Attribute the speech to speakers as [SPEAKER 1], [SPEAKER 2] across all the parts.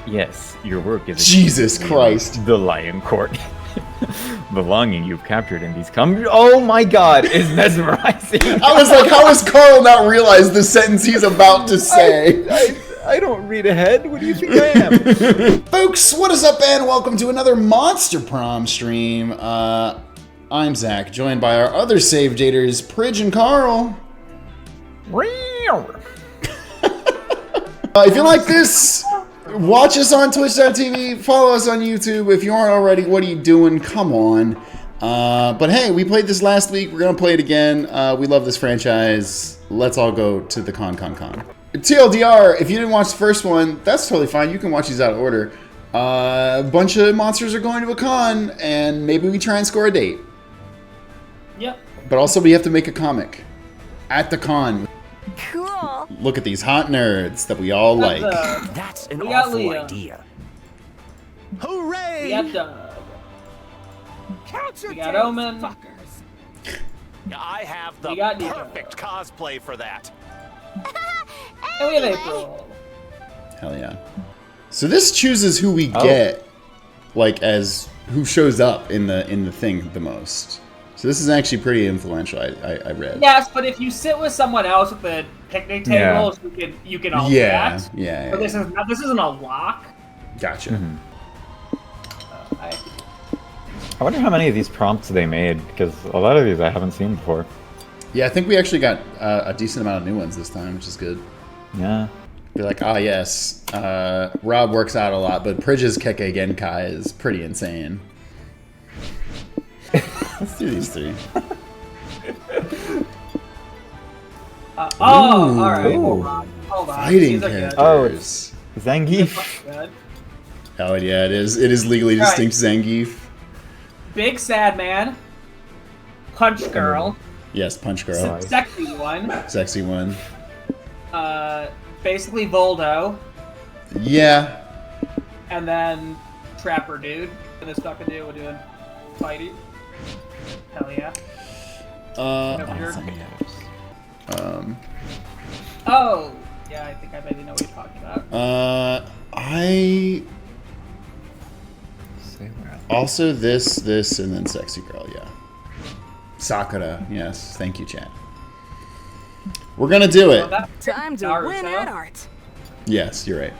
[SPEAKER 1] Yes, your work is
[SPEAKER 2] Jesus Christ.
[SPEAKER 1] the Lion Court. The longing you've captured in these oh my god, is mesmerizing.
[SPEAKER 2] I was like, how has Karl not realized the sentence he's about to say?
[SPEAKER 1] I don't read ahead. What do you think I am?
[SPEAKER 2] Folks, what is up, and welcome to another Monster Prom stream. I'm Zach, joined by our other save daters, Prij and Karl. If you like this, watch us on twitch.tv, follow us on YouTube. If you aren't already, what are you doing? Come on. But hey, we played this last week. We're going to play it again. We love this franchise. Let's all go to the con. TLDR, if you didn't watch the first one, that's totally fine. You can watch these out of order. A bunch of monsters are going to a con, and maybe we try and score a date.
[SPEAKER 3] Yep.
[SPEAKER 2] But also we have to make a comic at the con.
[SPEAKER 4] Cool.
[SPEAKER 2] Look at these hot nerds that we all like.
[SPEAKER 5] That's an
[SPEAKER 3] We got
[SPEAKER 5] awful
[SPEAKER 3] Liam.
[SPEAKER 5] idea.
[SPEAKER 3] We
[SPEAKER 5] Hooray!
[SPEAKER 3] got Doug. We got Omen.
[SPEAKER 5] I have the
[SPEAKER 3] We got Nico.
[SPEAKER 5] perfect cosplay for that.
[SPEAKER 3] And we have April.
[SPEAKER 2] Hell yeah. So this chooses who we get, like, as who shows up in the thing the most. So this is actually pretty influential, I read.
[SPEAKER 3] Yes, but if you sit with someone else at the picnic table, you can all chat.
[SPEAKER 2] Yeah.
[SPEAKER 3] But this isn't a lock.
[SPEAKER 2] Gotcha.
[SPEAKER 1] I wonder how many of these prompts they made, because a lot of these I haven't seen before.
[SPEAKER 2] Yeah, I think we actually got a decent amount of new ones this time, which is good.
[SPEAKER 1] Yeah.
[SPEAKER 2] Be like, yes, Rob works out a lot, but Prij's Kekkei Genkai is pretty insane. Let's do these three.
[SPEAKER 3] Alright.
[SPEAKER 1] Ooh.
[SPEAKER 3] Hold on.
[SPEAKER 2] Fighting
[SPEAKER 3] These are good.
[SPEAKER 2] characters.
[SPEAKER 1] Oh, it's Zangief.
[SPEAKER 3] Good.
[SPEAKER 2] Oh, yeah, it is. It is legally distinct Zangief.
[SPEAKER 3] Big sad man. Punch girl.
[SPEAKER 2] Yes, Punch Girl.
[SPEAKER 3] Sexy one.
[SPEAKER 2] Sexy one.
[SPEAKER 3] Basically Voldo.
[SPEAKER 2] Yeah.
[SPEAKER 3] And then Trapper dude. And this fucking dude we're doing fighting. Hell yeah. Over here. Oh! Yeah, I think I maybe know what you're talking about.
[SPEAKER 2] Also this, and then Sexy Girl, yeah. Sakura, yes. Thank you, chat. We're gonna do it.
[SPEAKER 4] Time to win at art.
[SPEAKER 2] Yes, you're right.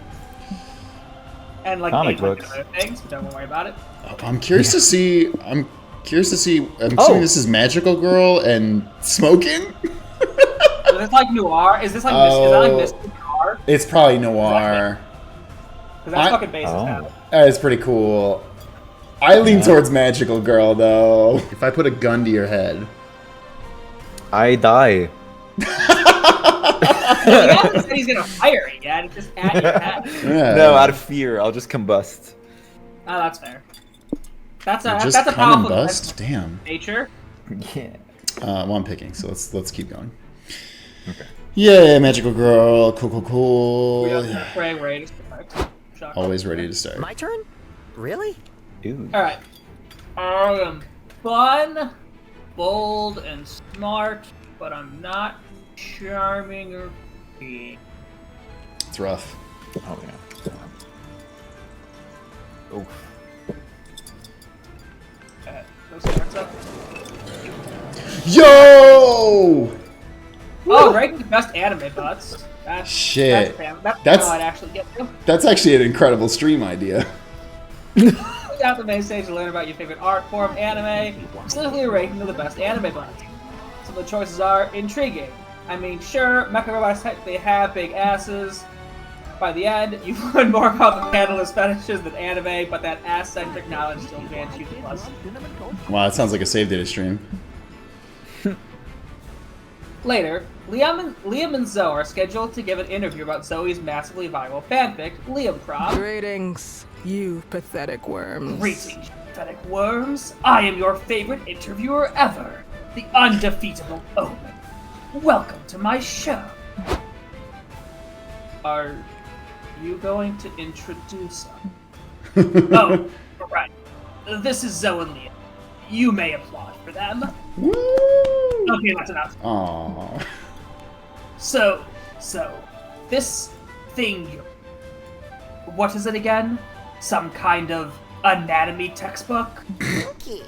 [SPEAKER 3] And like
[SPEAKER 1] Comic
[SPEAKER 3] 800
[SPEAKER 1] books.
[SPEAKER 3] other things, but don't worry about it.
[SPEAKER 2] I'm curious to see. I'm assuming this is Magical Girl and smoking.
[SPEAKER 3] Is this like noir? Is this like is that like Mystic Noir?
[SPEAKER 2] It's probably noir.
[SPEAKER 3] Because that's fucking basic now.
[SPEAKER 2] That is pretty cool. I lean towards Magical Girl though. If I put a gun to your head,
[SPEAKER 1] I die.
[SPEAKER 3] He hasn't said he's gonna fire it yet. It's just at your head.
[SPEAKER 2] yeah.
[SPEAKER 1] No, out of fear, I'll just combust.
[SPEAKER 3] Oh, that's fair. That's a
[SPEAKER 2] Just
[SPEAKER 3] that's a
[SPEAKER 2] come and
[SPEAKER 3] powerful
[SPEAKER 2] bust. Damn.
[SPEAKER 3] nature.
[SPEAKER 1] Yeah.
[SPEAKER 2] Well, I'm picking, so let's keep going.
[SPEAKER 1] Okay.
[SPEAKER 2] Yeah, Magical Girl, cool.
[SPEAKER 3] We are praying ready to start. Shocker.
[SPEAKER 2] Always ready to start.
[SPEAKER 5] My turn? Really?
[SPEAKER 1] Dude.
[SPEAKER 3] All right. Fun, bold, and smart, but I'm not charming or pretty.
[SPEAKER 2] It's rough.
[SPEAKER 1] Oh yeah. Oh.
[SPEAKER 3] Those cards up.
[SPEAKER 2] Yo!
[SPEAKER 3] Oh, right, the best anime butts.
[SPEAKER 2] Shit.
[SPEAKER 3] That's how I'd actually get to.
[SPEAKER 2] That's actually an incredible stream idea.
[SPEAKER 3] Out the main stage to learn about your favorite art form, anime, specifically a ranking of the best anime butts. Some of the choices are intriguing. I mean, sure, mecha robots technically have big asses. By the end, you learn more about the panelist fetishes than anime, but that ass-centric knowledge still grants you the plus.
[SPEAKER 2] Wow, that sounds like a save data stream.
[SPEAKER 3] Later, Liam and Zoe are scheduled to give an interview about Zoe's massively viral fanfic, Liam Prom.
[SPEAKER 4] Greetings, you pathetic worms.
[SPEAKER 3] Greetings, pathetic worms. I am your favorite interviewer ever, the undefeatable Omen. Welcome to my show. Are you going to introduce them? Oh, right. This is Zoe and Liam. You may applaud for them.
[SPEAKER 2] Woo!
[SPEAKER 3] Okay, that's enough. what is it again? Some kind of anatomy textbook?
[SPEAKER 6] Pinky.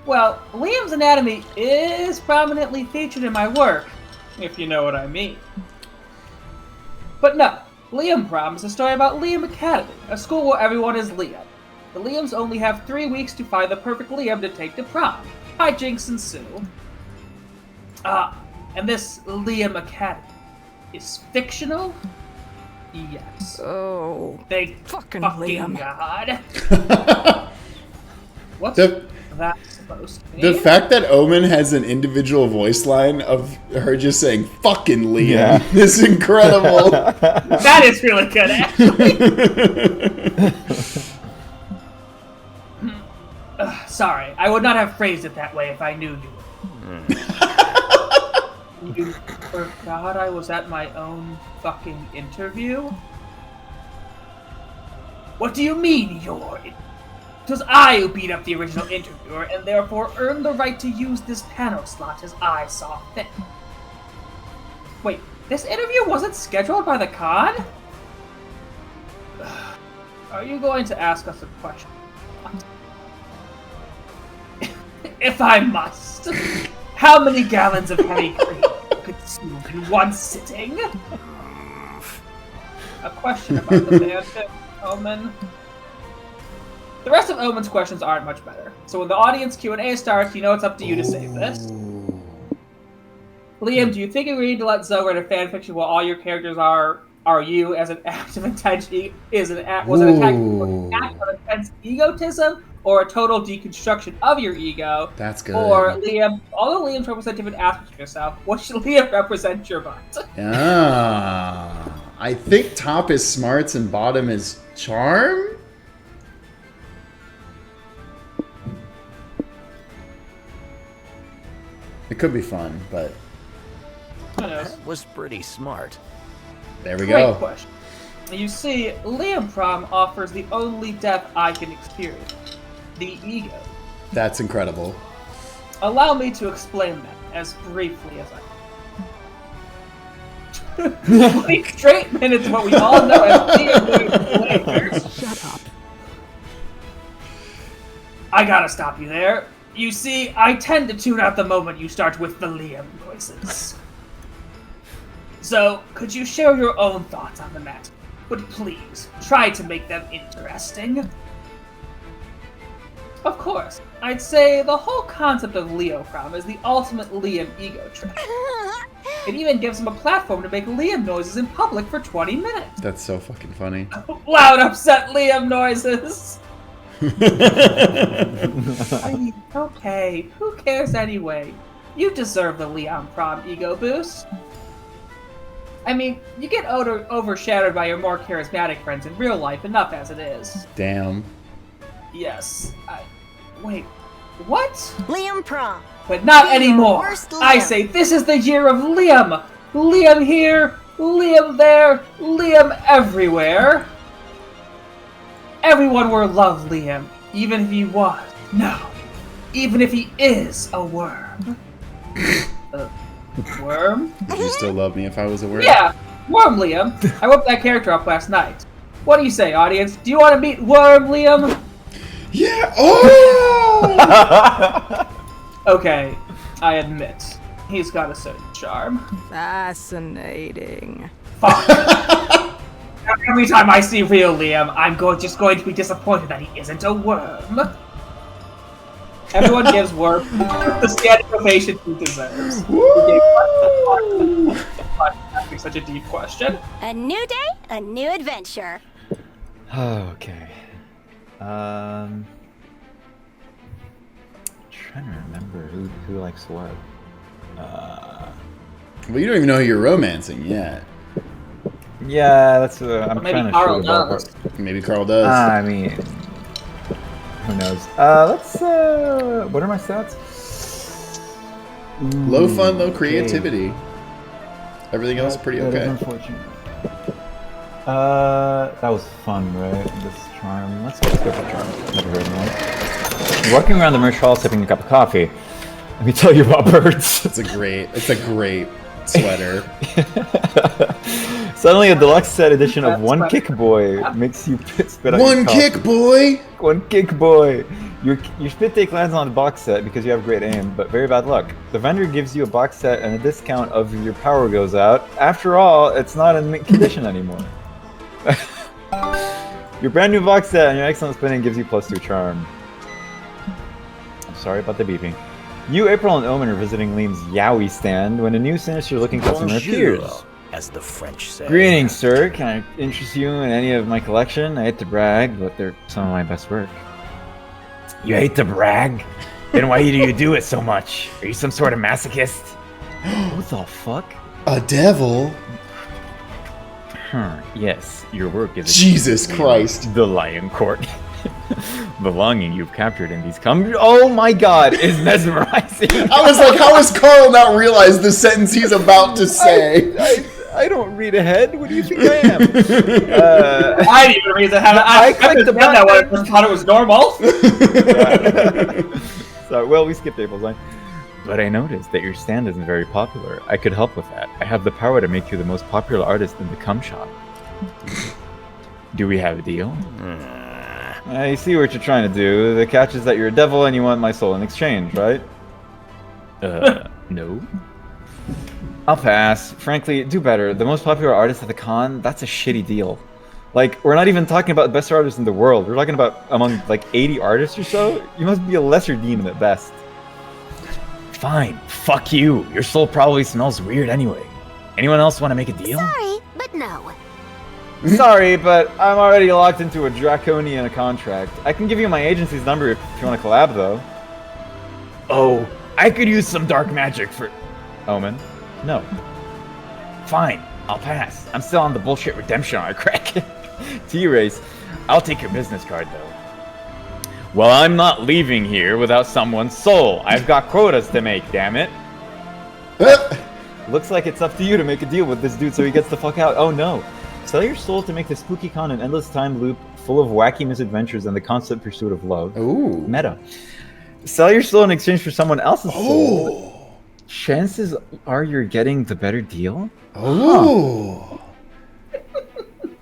[SPEAKER 3] Well, Liam's anatomy is prominently featured in my work, if you know what I mean. But no, Liam Prom is a story about Liam Academy, a school where everyone is Liam. The Liams only have 3 weeks to find the perfect Liam to take to prom. Hijinks ensue. And this Liam Academy is fictional? Yes.
[SPEAKER 4] Oh,
[SPEAKER 3] Thank
[SPEAKER 4] fucking
[SPEAKER 3] fucking
[SPEAKER 4] Liam.
[SPEAKER 3] God. What's
[SPEAKER 2] The-
[SPEAKER 3] that supposed to
[SPEAKER 2] The
[SPEAKER 3] mean?
[SPEAKER 2] fact that Omen has an individual voice line of her just saying "fucking Liam"
[SPEAKER 1] Yeah.
[SPEAKER 2] is incredible.
[SPEAKER 3] That is really good, actually. Sorry, I would not have phrased it that way if I knew you. You forgot I was at my own fucking interview? What do you mean, you're... It was I who beat up the original interviewer, and therefore earned the right to use this panel slot as I saw fit. Wait, this interview wasn't scheduled by the con? Are you going to ask us a question? If I must, how many gallons of heavy cream could consume in one sitting? A question about the fanfic, Omen. The rest of Omen's questions aren't much better, so when the audience Q&A starts, you know it's up to you to save this. Liam, do you think you need to let Zoe write a fanfiction while all your characters are you as an act of intention? Was it an act of intense egotism, or a total deconstruction of your ego?
[SPEAKER 2] That's good.
[SPEAKER 3] Or Liam, although Liam's represent different aspects of yourself, what should Liam represent your butt?
[SPEAKER 2] I think top is smarts and bottom is charm. It could be fun, but
[SPEAKER 3] Who knows?
[SPEAKER 5] That was pretty smart.
[SPEAKER 2] there we
[SPEAKER 3] Great
[SPEAKER 2] go.
[SPEAKER 3] question. You see, Liam Prom offers the only depth I can experience. The ego.
[SPEAKER 2] That's incredible.
[SPEAKER 3] Allow me to explain that as briefly as I can. 20 straight minutes of what we all know as Liam players.
[SPEAKER 4] Shut up.
[SPEAKER 3] I gotta stop you there. You see, I tend to tune out the moment you start with the Liam noises. So, could you share your own thoughts on the matter? But please, try to make them interesting. Of course, I'd say the whole concept of Leo Prom is the ultimate Liam ego trip. It even gives him a platform to make Liam noises in public for 20 minutes.
[SPEAKER 2] That's so fucking funny.
[SPEAKER 3] Loud, upset Liam noises! I mean, okay, who cares anyway? You deserve the Liam Prom ego boost. I mean, you get overshadowed by your more charismatic friends in real life enough as it is.
[SPEAKER 2] Damn.
[SPEAKER 3] Yes, wait, what?
[SPEAKER 6] Liam Prom.
[SPEAKER 3] But not anymore!
[SPEAKER 6] Worst Liam.
[SPEAKER 3] I say this is the year of Liam! Liam here, Liam there, Liam everywhere! Everyone will love Liam, even if he was. No, even if he is a worm. Worm?
[SPEAKER 2] Would you still love me if I was a worm?
[SPEAKER 3] Yeah, Worm Liam. I whipped that character up last night. What do you say, audience? Do you want to meet Worm Liam?
[SPEAKER 2] Yeah. Oh.
[SPEAKER 3] Okay, I admit, he's got a certain charm.
[SPEAKER 4] Fascinating.
[SPEAKER 3] Fuck. Every time I see real Liam, I'm just going to be disappointed that he isn't a worm. Everyone gives Worm the standing ovation he deserves. Asking such a deep question.
[SPEAKER 6] A new day, a new adventure.
[SPEAKER 1] Okay. Trying to remember who likes what.
[SPEAKER 2] Well, you don't even know who you're romancing yet.
[SPEAKER 1] Yeah, that's I'm
[SPEAKER 3] Maybe
[SPEAKER 1] trying to
[SPEAKER 3] Karl
[SPEAKER 1] shoot a
[SPEAKER 3] does.
[SPEAKER 1] ballpark.
[SPEAKER 2] Maybe Karl does.
[SPEAKER 1] I mean, who knows? Let's. What are my stats?
[SPEAKER 2] Low fun, low
[SPEAKER 1] Okay.
[SPEAKER 2] creativity. Everything else pretty
[SPEAKER 1] That is
[SPEAKER 2] okay.
[SPEAKER 1] unfortunate. That was fun, right? This charm. Let's go for charm. Never heard of one. Walking around the merch hall, sipping a cup of coffee. Let me tell you about birds.
[SPEAKER 2] It's a great sweater.
[SPEAKER 1] Suddenly, a deluxe set edition of One Kick Boy makes you spit out your
[SPEAKER 2] One
[SPEAKER 1] coffee.
[SPEAKER 2] kick, boy.
[SPEAKER 1] One Kick Boy. Your spit take lands on the box set because you have great aim, but very bad luck. The vendor gives you a box set and a discount of your power goes out. After all, it's not in mint condition anymore. Your brand new box set and your excellent spinning gives you +2 charm. I'm sorry about the beeping. You, April, and Omen are visiting Liam's Yowie stand when a new sinister-looking customer appears.
[SPEAKER 5] As the French say.
[SPEAKER 1] Greetings, sir. Can I interest you in any of my collection? I hate to brag, but they're some of my best work. You hate to brag? Then why do you do it so much? Are you some sort of masochist? What the fuck?
[SPEAKER 2] A devil?
[SPEAKER 1] Yes, your work is...
[SPEAKER 2] Jesus Christ.
[SPEAKER 1] The Lion Court. The longing you've captured in these oh my god, is mesmerizing.
[SPEAKER 2] I was like, how has Karl not realized the sentence he's about to say?
[SPEAKER 1] I don't read ahead. What do you think I am?
[SPEAKER 3] I didn't even read that. I clicked the button that way. I just thought it was normal.
[SPEAKER 1] So, well, we skipped April's line. But I noticed that your stand isn't very popular. I could help with that. I have the power to make you the most popular artist in the cum shop. Do we have a deal? I see what you're trying to do. The catch is that you're a devil and you want my soul in exchange, right? No. I'll pass. Frankly, do better. The most popular artist at the con, that's a shitty deal. Like, we're not even talking about the best artists in the world. We're talking about among, like, 80 artists or so. You must be a lesser demon at best. Fine. Fuck you. Your soul probably smells weird anyway. Anyone else want to make a deal?
[SPEAKER 6] Sorry, but no.
[SPEAKER 1] Sorry, but I'm already locked into a draconian contract. I can give you my agency's number if you want to collab, though. Oh, I could use some dark magic for... Omen? No. Fine, I'll pass. I'm still on the bullshit redemption arc crack. T-Race, I'll take your business card, though. Well, I'm not leaving here without someone's soul. I've got quotas to make, damn it. Looks like it's up to you to make a deal with this dude so he gets the fuck out. Oh no. Sell your soul to make the spooky con an endless time loop full of wacky misadventures and the constant pursuit of love.
[SPEAKER 2] Ooh.
[SPEAKER 1] Meta. Sell your soul in exchange for someone else's soul. Chances are you're getting the better deal?
[SPEAKER 2] Oh.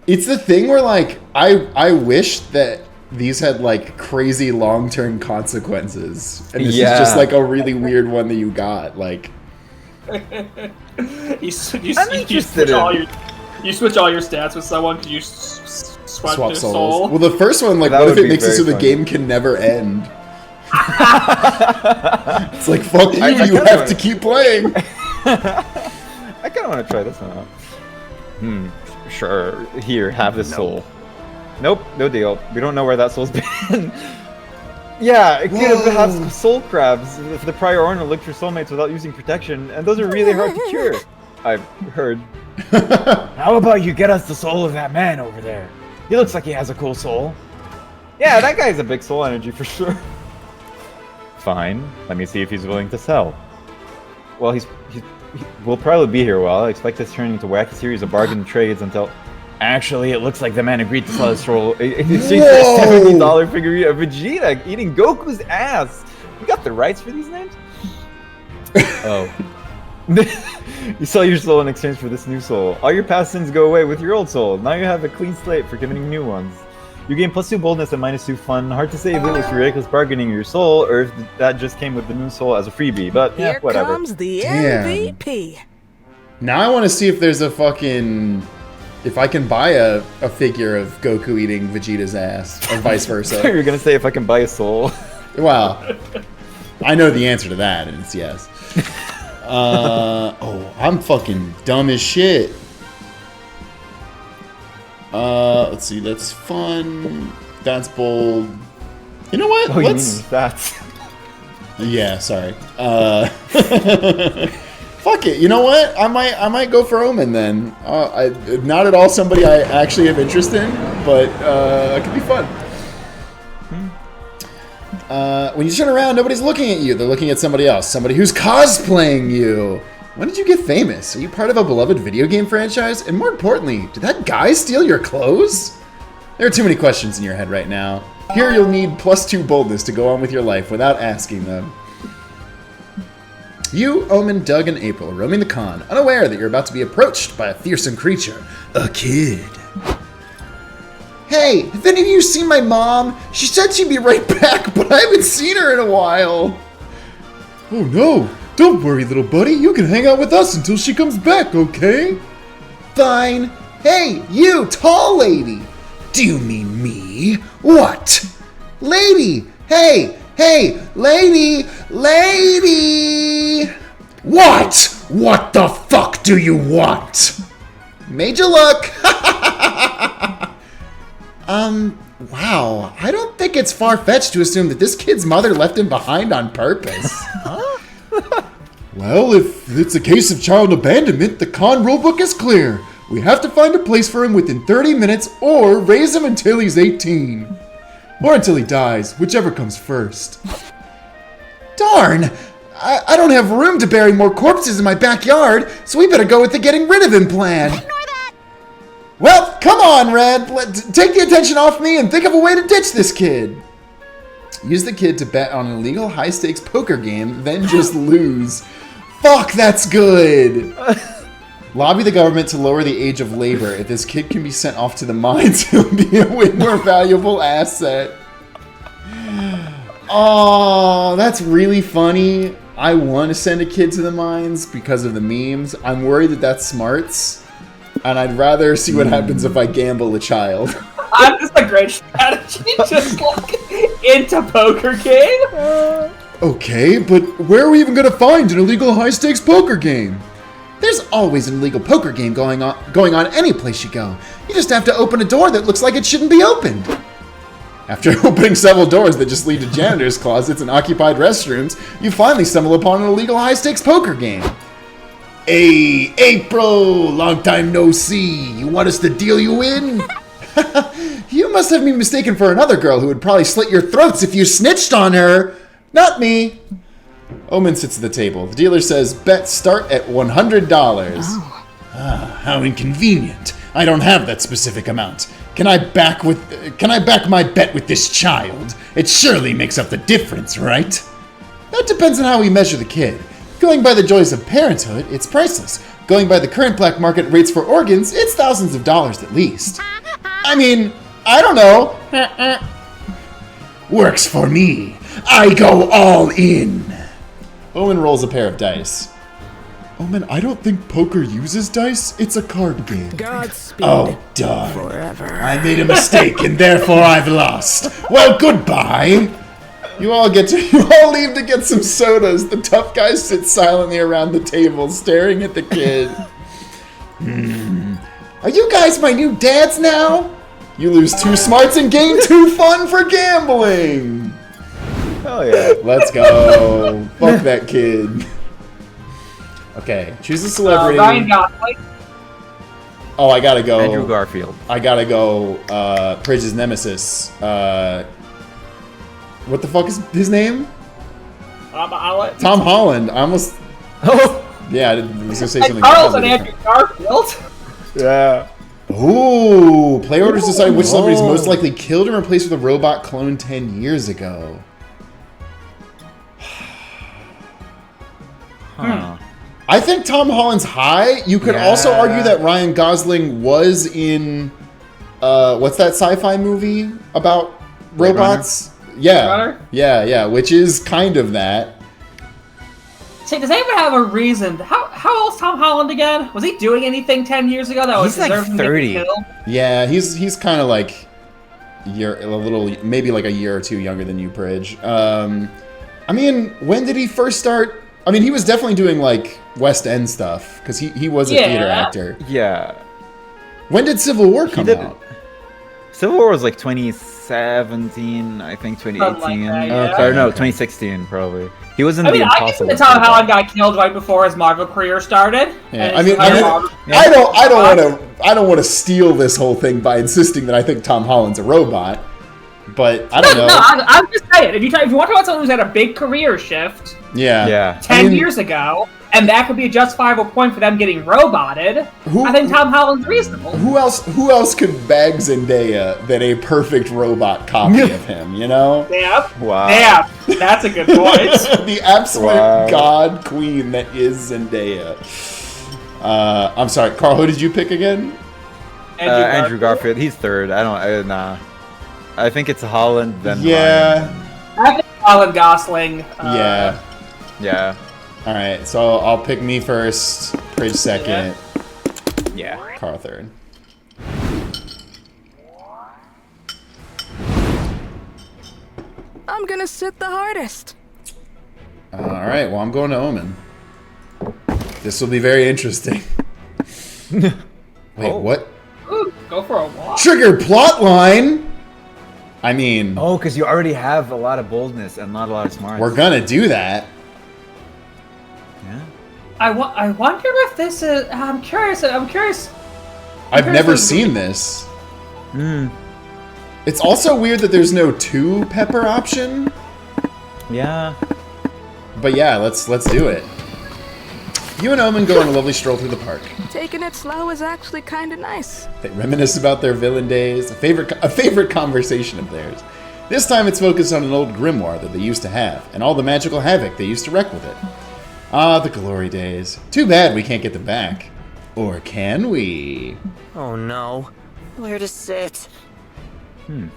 [SPEAKER 2] It's the thing where, like, I wish that these had, like, crazy long-term consequences. And this is just, like, a really weird one that you got. Like...
[SPEAKER 3] you switch all your stats with someone because you swap their
[SPEAKER 2] souls.
[SPEAKER 3] soul.
[SPEAKER 2] Well, the first one, like,
[SPEAKER 1] That
[SPEAKER 2] what if
[SPEAKER 1] would
[SPEAKER 2] it
[SPEAKER 1] be
[SPEAKER 2] makes it
[SPEAKER 1] very
[SPEAKER 2] so the
[SPEAKER 1] funny.
[SPEAKER 2] game can never end? It's like, fuck you,
[SPEAKER 1] I
[SPEAKER 2] you
[SPEAKER 1] kinda
[SPEAKER 2] have
[SPEAKER 1] wanna-
[SPEAKER 2] to keep playing.
[SPEAKER 1] I kind of want to try this one out. Sure. Here, have this soul. Nope, no deal. We don't know where that soul's been. Yeah, it could have soul crabs if the prior owner looked for soulmates without using protection, and those are really hard to cure. I've heard. How about you get us the soul of that man over there? He looks like he has a cool soul. Yeah, that guy's a big soul energy for sure. Fine. Let me see if he's willing to sell. Well, he will probably be here a while. I expect this turning into a wacky series of bargain trades until... Actually, it looks like the man agreed to sell his soul in exchange for a $70 figurine of Vegeta eating Goku's ass. You got the rights for these names? Oh. You sell your soul in exchange for this new soul. All your past sins go away with your old soul. Now you have a clean slate for committing new ones. You gain +2 boldness and -2 fun. Hard to say if it was ridiculous bargaining your soul or if that just came with the new soul as a freebie, but yeah,
[SPEAKER 4] Here
[SPEAKER 1] whatever.
[SPEAKER 4] comes the
[SPEAKER 2] Damn.
[SPEAKER 4] MVP.
[SPEAKER 2] Now I want to see if there's a fucking... If I can buy a figure of Goku eating Vegeta's ass, or vice versa.
[SPEAKER 1] You're gonna say if I can buy a soul.
[SPEAKER 2] Well, I know the answer to that, and it's yes. Oh, I'm fucking dumb as shit. Let's see, that's fun. That's bold. You know what?
[SPEAKER 1] Oh, you mean that's...
[SPEAKER 2] Yeah, sorry. Fuck it. You know what? I might go for Omen then. Not at all somebody I actually have interest in, but it could be fun. When you turn around, nobody's looking at you. They're looking at somebody else. Somebody who's cosplaying you. When did you get famous? Are you part of a beloved video game franchise? And more importantly, did that guy steal your clothes? There are too many questions in your head right now. Here you'll need +2 boldness to go on with your life without asking them. You, Omen, Doug, and April are roaming the con, unaware that you're about to be approached by a fearsome creature, a kid. Hey, have any of you seen my mom? She said she'd be right back, but I haven't seen her in a while. Oh no, don't worry, little buddy. You can hang out with us until she comes back, okay? Fine. Hey, you, tall lady. Do you mean me? What? Lady! Hey! Hey! Lady! Lady! What? What the fuck do you want? Made you look! Wow. I don't think it's far-fetched to assume that this kid's mother left him behind on purpose. Well, if it's a case of child abandonment, the con rulebook is clear. We have to find a place for him within 30 minutes or raise him until he's 18. Or until he dies, whichever comes first. Darn! I don't have room to bury more corpses in my backyard, so we better go with the getting rid of him plan.
[SPEAKER 6] Ignore that.
[SPEAKER 2] Well, come on, Red. Take the attention off me and think of a way to ditch this kid. Use the kid to bet on an illegal high-stakes poker game, then just lose. Fuck, that's good. Lobby the government to lower the age of labor. If this kid can be sent off to the mines, he'll be a way more valuable asset. Oh, that's really funny. I want to send a kid to the mines because of the memes. I'm worried that that's smarts. And I'd rather see what happens if I gamble a child.
[SPEAKER 3] That's a great strategy. Just like into poker game.
[SPEAKER 2] Okay, but where are we even going to find an illegal high-stakes poker game? There's always an illegal poker game going on any place you go. You just have to open a door that looks like it shouldn't be opened. After opening several doors that just lead to janitor's closets and occupied restrooms, you finally stumble upon an illegal high-stakes poker game. Hey, April! Long time no see. You want us to deal you in? You must have me mistaken for another girl who would probably slit your throats if you snitched on her. Not me. Omen sits at the table. The dealer says, bets start at $100. Oh. How inconvenient. I don't have that specific amount. Can I back my bet with this child? It surely makes up the difference, right? That depends on how we measure the kid. Going by the joys of parenthood, it's priceless. Going by the current black market rates for organs, it's thousands of dollars at least. I mean, I don't know. Works for me. I go all in. Omen rolls a pair of dice. Omen, I don't think poker uses dice. It's a card game.
[SPEAKER 4] Godspeed.
[SPEAKER 2] Oh, darn.
[SPEAKER 4] Forever.
[SPEAKER 2] I made a mistake and therefore I've lost. Well, goodbye. You all leave to get some sodas. The tough guys sit silently around the table staring at the kid. Are you guys my new dads now? You lose 2 smarts and gain 2 fun for gambling.
[SPEAKER 1] Oh yeah.
[SPEAKER 2] Let's go. Fuck that kid. Okay, choose a celebrity.
[SPEAKER 3] Ryan Gosling.
[SPEAKER 2] Oh, I gotta go.
[SPEAKER 1] Andrew Garfield.
[SPEAKER 2] I gotta go. Prij's nemesis. What the fuck is his name? Tom Holland. I almost.
[SPEAKER 1] Oh.
[SPEAKER 2] Yeah, I was gonna say something.
[SPEAKER 3] Karl's
[SPEAKER 2] totally
[SPEAKER 3] and Andrew Garfield.
[SPEAKER 1] Yeah.
[SPEAKER 2] Ooh, play orders decide which celebrity is most likely killed and replaced with a robot cloned 10 years ago.
[SPEAKER 1] Huh.
[SPEAKER 2] I think Tom Holland's high. You could also argue that Ryan Gosling was in what's that sci-fi movie about robots? Yeah. Yeah, which is kind of that.
[SPEAKER 3] See, does anyone have a reason? How old's Tom Holland again? Was he doing anything 10 years ago that was
[SPEAKER 1] He's like
[SPEAKER 3] deserving
[SPEAKER 1] 30.
[SPEAKER 3] to get killed?
[SPEAKER 2] Yeah, he's kind of like maybe like a year or two younger than you, Prij. I mean, when did he first start? I mean, he was definitely doing like West End stuff because he was a theater actor.
[SPEAKER 1] Yeah.
[SPEAKER 2] When did Civil War come out?
[SPEAKER 1] Civil War was like 2017, I think 2018.
[SPEAKER 3] Like that,
[SPEAKER 1] Or no, 2016 probably. He was in the
[SPEAKER 3] I
[SPEAKER 1] Impossible.
[SPEAKER 3] think Tom Holland got killed right before his Marvel career started.
[SPEAKER 2] Yeah,
[SPEAKER 3] And
[SPEAKER 2] I don't want to steal this whole thing by insisting that I think Tom Holland's a robot, but I don't know.
[SPEAKER 3] No, I'm just saying. If you want to talk about someone who's had a big career shift,
[SPEAKER 2] Yeah.
[SPEAKER 3] 10 years ago, and that could be a justifiable point for them getting roboted. I think Tom Holland's reasonable.
[SPEAKER 2] Who else could bag Zendaya than a perfect robot copy of him, you know?
[SPEAKER 3] Yep.
[SPEAKER 1] Wow.
[SPEAKER 3] Damn, that's a good point.
[SPEAKER 2] The absolute god queen that is Zendaya. I'm sorry, Karl, who did you pick again?
[SPEAKER 1] Andrew Garfield. He's third. Nah. I think it's Holland, then
[SPEAKER 2] Yeah.
[SPEAKER 1] Ryan.
[SPEAKER 3] I think Colin Gosling.
[SPEAKER 1] Yeah.
[SPEAKER 2] Alright, so I'll pick me first, Prij second,
[SPEAKER 1] Yeah.
[SPEAKER 2] Karl third.
[SPEAKER 4] I'm gonna sit the hardest.
[SPEAKER 2] Alright, well, I'm going to Omen. This will be very interesting. Wait, what?
[SPEAKER 3] Ooh, go for a walk.
[SPEAKER 2] Trigger plotline? I mean,
[SPEAKER 1] Oh, because you already have a lot of boldness and not a lot of smarts.
[SPEAKER 2] we're gonna do that.
[SPEAKER 1] Yeah.
[SPEAKER 3] I wonder if this is. I'm curious.
[SPEAKER 2] I've never seen this. It's also weird that there's no 2 pepper option.
[SPEAKER 1] Yeah.
[SPEAKER 2] But yeah, let's do it. You and Omen go on a lovely stroll through the park.
[SPEAKER 4] Taking it slow is actually kind of nice.
[SPEAKER 2] They reminisce about their villain days, a favorite conversation of theirs. This time it's focused on an old grimoire that they used to have, and all the magical havoc they used to wreak with it. Ah, the glory days. Too bad we can't get them back. Or can we?
[SPEAKER 5] Oh no. Where to sit?
[SPEAKER 3] I'm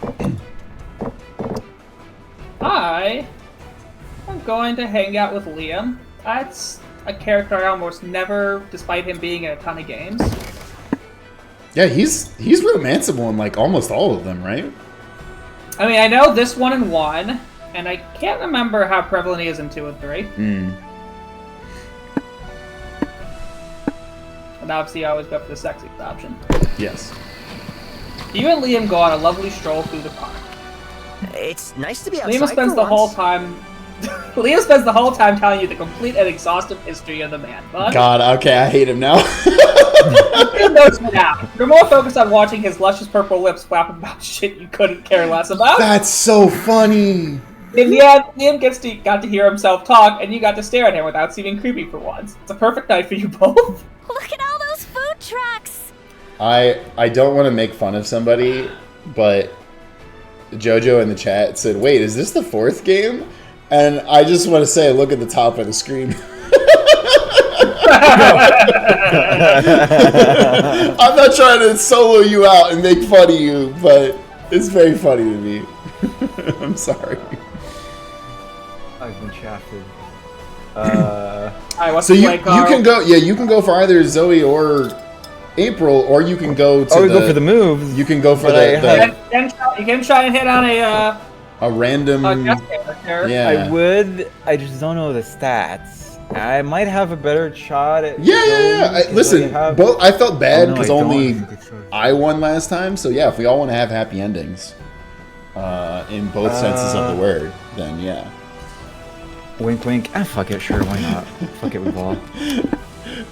[SPEAKER 3] going to hang out with Liam. That's a character I almost never, despite him being in a ton of games.
[SPEAKER 2] Yeah, he's romanceable in like almost all of them, right?
[SPEAKER 3] I mean, I know this 1 and 1, and I can't remember how prevalent he is in 2 and 3. And obviously, I always go for the sexiest option.
[SPEAKER 2] Yes.
[SPEAKER 3] You and Liam go on a lovely stroll through the park.
[SPEAKER 5] It's nice to be outside
[SPEAKER 3] Liam spends
[SPEAKER 5] for
[SPEAKER 3] the whole
[SPEAKER 5] once.
[SPEAKER 3] time. Liam spends the whole time telling you the complete and exhaustive history of the man bun.
[SPEAKER 2] God, okay, I hate him now.
[SPEAKER 3] Liam knows you now. You're more focused on watching his luscious purple lips flap about shit you couldn't care less about.
[SPEAKER 2] That's so funny.
[SPEAKER 3] In the end, Liam got to hear himself talk, and you got to stare at him without seeming creepy for once. It's a perfect night for you both.
[SPEAKER 6] Look at all those food trucks.
[SPEAKER 2] I don't want to make fun of somebody, but Jojo in the chat said, "Wait, is this the 4th game?" And I just want to say, look at the top of the screen. I'm not trying to solo you out and make fun of you, but it's very funny to me. I'm sorry.
[SPEAKER 1] I've been shafted.
[SPEAKER 3] Alright, what's
[SPEAKER 2] So
[SPEAKER 3] the
[SPEAKER 2] you
[SPEAKER 3] play, Karl?
[SPEAKER 2] can go, yeah, you can go for either Zoe or April, or you can go to
[SPEAKER 1] go for the moves.
[SPEAKER 2] You can go for
[SPEAKER 1] but I
[SPEAKER 3] You can try and hit on
[SPEAKER 2] a random.
[SPEAKER 3] guest character.
[SPEAKER 2] Yeah.
[SPEAKER 1] I would. I just don't know the stats. I might have a better shot at.
[SPEAKER 2] Yeah. Listen, both. I felt bad because only I
[SPEAKER 1] won.
[SPEAKER 2] won last time. So yeah, if we all want to have happy endings, in both senses of the word, then yeah.
[SPEAKER 1] Wink, wink. Ah, fuck it. Sure, why not? Fuck it, we ball.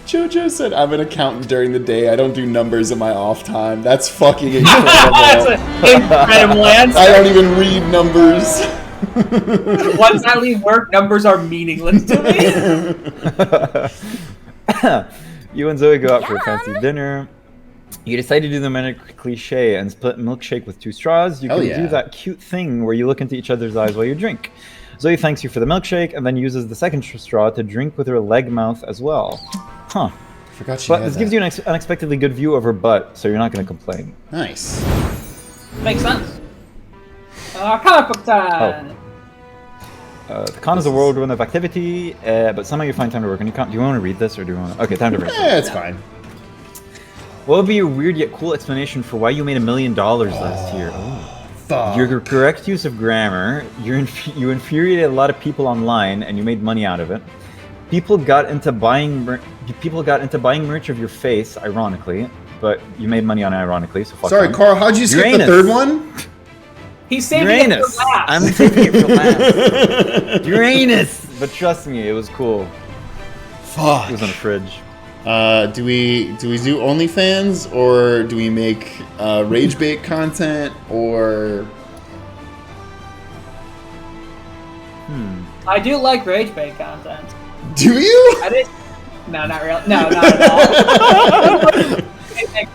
[SPEAKER 2] Jojo said, "I'm an accountant during the day. I don't do numbers in my off time." That's fucking incredible.
[SPEAKER 3] That's an incredible answer.
[SPEAKER 2] I don't even read numbers.
[SPEAKER 3] Once I leave work, numbers are meaningless to me.
[SPEAKER 1] You and Zoe go out for a fancy dinner. You decide to do the American cliche and split milkshake with 2 straws. You
[SPEAKER 2] Hell
[SPEAKER 1] can
[SPEAKER 2] yeah.
[SPEAKER 1] do that cute thing where you look into each other's eyes while you drink. Zoe thanks you for the milkshake and then uses the second straw to drink with her leg mouth as well. Huh.
[SPEAKER 2] Forgot she
[SPEAKER 1] But
[SPEAKER 2] had
[SPEAKER 1] this gives you an unexpectedly good view of her butt, so you're not going to complain.
[SPEAKER 2] Nice.
[SPEAKER 3] Makes sense. Comic book time.
[SPEAKER 1] The con is a whirlwind of activity, but somehow you find time to work on your con. Do you want to read this or do you want to... Okay, time to read.
[SPEAKER 2] Yeah, it's fine.
[SPEAKER 1] What would be a weird yet cool explanation for why you made $1 million last year?
[SPEAKER 2] Fuck.
[SPEAKER 1] Your correct use of grammar, you infuriated a lot of people online and you made money out of it. People got into buying merch of your face, ironically, but you made money on it ironically, so fuck
[SPEAKER 2] Sorry,
[SPEAKER 1] them.
[SPEAKER 2] Karl, how'd you skip
[SPEAKER 1] Uranus.
[SPEAKER 2] the 3rd one?
[SPEAKER 3] He's saving it
[SPEAKER 1] Uranus!
[SPEAKER 3] for last.
[SPEAKER 1] I'm saving it for last. Uranus! But trust me, it was cool.
[SPEAKER 2] Fuck.
[SPEAKER 1] It was on the fridge.
[SPEAKER 2] Do we do OnlyFans, or do we make rage bait content, or
[SPEAKER 3] I do like rage bait content.
[SPEAKER 2] do you?
[SPEAKER 3] I did. No, not really. No, not at all.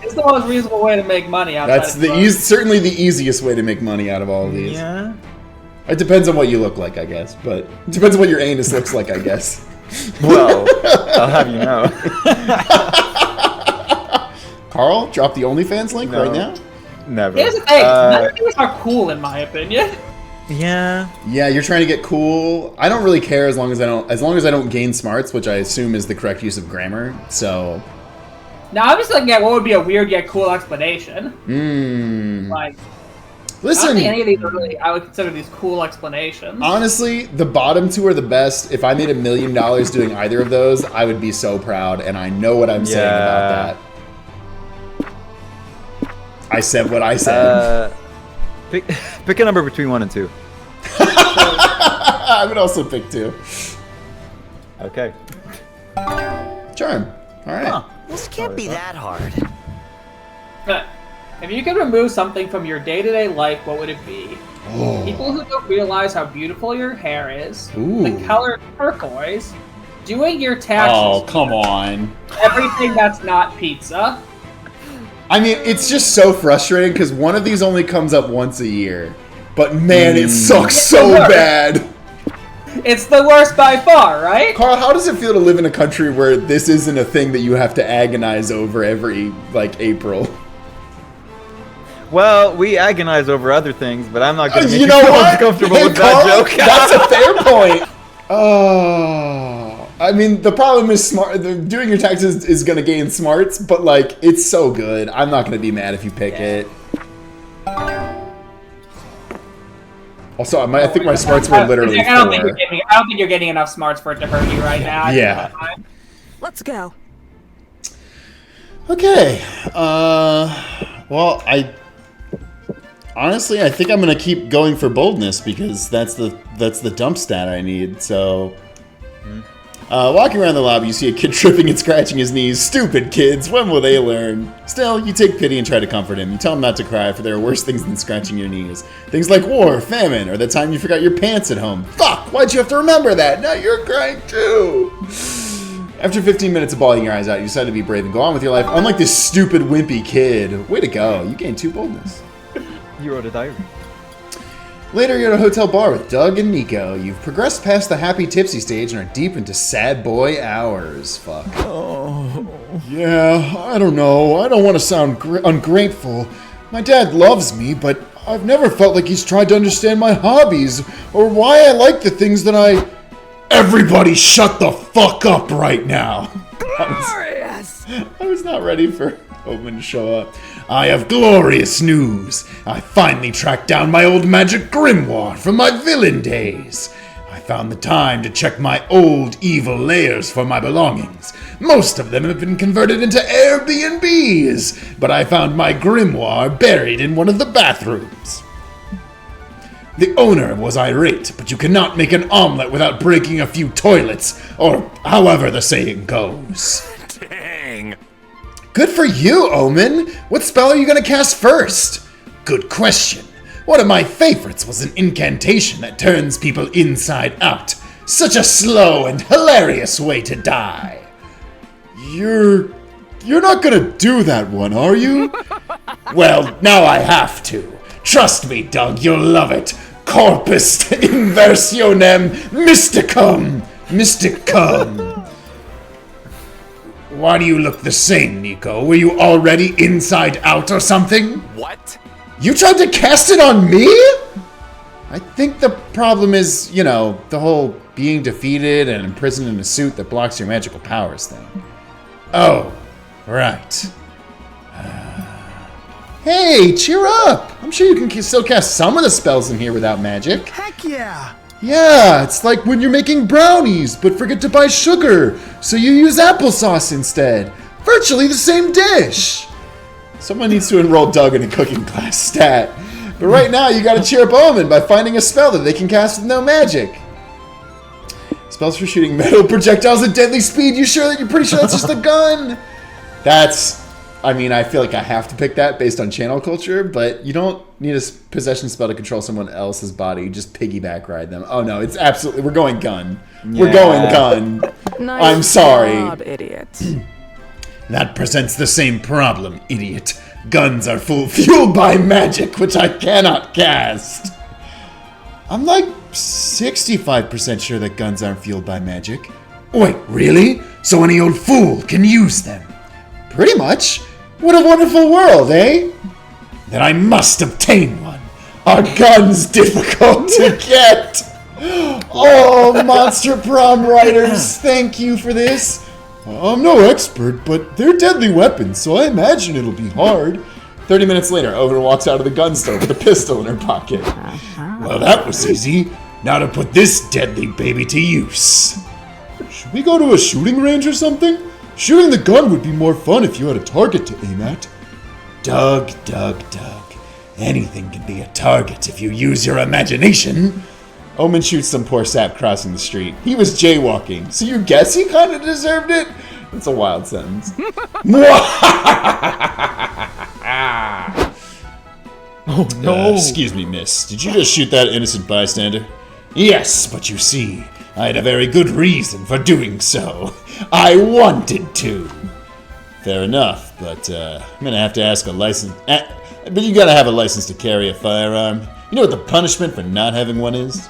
[SPEAKER 3] It's the most reasonable way to make money outside
[SPEAKER 2] That's
[SPEAKER 3] of
[SPEAKER 2] certainly the easiest way to make money out of all of these.
[SPEAKER 1] Yeah.
[SPEAKER 2] It depends on what you look like, I guess. But it depends on what your anus looks like, I guess.
[SPEAKER 1] Well, I'll have you know.
[SPEAKER 2] Karl, drop the OnlyFans link right now.
[SPEAKER 1] Never.
[SPEAKER 3] Here's the thing. None of these are cool, in my opinion.
[SPEAKER 1] Yeah.
[SPEAKER 2] Yeah, you're trying to get cool. I don't really care as long as I don't gain smarts, which I assume is the correct use of grammar. So.
[SPEAKER 3] Now I'm just looking at what would be a weird yet cool explanation. Like.
[SPEAKER 2] Listen.
[SPEAKER 3] I don't think any of these are really. I would consider these cool explanations.
[SPEAKER 2] Honestly, the bottom two are the best. If I made $1 million doing either of those, I would be so proud, and I know what I'm saying about that. I said what I said.
[SPEAKER 1] Pick a number between 1 and 2.
[SPEAKER 2] I would also pick 2.
[SPEAKER 1] Okay.
[SPEAKER 2] Charm. All right.
[SPEAKER 1] Huh.
[SPEAKER 5] This can't be that hard.
[SPEAKER 3] If you could remove something from your day-to-day life, what would it be?
[SPEAKER 2] Oh.
[SPEAKER 3] People who don't realize how beautiful your hair is,
[SPEAKER 2] Ooh.
[SPEAKER 3] the color turquoise, doing your taxes.
[SPEAKER 2] Oh, come on.
[SPEAKER 3] Everything that's not pizza.
[SPEAKER 2] I mean, it's just so frustrating because one of these only comes up once a year. But man, it sucks so bad.
[SPEAKER 3] It's the worst by far, right?
[SPEAKER 2] Karl, how does it feel to live in a country where this isn't a thing that you have to agonize over every, April?
[SPEAKER 1] Well, we agonize over other things, but I'm not going to make
[SPEAKER 2] you know what?
[SPEAKER 1] comfortable
[SPEAKER 2] Hey,
[SPEAKER 1] with
[SPEAKER 2] Karl,
[SPEAKER 1] that joke.
[SPEAKER 2] That's a fair point. Oh, I mean, the problem is doing your taxes is going to gain smarts, but it's so good. I'm not going to be mad if you pick it. Also, I think my smarts were literally 4.
[SPEAKER 3] I don't think you're getting enough smarts for it to hurt you right now.
[SPEAKER 2] Yeah.
[SPEAKER 4] Let's go.
[SPEAKER 2] Okay. Well, honestly, I think I'm gonna keep going for boldness because that's the dump stat I need. So, walking around the lobby, you see a kid tripping and scratching his knees. Stupid kids, when will they learn? Still, you take pity and try to comfort him. You tell him not to cry, for there are worse things than scratching your knees. Things like war, famine, or the time you forgot your pants at home. Fuck! Why'd you have to remember that? Now you're crying too. After 15 minutes of bawling your eyes out, you decide to be brave and go on with your life. Unlike this stupid, wimpy kid. Way to go. You gained 2 boldness.
[SPEAKER 1] You wrote a diary.
[SPEAKER 2] Later, you're at a hotel bar with Doug and Nico. You've progressed past the happy tipsy stage and are deep into sad boy hours. Fuck. Oh. Yeah, I don't know. I don't want to sound ungrateful. My dad loves me, but I've never felt like he's tried to understand my hobbies or why I like the things that I... Everybody shut the fuck up right now.
[SPEAKER 4] Glorious!
[SPEAKER 2] I was not ready for Omen to show up. I have glorious news. I finally tracked down my old magic grimoire from my villain days. I found the time to check my old evil layers for my belongings. Most of them have been converted into Airbnbs, but I found my grimoire buried in one of the bathrooms. The owner was irate, but you cannot make an omelet without breaking a few toilets, or however the saying goes.
[SPEAKER 7] Dang.
[SPEAKER 2] Good for you, Omen! What spell are you gonna cast first? Good question. One of my favorites was an incantation that turns people inside out. Such a slow and hilarious way to die. You're not gonna do that one, are you? Well, now I have to. Trust me, Doug, you'll love it. Corpus inversionem mysticum. Mysticum. Why do you look the same, Nico? Were you already inside out or something?
[SPEAKER 7] What?
[SPEAKER 2] You tried to cast it on me? I think the problem is, the whole being defeated and imprisoned in a suit that blocks your magical powers thing. Oh, right. Hey, cheer up! I'm sure you can still cast some of the spells in here without magic.
[SPEAKER 7] Heck yeah!
[SPEAKER 2] Yeah, it's like when you're making brownies, but forget to buy sugar, so you use applesauce instead. Virtually the same dish! Someone needs to enroll Doug in a cooking class stat. But right now, you gotta cheer up Omen by finding a spell that they can cast with no magic. Spells for shooting metal projectiles at deadly speed. You're pretty sure that's just a gun? I feel like I have to pick that based on channel culture, but you don't need a possession spell to control someone else's body. You just piggyback ride them. Oh no, it's absolutely, we're going gun. Yeah. We're going gun.
[SPEAKER 4] Nice
[SPEAKER 2] I'm sorry.
[SPEAKER 4] job, idiot.
[SPEAKER 2] That presents the same problem, idiot. Guns are fueled by magic, which I cannot cast. I'm like 65% sure that guns aren't fueled by magic. Wait, really? So any old fool can use them? Pretty much. What a wonderful world, eh? Then I must obtain one. Are guns difficult to get? Oh, Monster Prom writers, thank you for this. I'm no expert, but they're deadly weapons, so I imagine it'll be hard. 30 minutes later, Omen walks out of the gun store with a pistol in her pocket. Well, that was easy. Now to put this deadly baby to use. Should we go to a shooting range or something? Shooting the gun would be more fun if you had a target to aim at. Doug. Anything can be a target if you use your imagination. Omen shoots some poor sap crossing the street. He was jaywalking, so you guess he kind of deserved it? That's a wild sentence.
[SPEAKER 1] Oh no!
[SPEAKER 2] Excuse me, miss. Did you just shoot that innocent bystander? Yes, but you see, I had a very good reason for doing so. I wanted to. Fair enough, but I'm gonna have to ask a license. But you gotta have a license to carry a firearm. You know what the punishment for not having one is?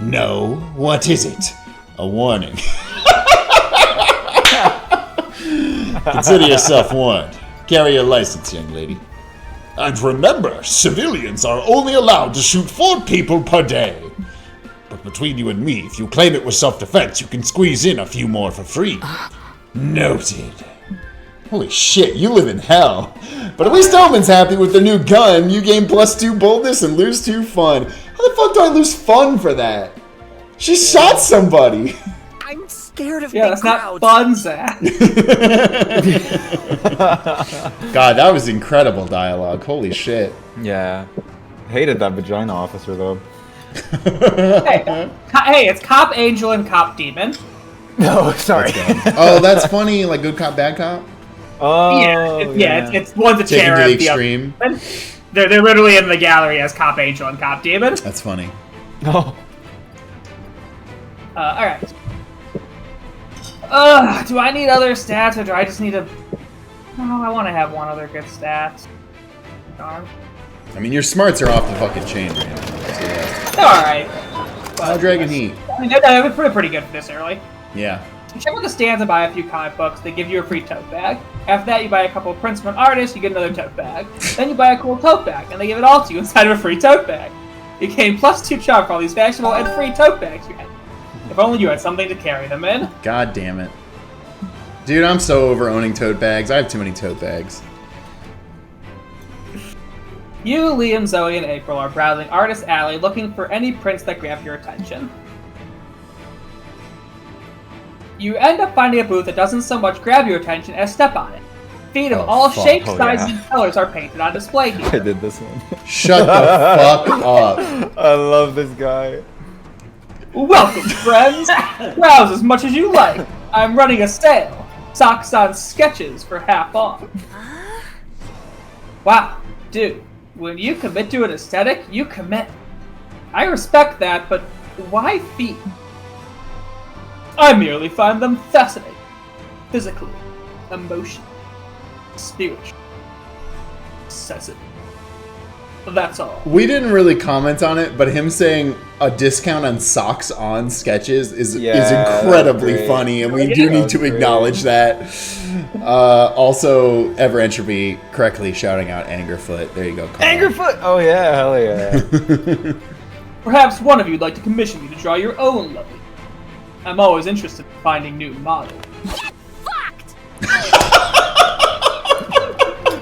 [SPEAKER 2] No. What is it? A warning. Consider yourself warned. Carry your license, young lady. And remember, civilians are only allowed to shoot 4 people per day. But between you and me, if you claim it was self-defense, you can squeeze in a few more for free. Noted. Holy shit, you live in hell. But at least Omen's happy with the new gun. You gain +2 boldness and lose 2 fun. How the fuck do I lose fun for that? She shot somebody.
[SPEAKER 5] I'm scared of
[SPEAKER 3] Yeah,
[SPEAKER 5] big
[SPEAKER 3] that's not
[SPEAKER 5] crowds.
[SPEAKER 3] fun, Zach.
[SPEAKER 2] God, that was incredible dialogue. Holy shit.
[SPEAKER 1] Yeah. Hated that vagina officer though.
[SPEAKER 3] Hey, it's Cop Angel and Cop Demon.
[SPEAKER 1] No, sorry.
[SPEAKER 2] Oh, that's funny. Like good cop, bad cop?
[SPEAKER 1] Oh,
[SPEAKER 3] It's one's a
[SPEAKER 2] Taken to
[SPEAKER 3] cherub,
[SPEAKER 2] the
[SPEAKER 3] the other.
[SPEAKER 2] extreme.
[SPEAKER 3] They're literally in the gallery as Cop Angel and Cop Demon.
[SPEAKER 2] That's funny.
[SPEAKER 1] No.
[SPEAKER 3] Alright. Do I need other stats, or do I just need to... No, I want to have one other good stat. Darn.
[SPEAKER 2] I mean, your smarts are off the fucking chain right now. So, yeah.
[SPEAKER 3] They're alright.
[SPEAKER 2] Oh, Dragon Heat.
[SPEAKER 3] I mean, they're pretty good for this early.
[SPEAKER 2] Yeah.
[SPEAKER 3] You check out the stands and buy a few comic books, they give you a free tote bag. After that, you buy a couple of prints from an artist, you get another tote bag. Then you buy a cool tote bag, and they give it all to you inside of a free tote bag. You gain +2 charm for all these fashionable and free tote bags you get. If only you had something to carry them in.
[SPEAKER 2] God damn it. Dude, I'm so over owning tote bags. I have too many tote bags.
[SPEAKER 3] You, Liam, Zoe, and April are browsing Artist Alley looking for any prints that grab your attention. You end up finding a booth that doesn't so much grab your attention as step on it. Feet of all
[SPEAKER 2] fuck.
[SPEAKER 3] shapes,
[SPEAKER 1] Oh,
[SPEAKER 3] sizes,
[SPEAKER 1] yeah.
[SPEAKER 3] and colors are painted on display
[SPEAKER 1] I
[SPEAKER 3] here.
[SPEAKER 1] did this one.
[SPEAKER 2] Shut the fuck up.
[SPEAKER 1] I love this guy.
[SPEAKER 3] Welcome, friends! Browse as much as you like. I'm running a sale. Socks on sketches for half off. Wow, dude. When you commit to an aesthetic, you commit. I respect that, but why feet? I merely find them fascinating. Physically, emotionally, spiritually, sensitive. That's all.
[SPEAKER 2] We didn't really comment on it, but him saying a discount on socks on sketches is incredibly
[SPEAKER 1] great.
[SPEAKER 2] funny, and we do need to acknowledge that. Also, Ever Entropy correctly shouting out Angerfoot. There you go, Karl.
[SPEAKER 1] Angerfoot! Oh yeah, hell yeah.
[SPEAKER 3] Perhaps one of you'd like to commission me to draw your own lovely. I'm always interested in finding new models.
[SPEAKER 6] Fucked!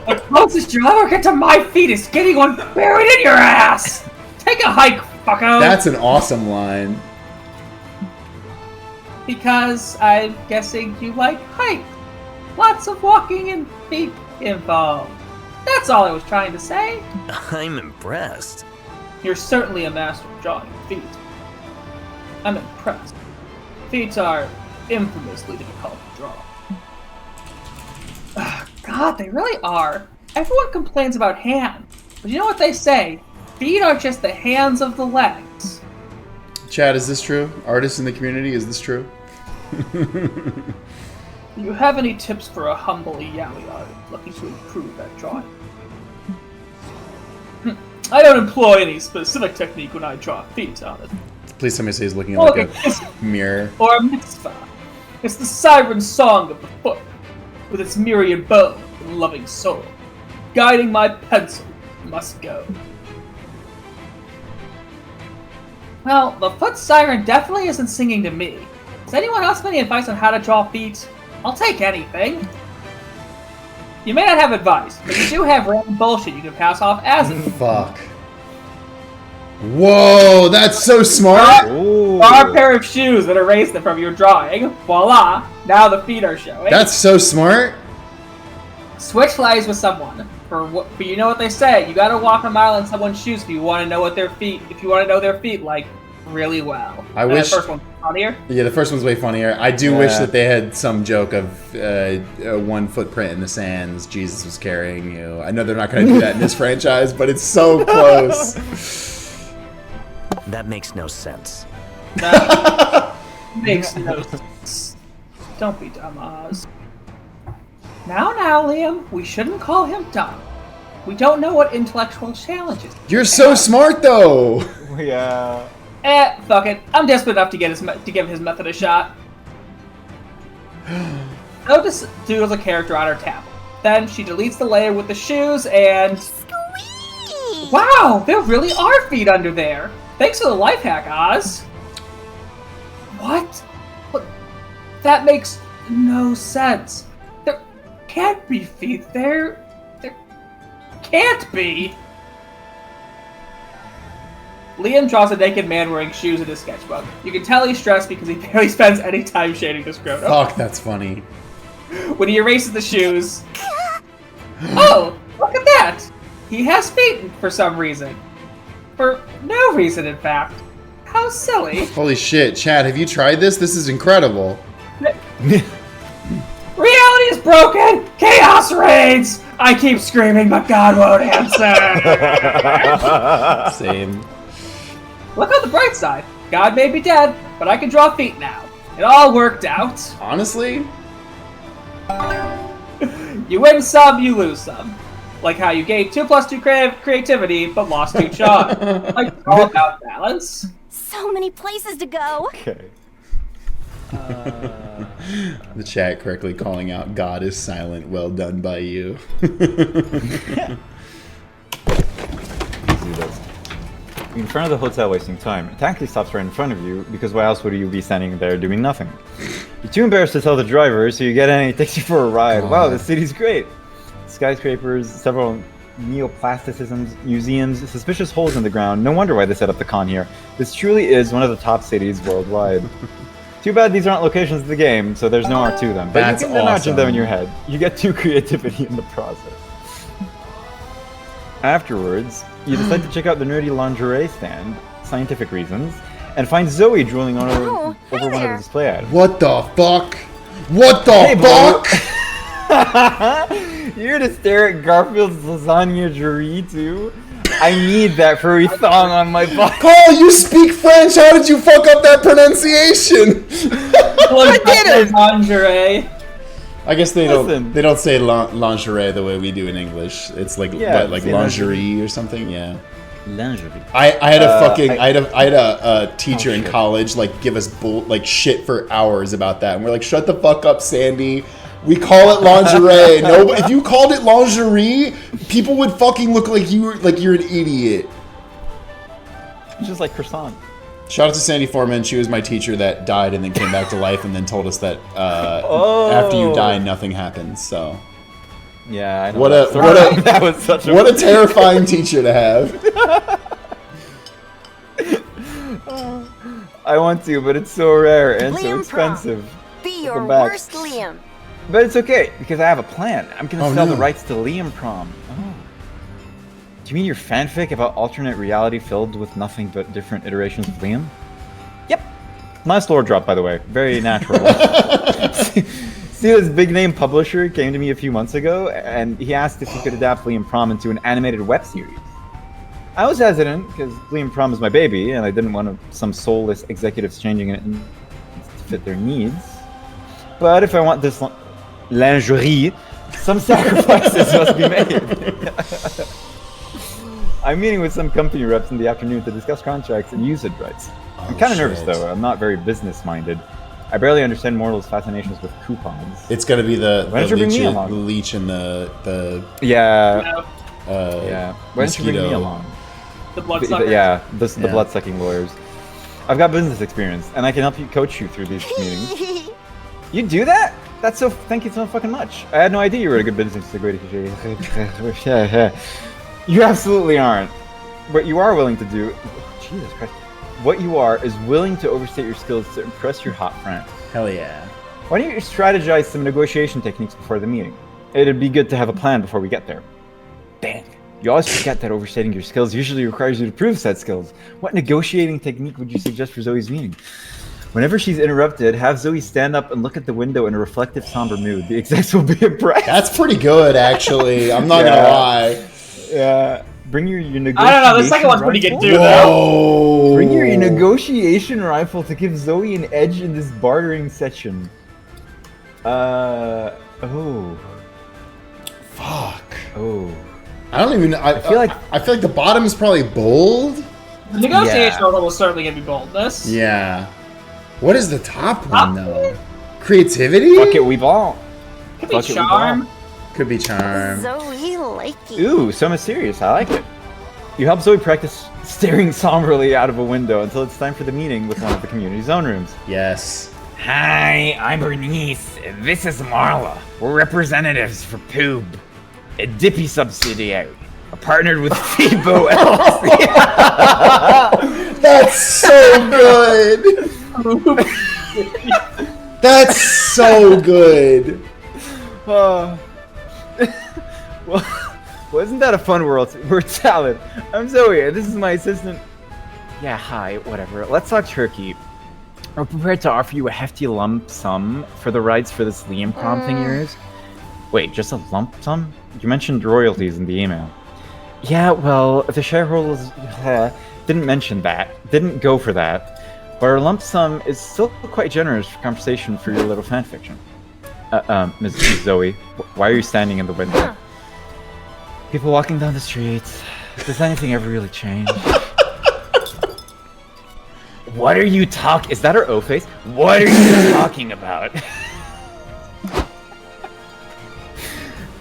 [SPEAKER 3] The closest you'll ever get to my feet is getting one buried in your ass! Take a hike, fucko!
[SPEAKER 2] That's an awesome line.
[SPEAKER 3] Because I'm guessing you like hikes. Lots of walking and feet involved. That's all I was trying to say.
[SPEAKER 5] I'm impressed.
[SPEAKER 3] You're certainly a master of drawing feet. I'm impressed. Feet are infamously difficult to draw. God, they really are. Everyone complains about hands, but you know what they say? Feet are just the hands of the legs.
[SPEAKER 2] Chad, is this true? Artists in the community, is this true?
[SPEAKER 3] Do you have any tips for a humble yaoi artist looking to improve that drawing? I don't employ any specific technique when I draw feet, honestly.
[SPEAKER 2] Please somebody say he's looking at like a mirror.
[SPEAKER 3] Or a mitzvah. It's the siren song of the foot, with its myriad bow and loving soul. Guiding my pencil must go. Well, the foot siren definitely isn't singing to me. Does anyone else have any advice on how to draw feet? I'll take anything. You may not have advice, but you do have random bullshit you can pass off as
[SPEAKER 2] Fuck. Whoa, that's so smart.
[SPEAKER 3] Or a pair of shoes that erase them from your drawing. Voila! Now the feet are showing.
[SPEAKER 2] That's so smart.
[SPEAKER 3] Switch lives with someone. For you know what they say. You gotta walk a mile in someone's shoes if you want to know what their feet. If you want to know their feet like really well.
[SPEAKER 2] I wish.
[SPEAKER 3] The first one's funnier.
[SPEAKER 2] Yeah, the first one's way funnier. I do wish that they had some joke of one footprint in the sands. Jesus was carrying you. I know they're not going to do that in this franchise, but it's so close.
[SPEAKER 5] That makes no sense.
[SPEAKER 3] That makes no sense. Don't be dumb, Oz. Now, Liam, we shouldn't call him dumb. We don't know what intellectual challenges.
[SPEAKER 2] You're so smart, though.
[SPEAKER 1] Yeah.
[SPEAKER 3] Fuck it. I'm desperate enough to give his method a shot. I'll just do as a character on her tablet. Then she deletes the layer with the shoes and...
[SPEAKER 6] Squeak!
[SPEAKER 3] Wow! There really are feet under there! Thanks for the life hack, Oz! What? That makes no sense. There can't be feet there. There can't be! Liam draws a naked man wearing shoes in his sketchbook. You can tell he's stressed because he barely spends any time shading this grown up.
[SPEAKER 2] Fuck, that's funny.
[SPEAKER 3] When he erases the shoes... Oh! Look at that! He has feet for some reason. For no reason, in fact. How silly.
[SPEAKER 2] Holy shit, Chad, have you tried this? This is incredible.
[SPEAKER 3] Reality is broken! Chaos reigns! I keep screaming, but God won't answer!
[SPEAKER 2] Same.
[SPEAKER 3] Look on the bright side. God may be dead, but I can draw feet now. It all worked out.
[SPEAKER 2] Honestly?
[SPEAKER 3] You win some, you lose some. Like how you gained 2 + 2 creativity, but lost 2 charm. Like, it's all about balance.
[SPEAKER 6] So many places to go.
[SPEAKER 1] Okay.
[SPEAKER 2] The chat correctly calling out God is silent. Well done by you.
[SPEAKER 1] In front of the hotel wasting time. A taxi stops right in front of you, because why else would you be standing there doing nothing? You're too embarrassed to tell the driver, so you get in and he takes you for a ride. Wow, this city's great. Skyscrapers, several neoplasticisms, museums, suspicious holes in the ground. No wonder why they set up the con here. This truly is one of the top cities worldwide. Too bad these aren't locations of the game, so there's no art to them. But
[SPEAKER 2] That's
[SPEAKER 1] you can imagine them in
[SPEAKER 2] awesome.
[SPEAKER 1] your head. You get 2 creativity in the process. Afterwards, you decide to check out the nerdy lingerie stand, scientific reasons, and find Zoe drooling on
[SPEAKER 6] Oh, hey
[SPEAKER 1] over one of
[SPEAKER 6] there.
[SPEAKER 1] the display items.
[SPEAKER 2] What the fuck? What the
[SPEAKER 1] Hey,
[SPEAKER 2] fuck?
[SPEAKER 1] You're gonna stare at Garfield's lasagna jury too? I need that furry thong on my body.
[SPEAKER 2] Carl, you speak French. How did you fuck up that pronunciation?
[SPEAKER 3] I
[SPEAKER 1] did it!
[SPEAKER 3] Lingerie.
[SPEAKER 2] I guess they
[SPEAKER 1] Listen.
[SPEAKER 2] don't say lingerie the way we do in English. It's like
[SPEAKER 1] Yeah,
[SPEAKER 2] what, like
[SPEAKER 1] say
[SPEAKER 2] lingerie or something. Yeah.
[SPEAKER 1] Lingerie.
[SPEAKER 2] I had a fucking
[SPEAKER 1] I-
[SPEAKER 2] I had a teacher in
[SPEAKER 1] shit.
[SPEAKER 2] college like give us shit for hours about that, and we're like, shut the fuck up, Sandy. We call it lingerie. No, if you called it lingerie, people would fucking look like you're an idiot.
[SPEAKER 1] It's just like croissant.
[SPEAKER 2] Shout out to Sandy Foreman. She was my teacher that died and then came back to life and then told us that after you die, nothing happens. So
[SPEAKER 1] Yeah, I know.
[SPEAKER 2] What
[SPEAKER 1] that
[SPEAKER 2] a-
[SPEAKER 1] story.
[SPEAKER 2] what a-
[SPEAKER 1] That was such a
[SPEAKER 2] what a terrifying teacher to have.
[SPEAKER 1] I want to, but it's so rare and so
[SPEAKER 6] Liam Prom.
[SPEAKER 1] expensive.
[SPEAKER 6] Be your
[SPEAKER 1] Come back.
[SPEAKER 6] worst Liam.
[SPEAKER 1] But it's okay, because I have a plan. I'm gonna
[SPEAKER 2] Oh,
[SPEAKER 1] sell
[SPEAKER 2] no.
[SPEAKER 1] the rights to Liam Prom. Oh. Do you mean your fanfic about alternate reality filled with nothing but different iterations of Liam? Yep. Nice lore drop, by the way. Very natural. See, this big name publisher came to me a few months ago, and he asked if he could adapt Liam Prom into an animated web series. I was hesitant, because Liam Prom is my baby, and I didn't want some soulless executives changing it to fit their needs. But if I want this lingerie, some sacrifices must be made. I'm meeting with some company reps in the afternoon to discuss contracts and usage rights. I'm kind of nervous though. I'm not very business-minded. I barely understand mortals' fascinations with coupons.
[SPEAKER 2] It's gonna be the leech and the
[SPEAKER 1] yeah.
[SPEAKER 2] yeah.
[SPEAKER 1] Why don't you bring me along?
[SPEAKER 3] The bloodsuckers.
[SPEAKER 1] Yeah, the blood-sucking lawyers. I've got business experience, and I can help you coach you through these meetings. You do that? That's so. Thank you so fucking much. I had no idea you were a good business executive. You absolutely aren't. What you are willing to do, Jesus Christ. What you are is willing to overstate your skills to impress your hot friend.
[SPEAKER 2] Hell yeah.
[SPEAKER 1] Why don't you strategize some negotiation techniques before the meeting? It'd be good to have a plan before we get there. Dang. You always forget that overstating your skills usually requires you to prove said skills. What negotiating technique would you suggest for Zoe's meeting? Whenever she's interrupted, have Zoe stand up and look at the window in a reflective, somber mood. The execs will be impressed.
[SPEAKER 2] That's pretty good, actually. I'm not gonna lie.
[SPEAKER 1] Yeah. Bring your negotiation.
[SPEAKER 3] I don't know. The second one's pretty good too,
[SPEAKER 2] though.
[SPEAKER 1] Bring your negotiation rifle to give Zoe an edge in this bartering session. Oh.
[SPEAKER 2] Fuck.
[SPEAKER 1] Oh.
[SPEAKER 2] I don't even. I feel like the bottom is probably bold.
[SPEAKER 3] The negotiation rifle will certainly give you boldness.
[SPEAKER 2] Yeah. What is the top one though? Creativity.
[SPEAKER 1] Fuck it, we ball.
[SPEAKER 3] Could be charm.
[SPEAKER 2] Could be charm.
[SPEAKER 6] Zoe like you.
[SPEAKER 1] Ooh, so mysterious. I like it. You help Zoe practice staring somberly out of a window until it's time for the meeting with one of the community zone rooms.
[SPEAKER 2] Yes.
[SPEAKER 7] Hi, I'm Bernice. This is Marla. We're representatives for Poob, a Dippy subsidiary. We're partnered with FIBO LLC.
[SPEAKER 2] That's so good. That's so good.
[SPEAKER 1] Well, isn't that a fun word salad? I'm Zoe. This is my assistant. Yeah, hi, whatever. Let's talk turkey. We're prepared to offer you a hefty lump sum for the rights for this Liam Prom thing of yours. Wait, just a lump sum? You mentioned royalties in the email. Yeah, well, the shareholders didn't mention that. Didn't go for that. But our lump sum is still quite generous for compensation for your little fanfiction. Ms. Zoe, why are you standing in the window? People walking down the streets. Does anything ever really change?
[SPEAKER 7] What are you talking? Is that her O face? What are you talking about?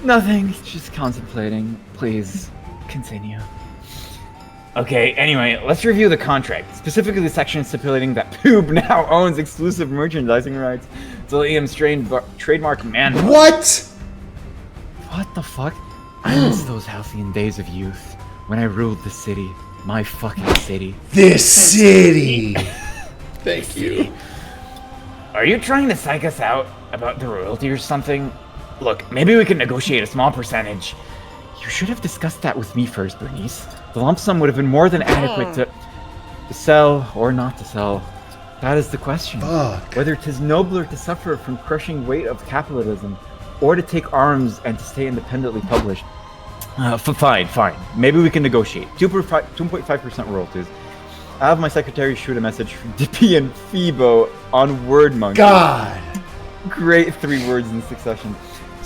[SPEAKER 1] Nothing, just contemplating. Please, continue.
[SPEAKER 7] Okay, anyway, let's review the contract. Specifically the section stipulating that Poob now owns exclusive merchandising rights to Liam's trademark man.
[SPEAKER 2] What?
[SPEAKER 1] What the fuck? I miss those halcyon days of youth when I ruled the city. My fucking city.
[SPEAKER 2] This city! Thank you.
[SPEAKER 7] Are you trying to psych us out about the royalty or something? Look, maybe we can negotiate a small percentage.
[SPEAKER 1] You should have discussed that with me first, Bernice. The lump sum would have been more than adequate to sell or not to sell. That is the question.
[SPEAKER 2] Fuck.
[SPEAKER 1] Whether 'tis nobler to suffer from crushing weight of capitalism or to take arms and to stay independently published. Fine. Maybe we can negotiate. 2.5% royalties. I have my secretary shoot a message from Dippy and Phoebo on Word Monkey.
[SPEAKER 2] God.
[SPEAKER 1] Great 3 words in succession.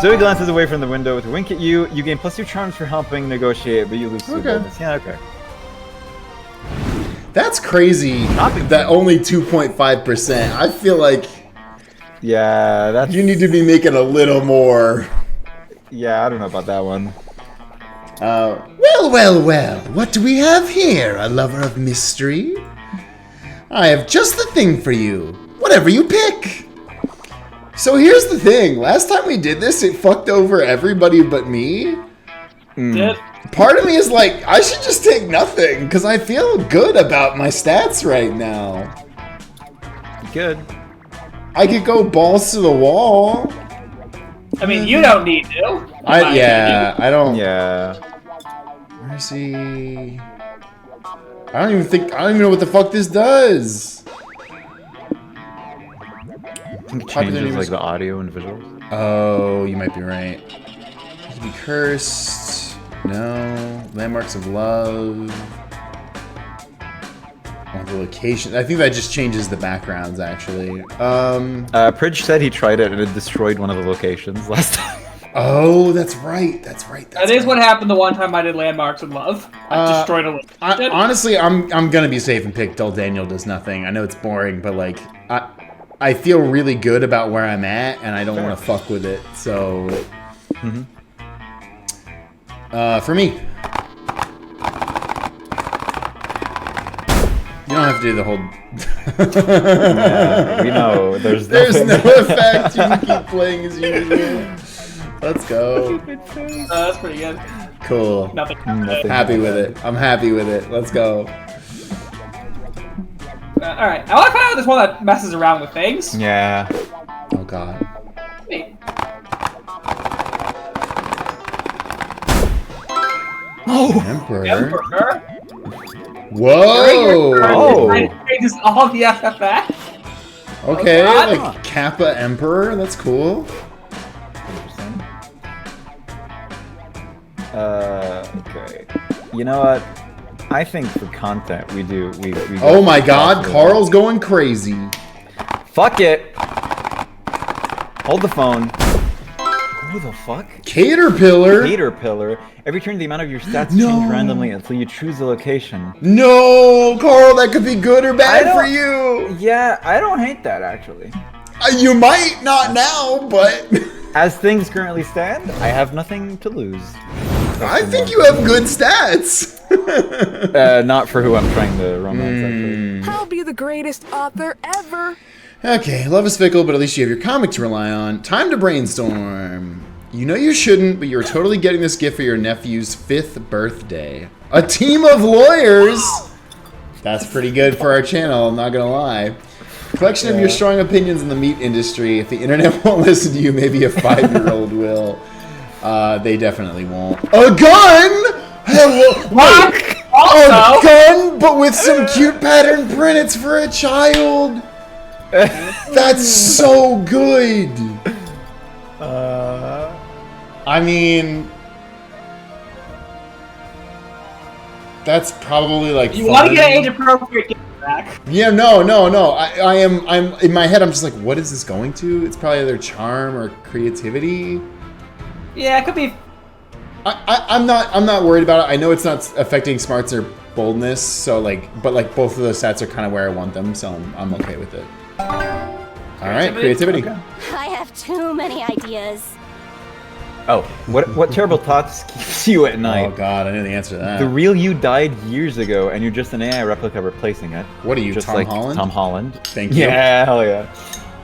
[SPEAKER 1] Zoe glances away from the window with a wink at you. You gain +2 charms for helping negotiate, but you lose 2 bonus. Yeah, okay.
[SPEAKER 2] That's crazy. That only 2.5%. I feel like
[SPEAKER 1] yeah, that's...
[SPEAKER 2] you need to be making a little more.
[SPEAKER 1] Yeah, I don't know about that one.
[SPEAKER 2] Well. What do we have here? A lover of mystery? I have just the thing for you. Whatever you pick. So here's the thing. Last time we did this, it fucked over everybody but me. Part of me is like, I should just take nothing, because I feel good about my stats right now.
[SPEAKER 1] Good.
[SPEAKER 2] I could go balls to the wall.
[SPEAKER 3] I mean, you don't need to.
[SPEAKER 2] I don't.
[SPEAKER 1] Yeah.
[SPEAKER 2] Where is he? I don't even know what the fuck this does.
[SPEAKER 1] I think it changes like the audio and visuals.
[SPEAKER 2] Oh, you might be right. To be cursed. No. Landmarks of love. Oh, The location. I think that just changes the backgrounds, actually.
[SPEAKER 1] Prij said he tried it and it destroyed one of the locations last time.
[SPEAKER 2] Oh, that's right. That's right.
[SPEAKER 3] That is what happened the one time I did Landmarks in Love. I destroyed a location.
[SPEAKER 2] Honestly, I'm gonna be safe and pick Dull Daniel Does Nothing. I know it's boring, but like, I feel really good about where I'm at, and I don't want to fuck with it. So, for me. You don't have to do the whole...
[SPEAKER 1] Yeah, we know. There's
[SPEAKER 2] no effect. You can keep playing as usual. Let's go.
[SPEAKER 3] That's pretty good.
[SPEAKER 2] Cool.
[SPEAKER 3] Nothing.
[SPEAKER 2] Happy with it. I'm happy with it. Let's go.
[SPEAKER 3] Alright, I want to find out this one that messes around with things.
[SPEAKER 1] Yeah.
[SPEAKER 2] Oh, God.
[SPEAKER 3] Wait.
[SPEAKER 1] Oh!
[SPEAKER 2] Emperor.
[SPEAKER 3] Whoa!
[SPEAKER 2] Whoa!
[SPEAKER 3] Is all the FFX?
[SPEAKER 2] Okay,
[SPEAKER 3] Oh,
[SPEAKER 2] like Kappa Emperor. That's cool.
[SPEAKER 1] Okay. You know what? I think for content we
[SPEAKER 2] Oh my God, Karl's going crazy.
[SPEAKER 1] Fuck it. Hold the phone. Who the fuck?
[SPEAKER 2] Caterpillar.
[SPEAKER 1] Caterpillar. Every turn, the amount of your stats change randomly until you choose a location.
[SPEAKER 2] No, Karl, that could be good or bad for you.
[SPEAKER 1] Yeah, I don't hate that actually.
[SPEAKER 2] You might not now, but
[SPEAKER 1] as things currently stand, I have nothing to lose.
[SPEAKER 2] I think you have good stats.
[SPEAKER 1] Not for who I'm trying to romance, actually.
[SPEAKER 4] I'll be the greatest author ever.
[SPEAKER 2] Okay, love is fickle, but at least you have your comic to rely on. Time to brainstorm. You know you shouldn't, but you're totally getting this gift for your nephew's 5th birthday. A team of lawyers! That's pretty good for our channel, I'm not gonna lie. Collection of your strong opinions in the meat industry. If the internet won't listen to you, maybe a 5-year-old will. They definitely won't. A gun?!
[SPEAKER 3] What?
[SPEAKER 2] A gun, but with some cute pattern print. It's for a child. That's so good. I mean, that's probably like.
[SPEAKER 3] You want to get age appropriate gift back?
[SPEAKER 2] Yeah, no. I'm in my head. I'm just like, what is this going to? It's probably their charm or creativity.
[SPEAKER 3] Yeah, it could be.
[SPEAKER 2] I'm not worried about it. I know it's not affecting smarts or boldness, so like, but like both of those stats are kind of where I want them, so I'm okay with it. All right, creativity.
[SPEAKER 1] Okay.
[SPEAKER 6] I have too many ideas.
[SPEAKER 1] Oh, what terrible thoughts keeps you at night?
[SPEAKER 2] Oh God, I know the answer to that.
[SPEAKER 1] The real you died years ago, and you're just an AI replica replacing it.
[SPEAKER 2] What are you,
[SPEAKER 1] just
[SPEAKER 2] Tom
[SPEAKER 1] like
[SPEAKER 2] Holland?
[SPEAKER 1] Tom Holland.
[SPEAKER 2] Thank you.
[SPEAKER 1] Yeah, hell yeah.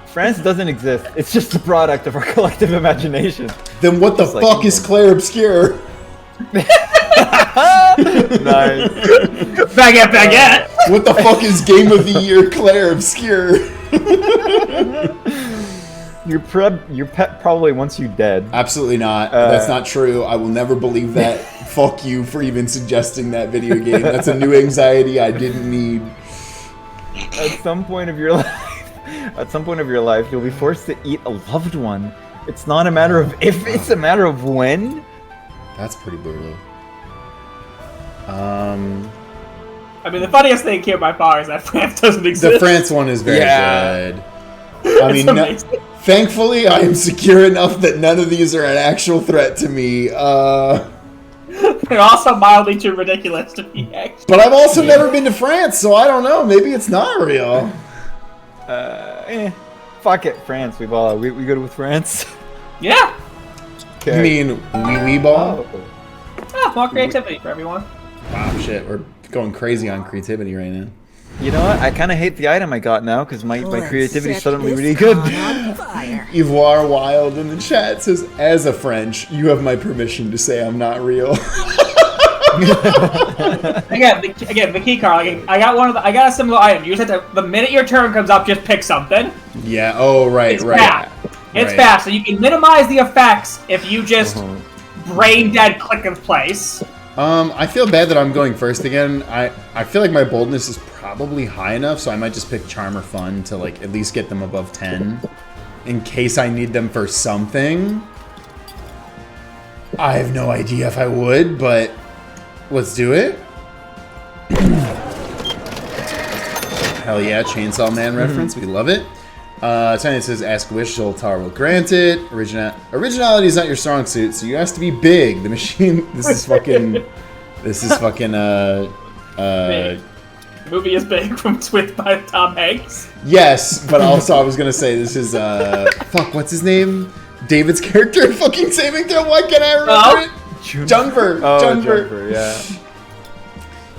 [SPEAKER 1] France doesn't exist. It's just a product of our collective imagination.
[SPEAKER 2] Then what the fuck is Claire Obscure?
[SPEAKER 1] Nice.
[SPEAKER 3] Baguette.
[SPEAKER 2] What the fuck is Game of the Year Claire Obscure?
[SPEAKER 1] Your pet probably wants you dead.
[SPEAKER 2] Absolutely not. That's not true. I will never believe that. Fuck you for even suggesting that video game. That's a new anxiety I didn't need.
[SPEAKER 1] At some point of your life, you'll be forced to eat a loved one. It's not a matter of if, it's a matter of when.
[SPEAKER 2] That's pretty brutal.
[SPEAKER 3] I mean, the funniest thing here by far is that France doesn't exist.
[SPEAKER 2] The France one is very good. I mean,
[SPEAKER 3] amazing.
[SPEAKER 2] Thankfully, I am secure enough that none of these are an actual threat to me.
[SPEAKER 3] They're also mildly too ridiculous to be actual.
[SPEAKER 2] But I've also never been to France, so I don't know. Maybe it's not real.
[SPEAKER 1] Fuck it, France. We good with France.
[SPEAKER 3] Yeah.
[SPEAKER 2] Okay. You mean wee ball?
[SPEAKER 3] Oh, more creativity for everyone.
[SPEAKER 2] Wow, shit, we're going crazy on creativity right now.
[SPEAKER 1] You know what? I kind of hate the item I got now because my creativity is suddenly really good.
[SPEAKER 2] Ivoire Wild in the chat says, as a French, you have my permission to say I'm not real.
[SPEAKER 3] again, the key card. I got a similar item. You just have to, the minute your turn comes up, just pick something.
[SPEAKER 2] Yeah. Oh, right.
[SPEAKER 3] It's fast. It's fast, so you can minimize the effects if you just brain dead click in place.
[SPEAKER 2] I feel bad that I'm going first again. I feel like my boldness is probably high enough, so I might just pick Charm or Fun to like at least get them above 10, in case I need them for something. I have no idea if I would, but let's do it. Hell yeah, Chainsaw Man reference. We love it. Tiny says, ask wish, Zoltar will grant it. Originality is not your strong suit, so you have to be big. The machine, this is fucking,
[SPEAKER 3] Big. The movie is big from Twit by Tom Hanks.
[SPEAKER 2] Yes, but also I was gonna say this is, fuck, what's his name? David's character in fucking Saving Throw, why can't I remember it? Jungver.
[SPEAKER 1] Oh,
[SPEAKER 2] Jungver.
[SPEAKER 1] Jungver, yeah.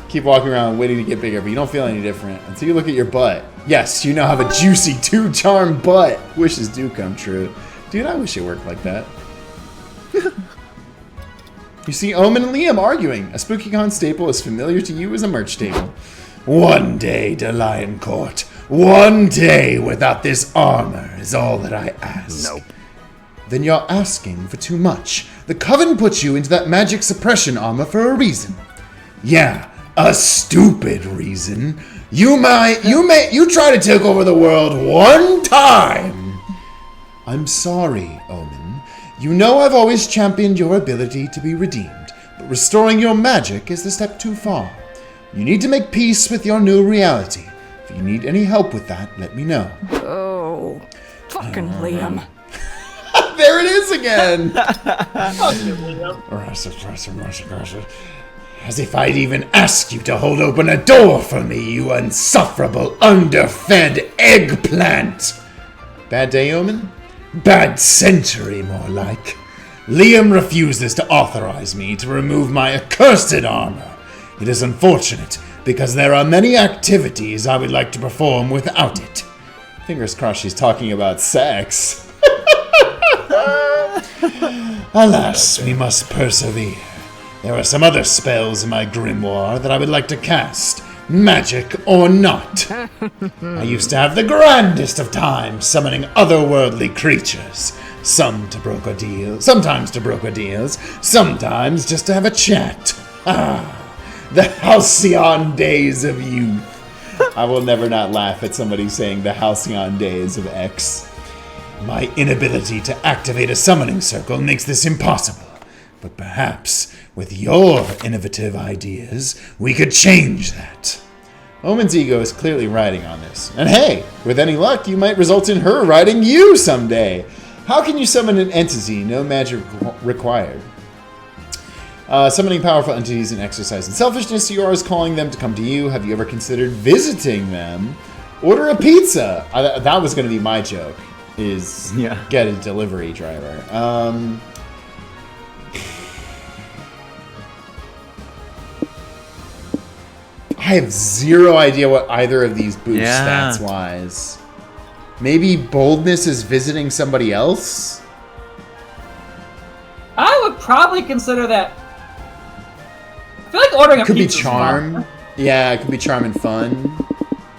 [SPEAKER 2] Keep walking around waiting to get bigger, but you don't feel any different until you look at your butt. Yes, you now have a juicy two-charm butt. Wishes do come true. Dude, I wish it worked like that. You see Omen and Liam arguing. A SpookyCon staple as familiar to you as a merch table. One day, DeLion Court. One day without this armor is all that I ask.
[SPEAKER 5] Nope.
[SPEAKER 2] Then you're asking for too much. The Coven put you into that magic suppression armor for a reason. Yeah, a stupid reason. You try to take over the world one time. I'm sorry, Omen. You know I've always championed your ability to be redeemed, but restoring your magic is the step too far. You need to make peace with your new reality. If you need any help with that, let me know.
[SPEAKER 4] Oh, fucking Liam.
[SPEAKER 2] There it is again! As if I'd even ask you to hold open a door for me, you insufferable, underfed eggplant! Bad day, Omen? Bad century, more like. Liam refuses to authorize me to remove my accursed armor. It is unfortunate, because there are many activities I would like to perform without it. Fingers crossed she's talking about sex. Alas, we must persevere. There are some other spells in my grimoire that I would like to cast, magic or not. I used to have the grandest of times summoning otherworldly creatures. Sometimes to broker deals, sometimes just to have a chat. The halcyon days of youth. I will never not laugh at somebody saying the halcyon days of X. My inability to activate a summoning circle makes this impossible. But perhaps, with your innovative ideas, we could change that. Omen's ego is clearly riding on this. And hey, with any luck, you might result in her riding you someday. How can you summon an entity? No magic required. Summoning powerful entities and exercising selfishness, you are as calling them to come to you. Have you ever considered visiting them? Order a pizza. That was going to be my joke, is get a delivery driver. I have zero idea what either of these boost stats-wise. Maybe boldness is visiting somebody else?
[SPEAKER 3] I would probably consider that. I feel like ordering a
[SPEAKER 2] could
[SPEAKER 3] pizza
[SPEAKER 2] be charm. Yeah, it could be charm and fun.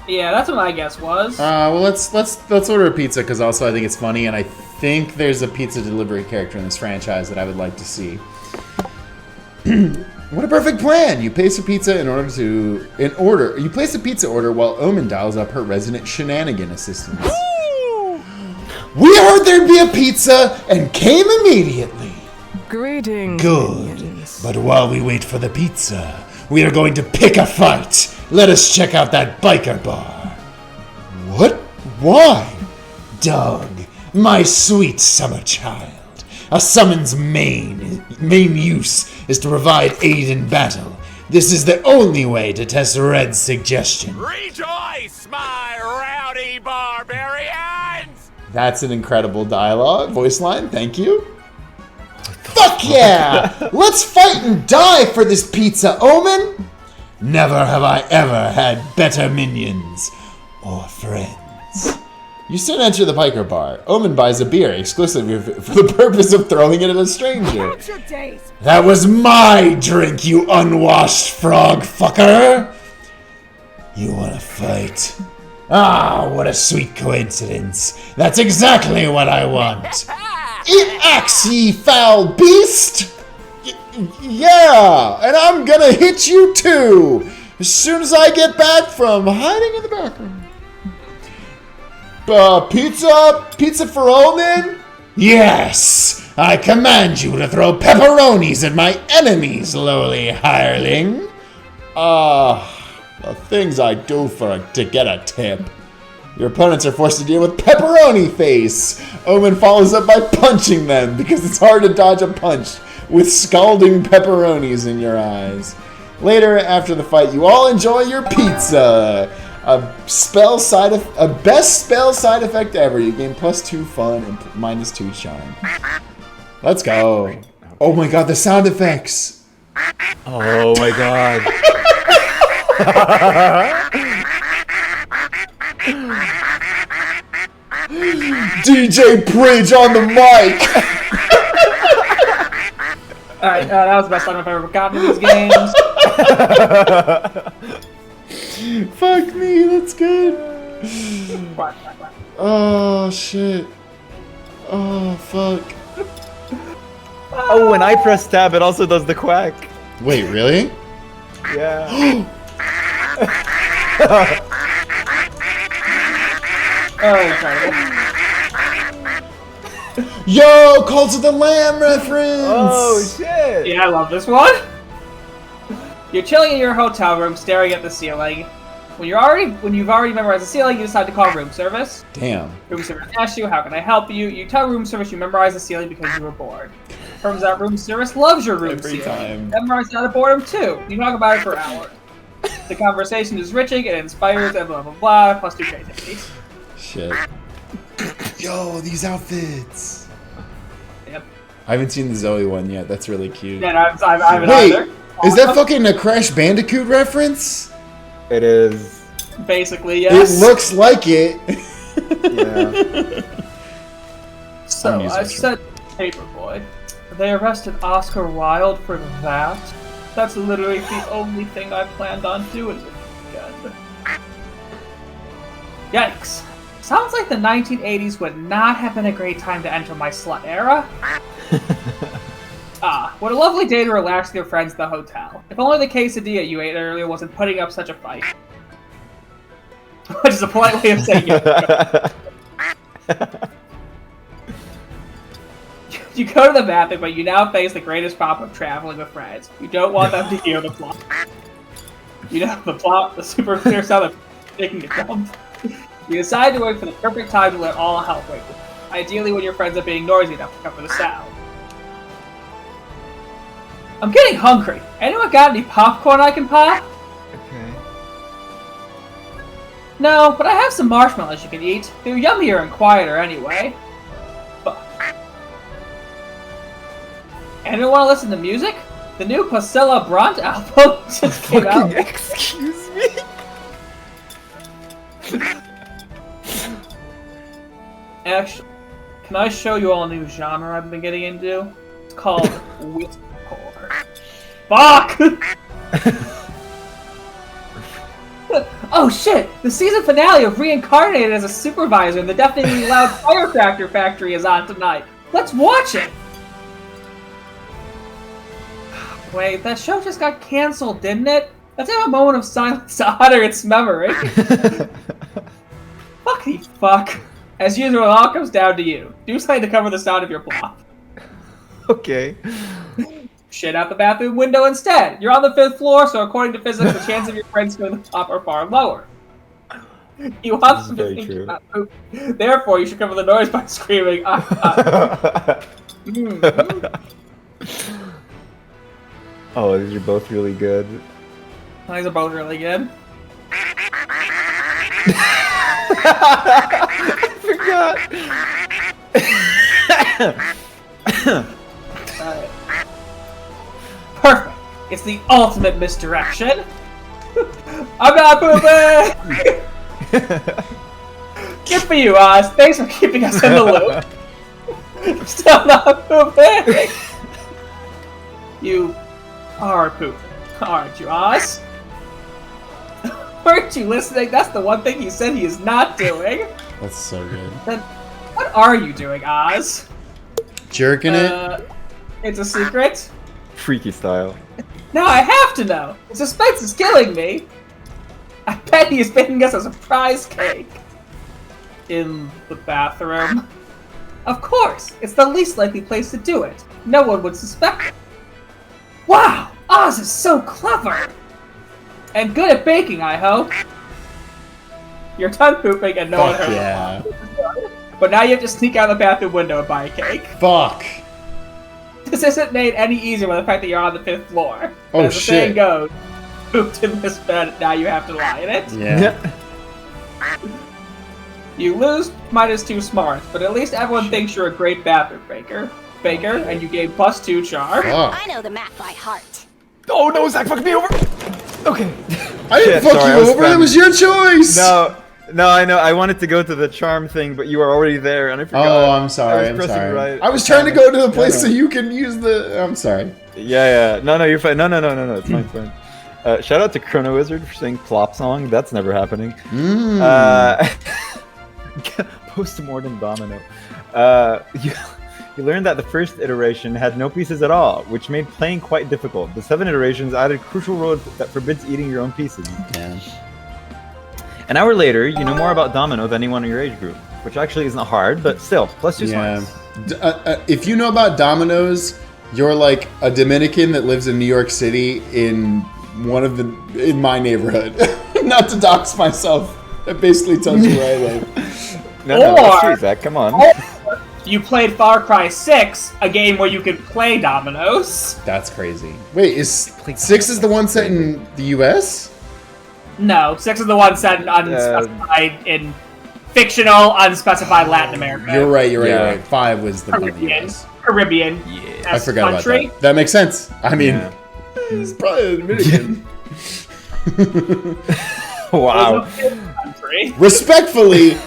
[SPEAKER 3] Yeah, that's what my guess was.
[SPEAKER 2] Well, let's order a pizza because also I think it's funny, and I think there's a pizza delivery character in this franchise that I would like to see. What a perfect plan! You place a pizza you place a pizza order while Omen dials up her resident shenanigan assistant. We heard there'd be a pizza and came immediately.
[SPEAKER 4] Greetings.
[SPEAKER 2] Good.
[SPEAKER 4] Minions.
[SPEAKER 2] But while we wait for the pizza, we are going to pick a fight. Let us check out that biker bar. What? Why? Doug, my sweet summer child. A summon's main use is to provide aid in battle. This is the only way to test Red's suggestion.
[SPEAKER 5] Rejoice, my rowdy barbarians!
[SPEAKER 2] That's an incredible voice line, thank you. Fuck yeah! Let's fight and die for this pizza, Omen! Never have I ever had better minions or friends. You soon enter the biker bar. Omen buys a beer exclusively for the purpose of throwing it at a stranger. That was my drink, you unwashed frog fucker! You wanna fight? Ah, what a sweet coincidence. That's exactly what I want. Eat axe, ye foul beast! Yeah, and I'm gonna hit you too, as soon as I get back from hiding in the background. Pizza for Omen? Yes, I command you to throw pepperonis at my enemies, lowly hireling. The things I do to get a tip. Your opponents are forced to deal with pepperoni face. Omen follows up by punching them because it's hard to dodge a punch with scalding pepperonis in your eyes. Later, after the fight, you all enjoy your pizza. A best spell side effect ever. You gain +2 fun and -2 charm. Let's go. Oh my god, the sound effects.
[SPEAKER 1] Oh my god.
[SPEAKER 2] DJ Prij on the mic.
[SPEAKER 3] Alright, that was the best time I've ever gotten in these games.
[SPEAKER 2] Fuck me, that's good.
[SPEAKER 3] Quack.
[SPEAKER 2] Oh shit. Oh fuck.
[SPEAKER 1] Oh, when I press tab, it also does the quack.
[SPEAKER 2] Wait, really?
[SPEAKER 1] Yeah.
[SPEAKER 3] Oh, incredible.
[SPEAKER 2] Yo, Cult of the Lamb reference!
[SPEAKER 1] Oh shit!
[SPEAKER 3] Yeah, I love this one. You're chilling in your hotel room, staring at the ceiling. When you've already memorized the ceiling, you decide to call room service.
[SPEAKER 2] Damn.
[SPEAKER 3] Room service asks you, "How can I help you?" You tell room service you memorized the ceiling because you were bored. Turns out room service loves your room
[SPEAKER 2] Every
[SPEAKER 3] ceiling.
[SPEAKER 2] time.
[SPEAKER 3] Memorized out of boredom too. You talk about it for hours. The conversation is enriching, it inspires, and blah blah blah. +2 creativity.
[SPEAKER 2] Shit. Yo, these outfits.
[SPEAKER 3] Yep.
[SPEAKER 2] I haven't seen the Zoe one yet. That's really cute.
[SPEAKER 3] Yeah, I haven't
[SPEAKER 2] Wait,
[SPEAKER 3] either.
[SPEAKER 2] is that fucking a Crash Bandicoot reference?
[SPEAKER 1] It is.
[SPEAKER 3] Basically, yes.
[SPEAKER 2] It looks like it.
[SPEAKER 1] Yeah.
[SPEAKER 3] So, I said Paperboy. They arrested Oscar Wilde for that. That's literally the only thing I planned on doing this weekend. Yikes. Sounds like the 1980s would not have been a great time to enter my slut era. What a lovely day to relax with your friends at the hotel. If only the quesadilla you ate earlier wasn't putting up such a fight. Which is a polite way of saying it. You go to the bathroom, but you now face the greatest problem of traveling with friends. You don't want them to hear the plot. You know the plot, the super clear sound of taking a dump. You decide to wait for the perfect time to let all hell break loose. Ideally when your friends are being noisy enough to cover the sound. I'm getting hungry. Anyone got any popcorn I can pop?
[SPEAKER 1] Okay.
[SPEAKER 3] No, but I have some marshmallows you can eat. They're yummier and quieter anyway. Fuck. Anyone want to listen to music? The new Pasilla Bront album just came out.
[SPEAKER 1] Excuse me?
[SPEAKER 3] Actually, can I show you all a new genre I've been getting into? It's called whispercore. Fuck! Oh shit! The season finale of Reincarnated as a Supervisor in the Deafeningly Loud Firecracker Factory is on tonight. Let's watch it! Wait, that show just got cancelled, didn't it? Let's have a moment of silence to honor its memory. Fucky fuck. As usual, it all comes down to you. Do something to cover the sound of your plot.
[SPEAKER 1] Okay.
[SPEAKER 3] Shit out the bathroom window instead. You're on the 5th floor, so according to physics, the chance of your friends going to the top are far lower. You want them to think you're not poop. Therefore, you should cover the noise by screaming,
[SPEAKER 1] Oh, these are both really good.
[SPEAKER 3] These are both really good.
[SPEAKER 1] I forgot.
[SPEAKER 3] Perfect. It's the ultimate misdirection. I'm not pooping! Good for you, Oz. Thanks for keeping us in the loop. Still not pooping. You are pooping, aren't you, Oz? Weren't you listening? That's the one thing he said he is not doing.
[SPEAKER 2] That's so good.
[SPEAKER 3] Then, what are you doing, Oz?
[SPEAKER 2] Jerking it?
[SPEAKER 3] It's a secret?
[SPEAKER 1] Freaky style.
[SPEAKER 3] Now I have to know! The suspense is killing me! I bet he is baking us a surprise cake! In the bathroom. Of course! It's the least likely place to do it. No one would suspect it. Wow! Oz is so clever! And good at baking, I hope. You're done pooping and no one
[SPEAKER 2] Fuck
[SPEAKER 3] heard
[SPEAKER 2] yeah.
[SPEAKER 3] it. But now you have to sneak out the bathroom window and buy a cake.
[SPEAKER 2] Fuck.
[SPEAKER 3] This isn't made any easier by the fact that you're on the 5th floor.
[SPEAKER 2] Oh,
[SPEAKER 3] As the saying
[SPEAKER 2] shit.
[SPEAKER 3] goes, pooped in this bed, now you have to lie in it.
[SPEAKER 2] Yeah.
[SPEAKER 3] You lose -2 smarts, but at least everyone thinks you're a great bathroom baker, and you gain +2 char.
[SPEAKER 2] Fuck.
[SPEAKER 6] I know the map by heart.
[SPEAKER 1] Oh no, Zach fucked me over! Okay.
[SPEAKER 2] I didn't
[SPEAKER 1] Shit,
[SPEAKER 2] fuck
[SPEAKER 1] sorry, I
[SPEAKER 2] you
[SPEAKER 1] was
[SPEAKER 2] over. That
[SPEAKER 1] spamming.
[SPEAKER 2] was your choice.
[SPEAKER 1] No, I know. I wanted to go to the charm thing, but you were already there, and I forgot.
[SPEAKER 2] Oh, I'm sorry.
[SPEAKER 1] I
[SPEAKER 2] I'm
[SPEAKER 1] was pressing
[SPEAKER 2] sorry.
[SPEAKER 1] right.
[SPEAKER 2] I was trying to go to the place
[SPEAKER 1] No.
[SPEAKER 2] so you can use the. I'm sorry.
[SPEAKER 1] Yeah. No, you're fine. No. It's fine. It's fine. Shout out to Chrono Wizard for saying plop song. That's never happening. Post-mortem domino. You learned that the first iteration had no pieces at all, which made playing quite difficult. The 7 iterations added crucial rules that forbids eating your own pieces.
[SPEAKER 2] Yeah.
[SPEAKER 1] An hour later, you know more about domino than anyone in your age group, which actually isn't hard, but still, +2
[SPEAKER 2] Yeah.
[SPEAKER 1] smarts.
[SPEAKER 2] If you know about dominoes, you're like a Dominican that lives in New York City in my neighborhood. Not to dox myself. That basically tells you where I live.
[SPEAKER 1] No, that's true, Zach. Come on.
[SPEAKER 3] You played Far Cry 6, a game where you could play dominoes.
[SPEAKER 2] That's crazy. Wait, is 6 is the one set in the U.S.?
[SPEAKER 3] No, 6 is the one set in in fictional, unspecified Latin America.
[SPEAKER 2] You're right.
[SPEAKER 1] Yeah.
[SPEAKER 2] Right. 5 was the one in the
[SPEAKER 3] Caribbean.
[SPEAKER 2] U.S.
[SPEAKER 3] Caribbean.
[SPEAKER 2] I forgot
[SPEAKER 3] country.
[SPEAKER 2] about that. That makes sense. I mean,
[SPEAKER 1] Yeah.
[SPEAKER 2] it's probably a Dominican.
[SPEAKER 1] Wow.
[SPEAKER 3] Country.
[SPEAKER 2] Respectfully,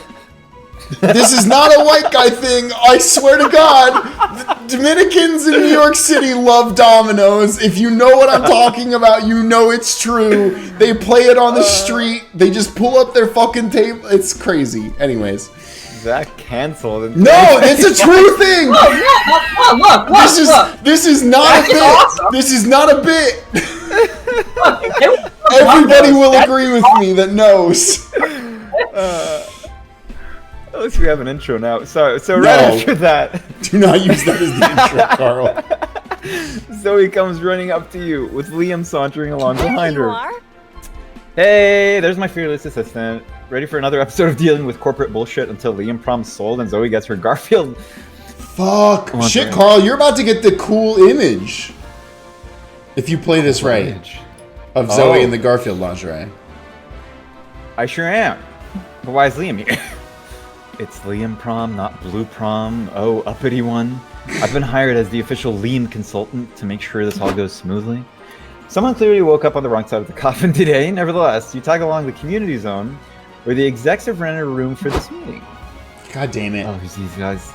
[SPEAKER 2] this is not a white guy thing. I swear to God, Dominicans in New York City love dominoes. If you know what I'm talking about, you know it's true. They play it on the street. They just pull up their fucking table. It's crazy. Anyways.
[SPEAKER 1] Zach canceled.
[SPEAKER 2] No, it's a true thing.
[SPEAKER 3] Look,
[SPEAKER 2] This is not
[SPEAKER 3] That
[SPEAKER 2] a
[SPEAKER 3] is
[SPEAKER 2] bit.
[SPEAKER 3] awesome.
[SPEAKER 2] This is not a bit.
[SPEAKER 3] look.
[SPEAKER 2] Everybody will agree with me that knows.
[SPEAKER 1] At least we have an intro now. So right
[SPEAKER 2] No.
[SPEAKER 1] after that,
[SPEAKER 2] Do not use that as the intro, Carl.
[SPEAKER 1] Zoe comes running up to you with Liam sauntering along behind
[SPEAKER 6] You
[SPEAKER 1] her.
[SPEAKER 6] are?
[SPEAKER 1] Hey, there's my fearless assistant. Ready for another episode of dealing with corporate bullshit until Liam Prom's sold and Zoe gets her Garfield.
[SPEAKER 2] Fuck.
[SPEAKER 1] on,
[SPEAKER 2] Shit,
[SPEAKER 1] man.
[SPEAKER 2] Carl, you're about to get the cool image. If you play this right. Of Zoe in the Garfield lingerie.
[SPEAKER 1] I sure am. But why is Liam here? It's Liam Prom, not Blue Prom. Oh, uppity one. I've been hired as the official Liam consultant to make sure this all goes smoothly. Someone clearly woke up on the wrong side of the coffin today. Nevertheless, you tag along the community zone where the execs have rented a room for this meeting.
[SPEAKER 2] God damn it.
[SPEAKER 1] Oh, who's these guys?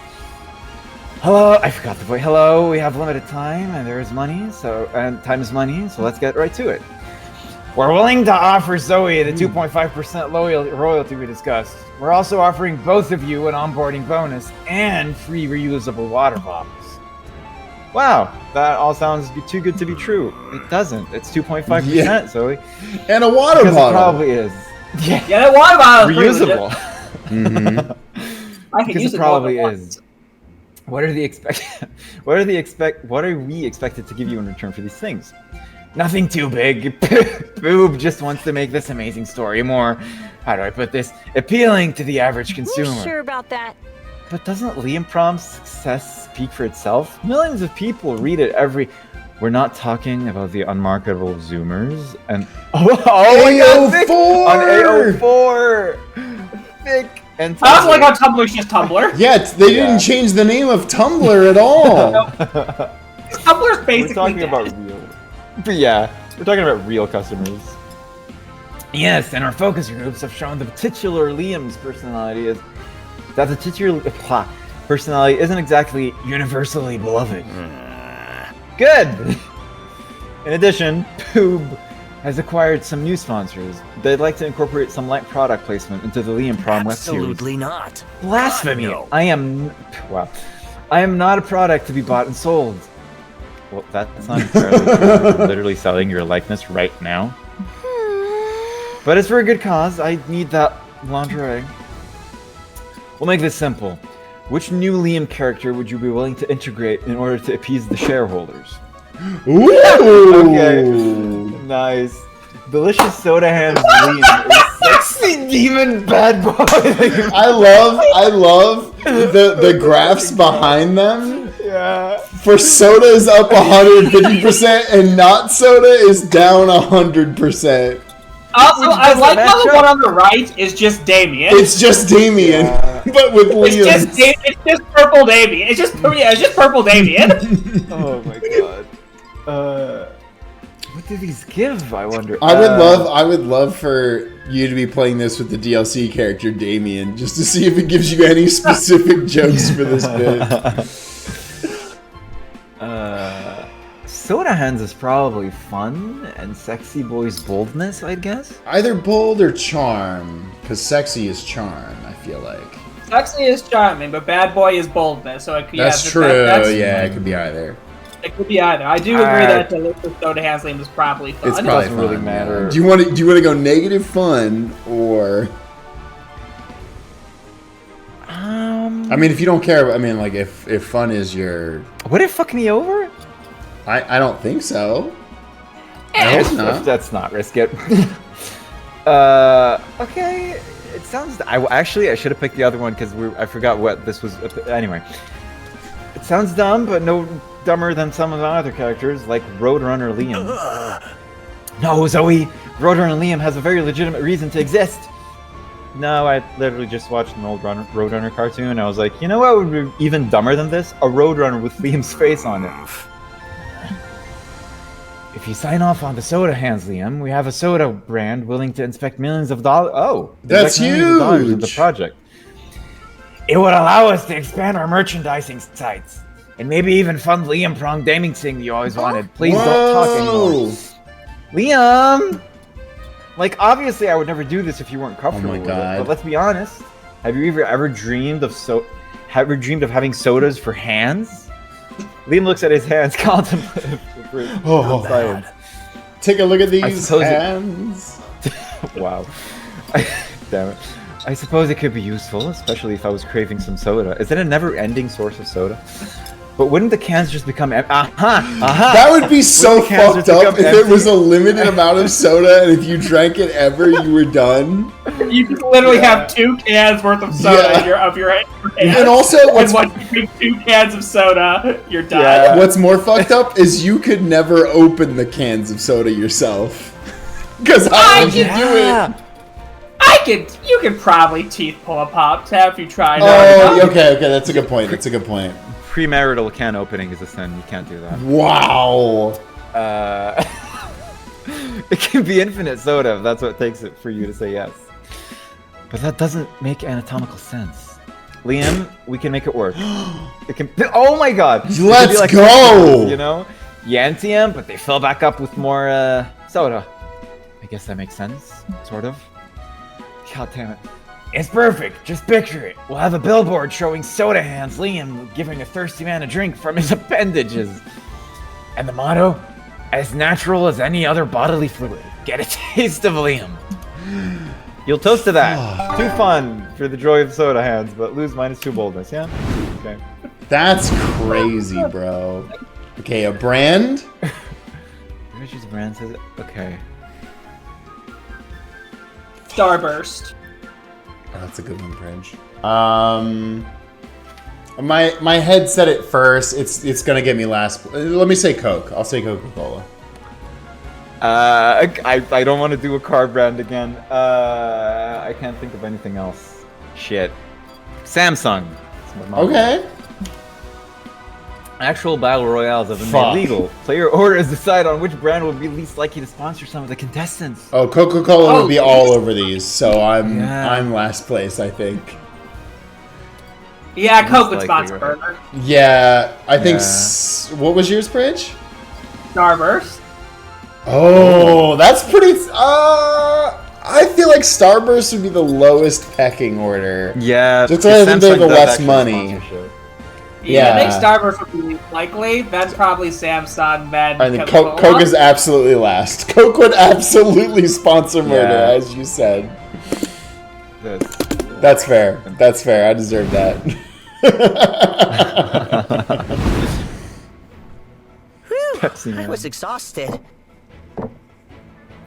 [SPEAKER 1] Hello, I forgot the voice. Hello, we have limited time and there is money, and time is money, so let's get right to it. We're willing to offer Zoe the 2.5% royalty we discussed. We're also offering both of you an onboarding bonus and free reusable water bottles. Wow, that all sounds too good to be true. It doesn't. It's 2.5%,
[SPEAKER 2] Yeah.
[SPEAKER 1] Zoe.
[SPEAKER 2] And a water
[SPEAKER 1] Because it
[SPEAKER 2] bottle.
[SPEAKER 1] probably is. Yeah,
[SPEAKER 3] Yeah, that water bottle is pretty legit.
[SPEAKER 1] reusable.
[SPEAKER 2] Mm-hmm.
[SPEAKER 3] I can
[SPEAKER 1] Because
[SPEAKER 3] use
[SPEAKER 1] it
[SPEAKER 3] it more than
[SPEAKER 1] probably
[SPEAKER 3] once.
[SPEAKER 1] is. What are we expected to give you in return for these things? Nothing too big. Boob just wants to make this amazing story more, how do I put this, appealing to the average consumer.
[SPEAKER 6] You sure about that?
[SPEAKER 1] But doesn't Liam Prom's success speak for itself? Millions of people read it every... We're not talking about the unmarketable Zoomers and... Oh my God, Vic! On AO4! Vic and
[SPEAKER 3] I also like
[SPEAKER 1] Tumblr.
[SPEAKER 3] how Tumblr's just Tumblr.
[SPEAKER 2] Yeah, they didn't change the name of Tumblr at all.
[SPEAKER 3] Tumblr's
[SPEAKER 1] We're
[SPEAKER 3] basically
[SPEAKER 1] talking
[SPEAKER 3] dead.
[SPEAKER 1] about real... But yeah, we're talking about real customers. Yes, and our focus groups have shown the titular Liam's personality is... That the titular personality isn't exactly universally beloved. Good! In addition, Poob has acquired some new sponsors. They'd like to incorporate some light product placement into the Liam Prom web series.
[SPEAKER 5] Absolutely not.
[SPEAKER 1] Blasphemy!
[SPEAKER 5] God, no.
[SPEAKER 1] I am not a product to be bought and sold. Well, that's not entirely true. You're literally selling your likeness right now. But it's for a good cause. I need that lingerie. We'll make this simple. Which new Liam character would you be willing to integrate in order to appease the shareholders?
[SPEAKER 2] Ooh.
[SPEAKER 1] Okay. Nice. Delicious soda hands Liam is sexy demon bad boy.
[SPEAKER 2] I love the graphs behind them.
[SPEAKER 1] Yeah.
[SPEAKER 2] For soda is up 150% and not soda is down 100%.
[SPEAKER 3] Also, I
[SPEAKER 1] doesn't
[SPEAKER 3] like how the
[SPEAKER 1] match
[SPEAKER 3] one
[SPEAKER 1] up.
[SPEAKER 3] on the right is just Damien.
[SPEAKER 2] It's just Damien, but with Liam.
[SPEAKER 3] It's just purple Damien. It's just purple Damien.
[SPEAKER 1] Oh my god. What do these give? I wonder.
[SPEAKER 2] I would love for you to be playing this with the DLC character Damien, just to see if it gives you any specific jokes for this bit.
[SPEAKER 1] Soda hands is probably fun, and sexy boy's boldness, I guess.
[SPEAKER 2] Either bold or charm, because sexy is charm, I feel like.
[SPEAKER 3] Sexy is charming, but bad boy is boldness. So it could,
[SPEAKER 2] That's
[SPEAKER 3] yeah,
[SPEAKER 2] true,
[SPEAKER 3] that's,
[SPEAKER 2] yeah, it could be either.
[SPEAKER 3] It could be either. I do agree that Delicious Soda Hands Liam is probably fun.
[SPEAKER 2] It's
[SPEAKER 1] It
[SPEAKER 2] probably
[SPEAKER 1] doesn't
[SPEAKER 2] fun,
[SPEAKER 1] really matter.
[SPEAKER 2] yeah. Do you want to go negative fun, or... I mean, if you don't care, I mean, like, if fun is your...
[SPEAKER 1] Would it fuck me over?
[SPEAKER 2] I don't think so. I hope not.
[SPEAKER 1] Let's not risk it. Okay. It sounds. I should have picked the other one because I forgot what this was. Anyway, it sounds dumb, but no dumber than some of the other characters, like Roadrunner Liam. No, Zoe. Roadrunner Liam has a very legitimate reason to exist. No, I literally just watched an old Roadrunner cartoon. I was like, you know what would be even dumber than this? A Roadrunner with Liam's face on it. If you sign off on the soda hands, Liam, we have a soda brand willing to inspect millions of dollars. Oh,
[SPEAKER 2] That's
[SPEAKER 1] millions of dollars in the
[SPEAKER 2] huge.
[SPEAKER 1] project. It would allow us to expand our merchandising sites and maybe even fund Liam Prom gaming thing you always wanted. Please don't talk anymore. Liam! Like, obviously I would never do this if you weren't comfortable with it, but let's be honest. Have you ever dreamed of having sodas for hands? Liam looks at his hands contemplatively.
[SPEAKER 2] Oh,
[SPEAKER 1] silence.
[SPEAKER 2] Take a look at these
[SPEAKER 1] suppose
[SPEAKER 2] hands.
[SPEAKER 1] Wow. Damn it. I suppose it could be useful, especially if I was craving some soda. Is it a never-ending source of soda? But wouldn't the cans just become empty?
[SPEAKER 2] That would be so
[SPEAKER 1] the cans
[SPEAKER 2] fucked
[SPEAKER 1] just
[SPEAKER 2] up if
[SPEAKER 1] become
[SPEAKER 2] it
[SPEAKER 1] empty?
[SPEAKER 2] was a limited amount of soda, and if you drank it ever, you were done.
[SPEAKER 3] You could literally have 2 cans worth of soda of your hand.
[SPEAKER 2] And also,
[SPEAKER 3] and once you drink 2 cans of soda, you're done.
[SPEAKER 1] Yeah.
[SPEAKER 2] what's more fucked up is you could never open the cans of soda yourself. Because how would you do it?
[SPEAKER 3] You could probably teeth pull a pop tab if you tried.
[SPEAKER 2] Oh, okay, that's a good point. That's a good point.
[SPEAKER 1] Premarital can opening is a sin. You can't do that.
[SPEAKER 2] Wow.
[SPEAKER 1] It can be infinite soda if that's what takes it for you to say yes. But that doesn't make anatomical sense. Liam, we can make it work. It can. Oh my god! It could be
[SPEAKER 2] Let's
[SPEAKER 1] like
[SPEAKER 2] go!
[SPEAKER 1] You know, you empty them, but they fill back up with more soda. I guess that makes sense, sort of. God damn it! It's perfect. Just picture it. We'll have a billboard showing soda hands Liam giving a thirsty man a drink from his appendages, and the motto: as natural as any other bodily fluid. Get a taste of Liam. You'll toast to that. Too fun for the joy of soda hands, but lose -2 boldness, yeah? Okay.
[SPEAKER 2] That's crazy, bro. Okay, a brand?
[SPEAKER 1] Richard's brand says it. Okay.
[SPEAKER 3] Starburst.
[SPEAKER 2] Oh, that's a good one, Pringe. My head said it first. It's gonna get me last. Let me say Coke. I'll say Coca-Cola.
[SPEAKER 1] I don't want to do a car brand again. I can't think of anything else. Shit. Samsung.
[SPEAKER 2] Okay.
[SPEAKER 1] Actual battle royales have been
[SPEAKER 2] Fuck.
[SPEAKER 1] made legal. Player orders decide on which brand will be least likely to sponsor some of the contestants.
[SPEAKER 2] Oh, Coca-Cola would be all over these, so I'm
[SPEAKER 1] Yeah.
[SPEAKER 2] last place, I think.
[SPEAKER 3] Yeah, Coke would
[SPEAKER 1] likely,
[SPEAKER 3] sponsor
[SPEAKER 1] right?
[SPEAKER 3] Burger.
[SPEAKER 2] Yeah, I think.
[SPEAKER 1] Yeah.
[SPEAKER 2] What was yours, Pringe?
[SPEAKER 3] Starburst.
[SPEAKER 2] Oh, that's pretty. I feel like Starburst would be the lowest pecking order.
[SPEAKER 1] Yeah,
[SPEAKER 2] Just
[SPEAKER 1] because
[SPEAKER 2] because I think they have the
[SPEAKER 1] Samsung does
[SPEAKER 2] less
[SPEAKER 1] actually
[SPEAKER 2] money.
[SPEAKER 1] sponsorship.
[SPEAKER 3] Yeah, I think
[SPEAKER 2] Yeah.
[SPEAKER 3] Starburst would be least likely. Then probably Samsung. Then
[SPEAKER 2] I think
[SPEAKER 3] Coca-Cola.
[SPEAKER 2] Coke is absolutely last. Coke would absolutely sponsor murder,
[SPEAKER 1] Yeah.
[SPEAKER 2] as you said.
[SPEAKER 1] That's-
[SPEAKER 2] That's fair. That's fair. I deserve that.
[SPEAKER 1] Pepsi
[SPEAKER 8] I
[SPEAKER 1] Man.
[SPEAKER 8] was exhausted.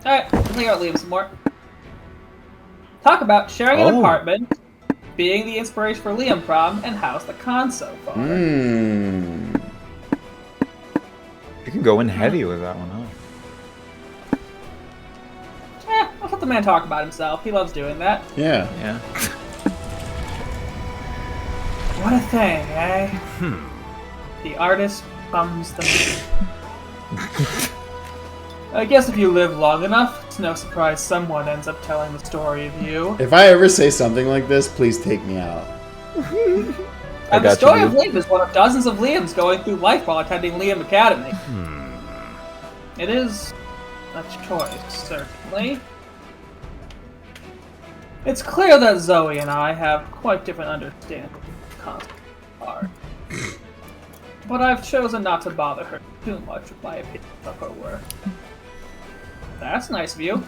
[SPEAKER 3] Alright, let's hang out with Liam some more. Talk about sharing an apartment, being the inspiration for Liam Prom, and how's the con so far?
[SPEAKER 2] Hmm.
[SPEAKER 1] You can go in heavy with that one, huh?
[SPEAKER 3] I'll let the man talk about himself. He loves doing that.
[SPEAKER 2] Yeah.
[SPEAKER 1] Yeah.
[SPEAKER 3] What a thing, eh? The artist becomes the... I guess if you live long enough, it's no surprise someone ends up telling the story of you.
[SPEAKER 2] If I ever say something like this, please take me out.
[SPEAKER 3] And the story of Liam is one of dozens of Liams going through life while attending Liam Academy. It is a choice, certainly. It's clear that Zoe and I have quite different understandings of concept art. But I've chosen not to bother her too much with my opinions of her work. That's nice of you.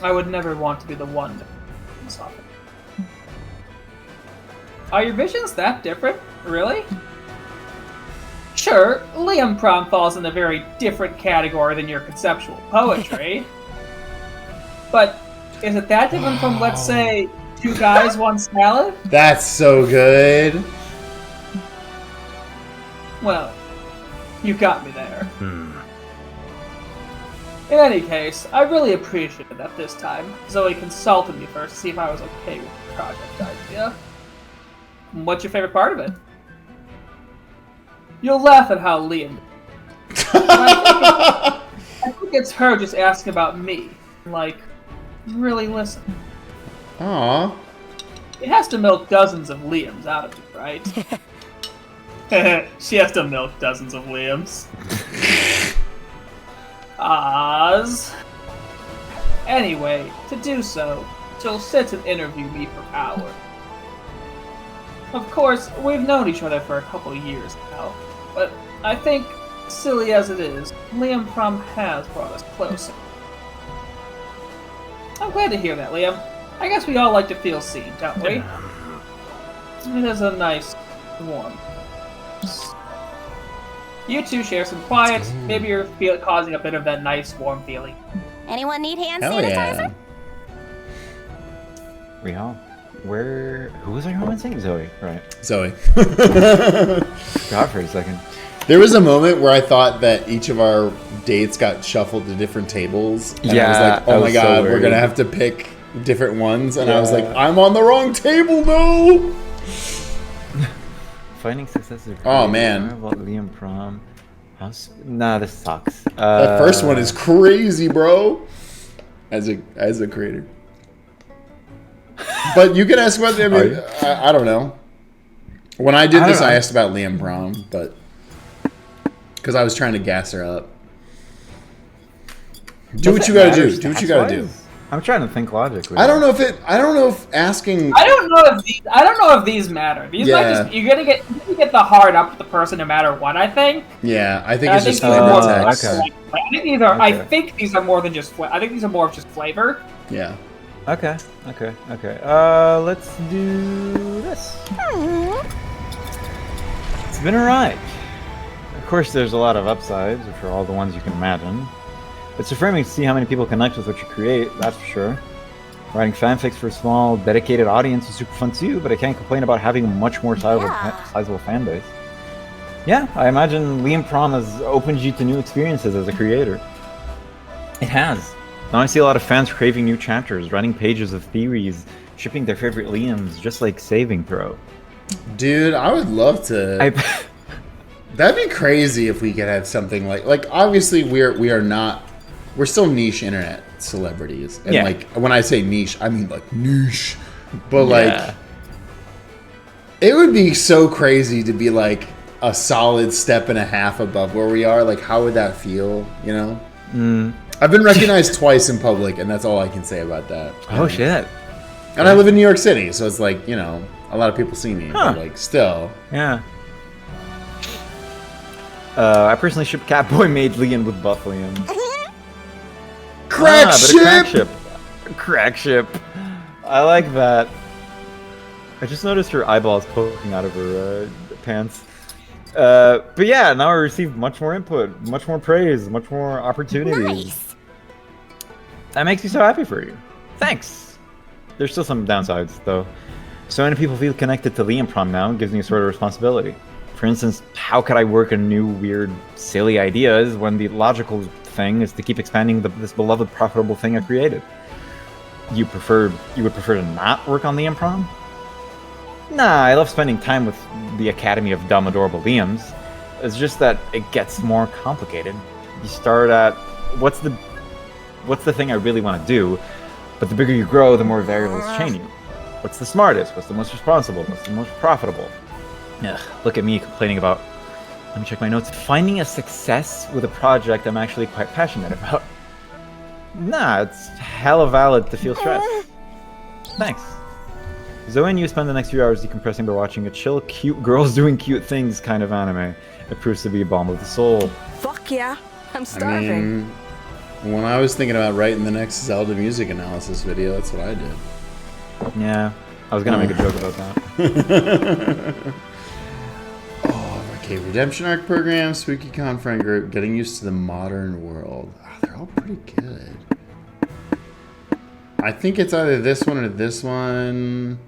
[SPEAKER 3] I would never want to be the one to soften. Are your visions that different? Really? Sure, Liam Prom falls in a very different category than your conceptual poetry. But is it that different from, let's say, Two Guys, One Salad?
[SPEAKER 2] That's so good.
[SPEAKER 3] Well, you got me there. In any case, I really appreciated that this time Zoe consulted me first to see if I was okay with the project idea. What's your favorite part of it? You'll laugh at how Liam... I think it's her just asking about me. Like, really listen.
[SPEAKER 2] Aww.
[SPEAKER 3] It has to milk dozens of Liams out of you, right? She has to milk dozens of Liams. Oz. Anyway, to do so, she'll sit and interview me for hours. Of course, we've known each other for a couple years now, but I think, silly as it is, Liam Prom has brought us closer. I'm glad to hear that, Liam. I guess we all like to feel seen, don't we? It is a nice, warm... You two share some quiet, maybe you're causing a bit of that nice, warm feeling.
[SPEAKER 6] Anyone need hand
[SPEAKER 2] Hell
[SPEAKER 6] sanitizer?
[SPEAKER 2] yeah.
[SPEAKER 1] Who was our romancing? Zoe, right.
[SPEAKER 2] Zoe.
[SPEAKER 1] Forgot for a second.
[SPEAKER 2] There was a moment where I thought that each of our dates got shuffled to different tables. And I was like, oh my god, we're going to have to pick different ones. And I was like, I'm on the wrong table, no!
[SPEAKER 1] Finding success is
[SPEAKER 2] Oh, man.
[SPEAKER 1] About Liam Prom. Nah, this sucks.
[SPEAKER 2] That first one is crazy, bro. As a creator. But you can ask about... I mean, I don't know. When I did this, I asked about Liam Prom, but... Because I was trying to gas her up. Do what you gotta do. Do what you gotta do.
[SPEAKER 1] I'm trying to think logically.
[SPEAKER 2] I don't know if asking...
[SPEAKER 3] I don't know if these matter. These might just... You're gonna get the hard up with the person no matter what, I think.
[SPEAKER 2] Yeah, I think it's just
[SPEAKER 3] flavor
[SPEAKER 2] text.
[SPEAKER 3] Okay. I think these are... Okay. I think these are more than just... I think these are more of just flavor.
[SPEAKER 2] Yeah.
[SPEAKER 1] Okay. Let's do this. It's been a ride. Of course, there's a lot of upsides, which are all the ones you can imagine. It's affirming to see how many people connect with what you create, that's for sure. Writing fanfics for a small, dedicated audience is super fun too, but I can't complain about having a much more sizable fan base. Yeah, I imagine Liam Prom has opened you to new experiences as a creator. It has. Now I see a lot of fans craving new chapters, writing pages of theories, shipping their favorite Liams, just like Saving Throw.
[SPEAKER 2] Dude, I would love to... That'd be crazy if we could have something like obviously we're still niche internet celebrities. And like when I say niche, I mean like niche. But like it would be so crazy to be like a solid step and a half above where we are. Like how would that feel, you know? I've been recognized twice in public and that's all I can say about that.
[SPEAKER 1] Oh shit.
[SPEAKER 2] And I live in New York City, so it's like, you know, a lot of people see me, but like still.
[SPEAKER 1] Yeah. I personally ship Catboy made Liam with Buff Liam.
[SPEAKER 2] Crack ship!
[SPEAKER 1] Crack ship. I like that. I just noticed her eyeballs poking out of her pants. But yeah, now I receive much more input, much more praise, much more opportunities.
[SPEAKER 6] Nice.
[SPEAKER 1] That makes me so happy for you. Thanks. There's still some downsides, though. So many people feel connected to Liam Prom now. It gives me a sort of responsibility. For instance, how could I work on new, weird, silly ideas when the logical thing is to keep expanding this beloved, profitable thing I created? You would prefer to not work on Liam Prom? Nah, I love spending time with the Academy of Dumb, Adorable Liams. It's just that it gets more complicated. You start at what's the thing I really want to do, but the bigger you grow, the more variables chain you. What's the smartest? What's the most responsible? What's the most profitable? Ugh, look at me complaining about, let me check my notes, finding a success with a project I'm actually quite passionate about. Nah, it's hella valid to feel stressed. Thanks. Zoe and you spend the next few hours decompressing by watching a chill, cute girls doing cute things kind of anime. It proves to be a balm of the soul.
[SPEAKER 4] Fuck yeah. I'm
[SPEAKER 2] I
[SPEAKER 4] starving.
[SPEAKER 2] mean, when I was thinking about writing the next Zelda music analysis video, that's what I did.
[SPEAKER 1] Yeah, I was gonna make a joke about that.
[SPEAKER 2] Oh, okay, Redemption Arc program, Spooky Con friend group, getting used to the modern world. Oh, they're all pretty good. I think it's either this one or this one.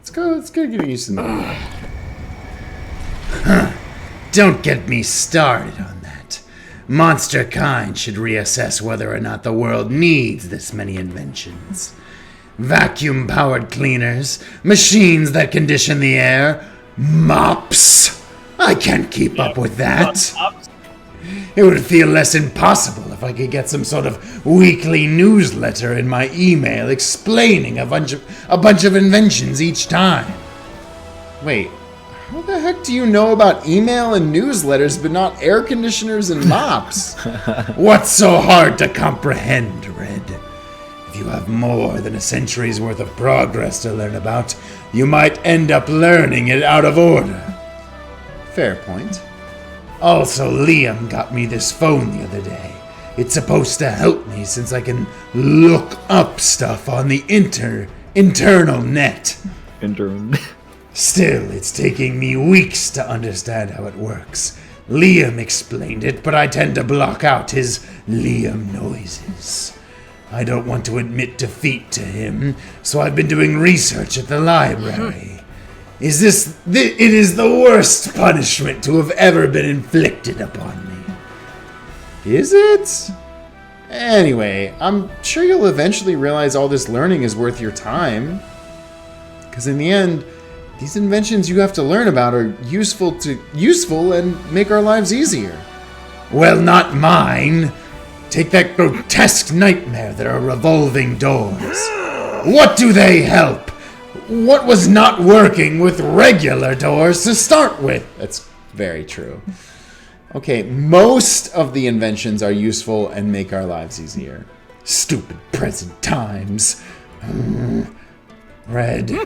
[SPEAKER 2] Let's go getting used to the modern world. Huh. Don't get me started on that. Monster kind should reassess whether or not the world needs this many inventions. Vacuum-powered cleaners, machines that condition the air, mops. I can't keep up with that. It would feel less impossible if I could get some sort of weekly newsletter in my email explaining a bunch of inventions each time. Wait, how the heck do you know about email and newsletters but not air conditioners and mops? What's so hard to comprehend, Red? If you have more than a century's worth of progress to learn about, you might end up learning it out of order. Fair point. Also, Liam got me this phone the other day. It's supposed to help me since I can look up stuff on the internal net. Still, it's taking me weeks to understand how it works. Liam explained it, but I tend to block out his Liam noises. I don't want to admit defeat to him, so I've been doing research at the library. It is the worst punishment to have ever been inflicted upon me. Is it? Anyway, I'm sure you'll eventually realize all this learning is worth your time. Because in the end, these inventions you have to learn about are useful and make our lives easier. Well, not mine. Take that grotesque nightmare that are revolving doors. What do they help? What was not working with regular doors to start with? That's very true. Okay, most of the inventions are useful and make our lives easier. Stupid present times. Red,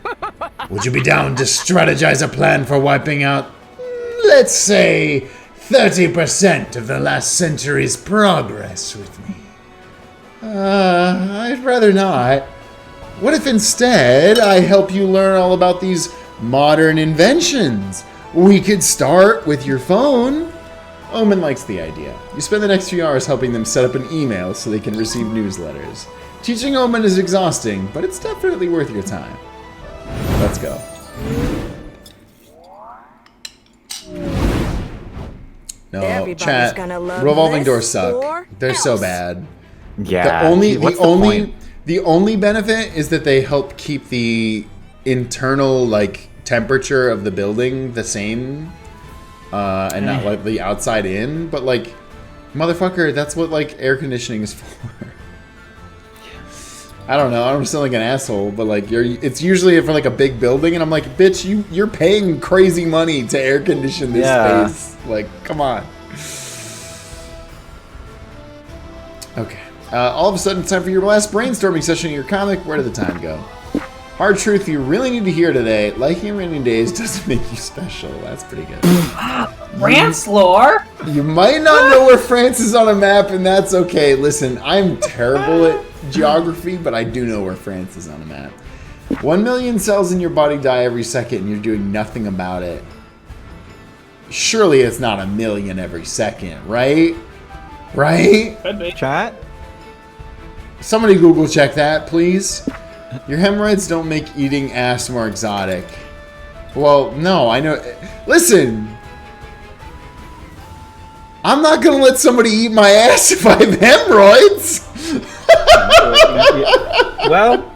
[SPEAKER 2] would you be down to strategize a plan for wiping out, let's say, 30% of the last century's progress with me? I'd rather not. What if instead I help you learn all about these modern inventions? We could start with your phone. Omen likes the idea. You spend the next few hours helping them set up an email so they can receive newsletters. Teaching Omen is exhausting, but it's definitely worth your time. Let's go. No,
[SPEAKER 4] Everybody's
[SPEAKER 2] chat.
[SPEAKER 4] gonna love
[SPEAKER 2] Revolving
[SPEAKER 4] this
[SPEAKER 2] doors suck.
[SPEAKER 4] or
[SPEAKER 2] They're so
[SPEAKER 4] else.
[SPEAKER 2] bad.
[SPEAKER 1] Yeah.
[SPEAKER 2] The only benefit is that they help keep the internal temperature of the building the same, and not like the outside in. But motherfucker, that's what air conditioning is for. I don't know. I don't sound like an asshole, but it's usually for a big building, and I'm like, bitch, you're paying crazy money to air condition this space. Come on. Okay. All of a sudden, it's time for your last brainstorming session in your comic. Where did the time go? Hard truth you really need to hear today. Liking rainy days doesn't make you special. That's pretty good.
[SPEAKER 3] France lore?
[SPEAKER 2] You might not know where France is on a map, and that's okay. Listen, I'm terrible at geography, but I do know where France is on a map. 1 million cells in your body die every second, and you're doing nothing about it. surely it's not 1 million every second, right? Right?
[SPEAKER 3] Could be.
[SPEAKER 1] Chat?
[SPEAKER 2] Somebody Google check that, please. Your hemorrhoids don't make eating ass more exotic. Well, no, I know. Listen. I'm not gonna let somebody eat my ass if I have hemorrhoids.
[SPEAKER 1] Well,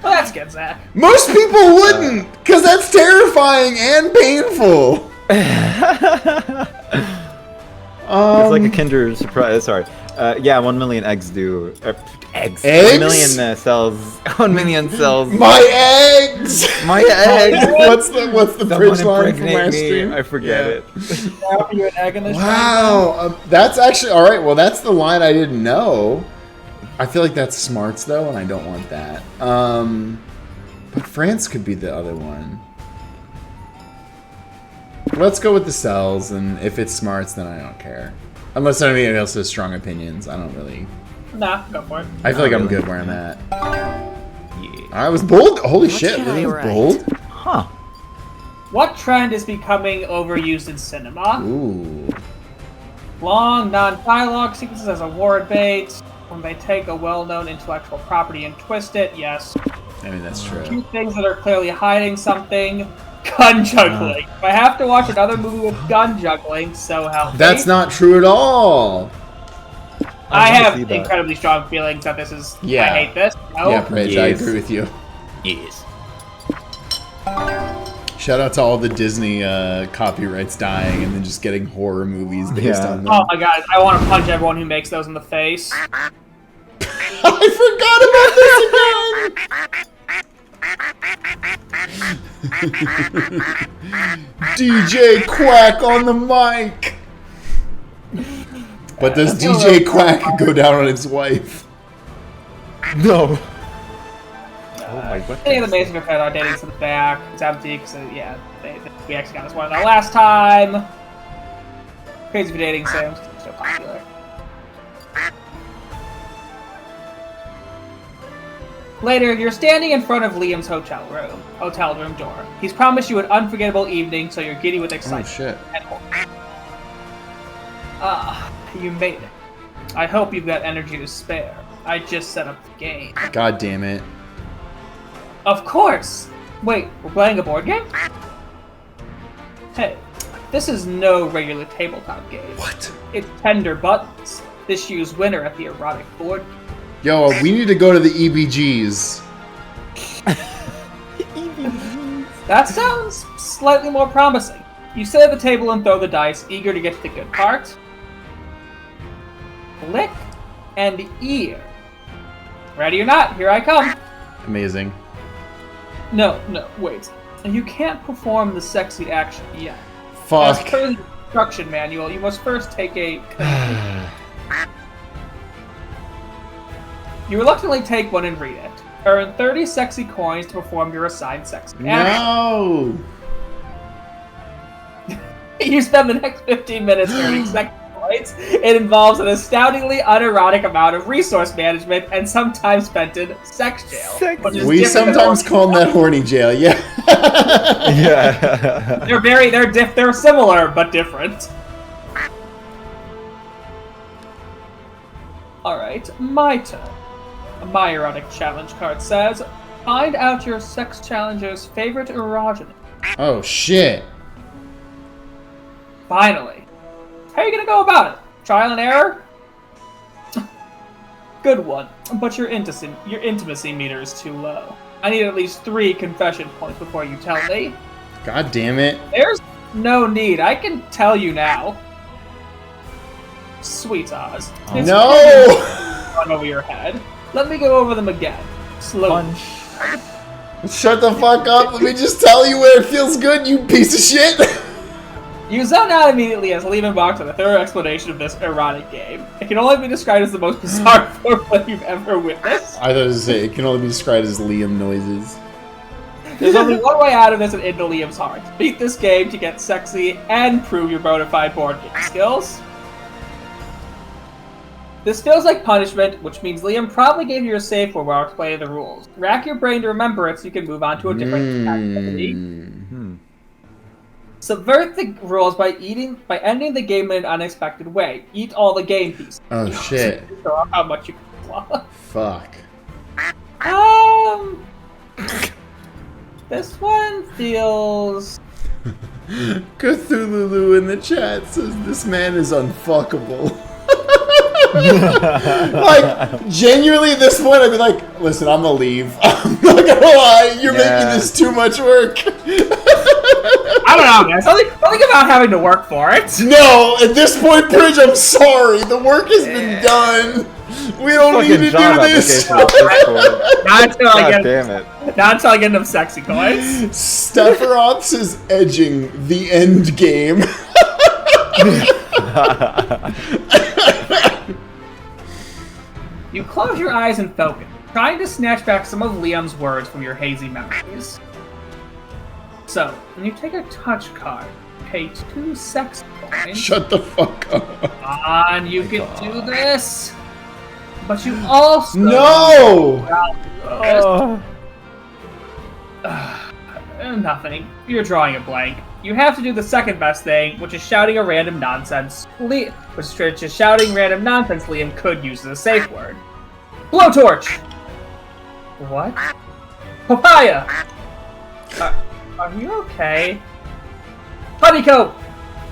[SPEAKER 3] Well, that's good, Zach.
[SPEAKER 2] Most people wouldn't, because that's terrifying and painful.
[SPEAKER 1] it's like a Kinder Surprise. Sorry. Yeah, 1 million eggs do. Eggs.
[SPEAKER 2] Eggs?
[SPEAKER 1] 1 million cells. 1n million cells.
[SPEAKER 2] My eggs.
[SPEAKER 1] My eggs.
[SPEAKER 2] What's the bridge line from last stream?
[SPEAKER 1] I forget it.
[SPEAKER 3] Drop you an egg in this
[SPEAKER 2] Wow, that's actually all right. Well, that's the line I didn't know. I feel like that's smarts though, and I don't want that. But France could be the other one. Let's go with the cells, and if it's smarts, then I don't care. Unless anybody else has strong opinions, I don't really.
[SPEAKER 3] Nah, go for it.
[SPEAKER 2] I feel like I'm good where I'm at. I was bold. Holy shit, really was bold.
[SPEAKER 1] Huh.
[SPEAKER 3] What trend is becoming overused in cinema?
[SPEAKER 2] Ooh.
[SPEAKER 3] Long, non-dialogue sequences as a word bait. When they take a well-known intellectual property and twist it, yes.
[SPEAKER 2] I mean, that's true.
[SPEAKER 3] Two things that are clearly hiding something. Gun juggling. If I have to watch another movie with gun juggling, so help me.
[SPEAKER 2] That's not true at all.
[SPEAKER 3] I
[SPEAKER 1] wanna
[SPEAKER 3] have
[SPEAKER 1] see that.
[SPEAKER 3] incredibly strong feelings that this is.
[SPEAKER 2] Yeah.
[SPEAKER 3] I hate this. No.
[SPEAKER 2] Yeah, Prij, I
[SPEAKER 1] Yes.
[SPEAKER 2] agree with you.
[SPEAKER 7] Yes.
[SPEAKER 2] Shout out to all the Disney copyrights dying and then just getting horror movies based
[SPEAKER 1] Yeah.
[SPEAKER 2] on them.
[SPEAKER 3] Oh my god, I want to punch everyone who makes those in the face.
[SPEAKER 2] I forgot about this again! DJ Quack on the mic! But does DJ Quack go down on his wife?
[SPEAKER 1] No. Oh my god.
[SPEAKER 3] Any of the Amazing Affair are dating to the back. It's empty because, yeah, we actually got this one the last time. Crazy for dating sims, so popular. Later, you're standing in front of Liam's hotel room door. He's promised you an unforgettable evening, so you're giddy with
[SPEAKER 2] Oh
[SPEAKER 3] excitement.
[SPEAKER 2] shit.
[SPEAKER 3] And hope. You made it. I hope you've got energy to spare. I just set up the game.
[SPEAKER 2] God damn it.
[SPEAKER 3] Of course! Wait, we're playing a board game? Hey, this is no regular tabletop game.
[SPEAKER 2] What?
[SPEAKER 3] It's Tender Buttons. This year's winner at the erotic board.
[SPEAKER 2] Yo, we need to go to the EBGs.
[SPEAKER 3] That sounds slightly more promising. You sit at the table and throw the dice, eager to get to the good part. Lick and ear. Ready or not, here I come.
[SPEAKER 2] Amazing.
[SPEAKER 3] No, wait. You can't perform the sexy action yet. As
[SPEAKER 2] Fuck.
[SPEAKER 3] per the instruction manual, you must first take a... You reluctantly take one and read it. Earn 30 sexy coins to perform your assigned sexy action.
[SPEAKER 2] No!
[SPEAKER 3] You spend the next 15 minutes earning sexy coins. It involves an astoundingly unerotic amount of resource management and sometimes spent in sex jail. which is
[SPEAKER 2] We
[SPEAKER 3] different than
[SPEAKER 2] sometimes call that horny jail, yeah.
[SPEAKER 1] Yeah.
[SPEAKER 3] They're similar but different. Alright, my turn. My erotic challenge card says, find out your sex challenger's favorite erogenous.
[SPEAKER 2] Oh shit.
[SPEAKER 3] Finally. How are you gonna go about it? Trial and error? Good one, but your intimacy meter is too low. I need at least 3 confession points before you tell me.
[SPEAKER 2] God damn it.
[SPEAKER 3] There's no need, I can tell you now. Sweet Oz. It's
[SPEAKER 2] No!
[SPEAKER 3] run over your head. Let me go over them again. Slowly.
[SPEAKER 2] Shut the fuck up. Let me just tell you where it feels good, you piece of shit.
[SPEAKER 3] You zone out immediately as Liam embarks on a thorough explanation of this erotic game. It can only be described as the most bizarre foreplay you've ever witnessed.
[SPEAKER 2] I thought to say it can only be described as Liam noises.
[SPEAKER 3] There's only one way out of this and into Liam's heart. Beat this game to get sexy and prove your bona fide board game skills. This feels like punishment, which means Liam probably gave you a safe word while explaining the rules. Rack your brain to remember it so you can move on to a different activity. Subvert the rules by ending the game in an unexpected way. Eat all the game pieces.
[SPEAKER 2] Oh shit.
[SPEAKER 3] So how much you can claw.
[SPEAKER 2] Fuck.
[SPEAKER 3] This one feels.
[SPEAKER 2] Cthulhu in the chat says this man is unfuckable. Like, genuinely at this point I'd be like, listen, I'm gonna leave. I'm not gonna lie, you're making this too much work.
[SPEAKER 3] I don't know, guys. Something about having to work for it.
[SPEAKER 2] No, at this point, Prij, I'm sorry. The work has been done. We don't need to do this.
[SPEAKER 3] Not until I get.
[SPEAKER 1] Damn it.
[SPEAKER 3] Not until I get enough sexy coins.
[SPEAKER 2] Stepharoths is edging the end game.
[SPEAKER 3] You close your eyes and focus, trying to snatch back some of Liam's words from your hazy memories. So, when you take a touch card, pay 2 sex coins.
[SPEAKER 2] Shut the fuck up.
[SPEAKER 3] Come on, you can do this. But you also nothing. You're drawing a blank. You have to do the second best thing, which is shouting a random nonsense. Liam could use as a safe word. Blowtorch. What? Papaya. Are you okay? Honeycomb.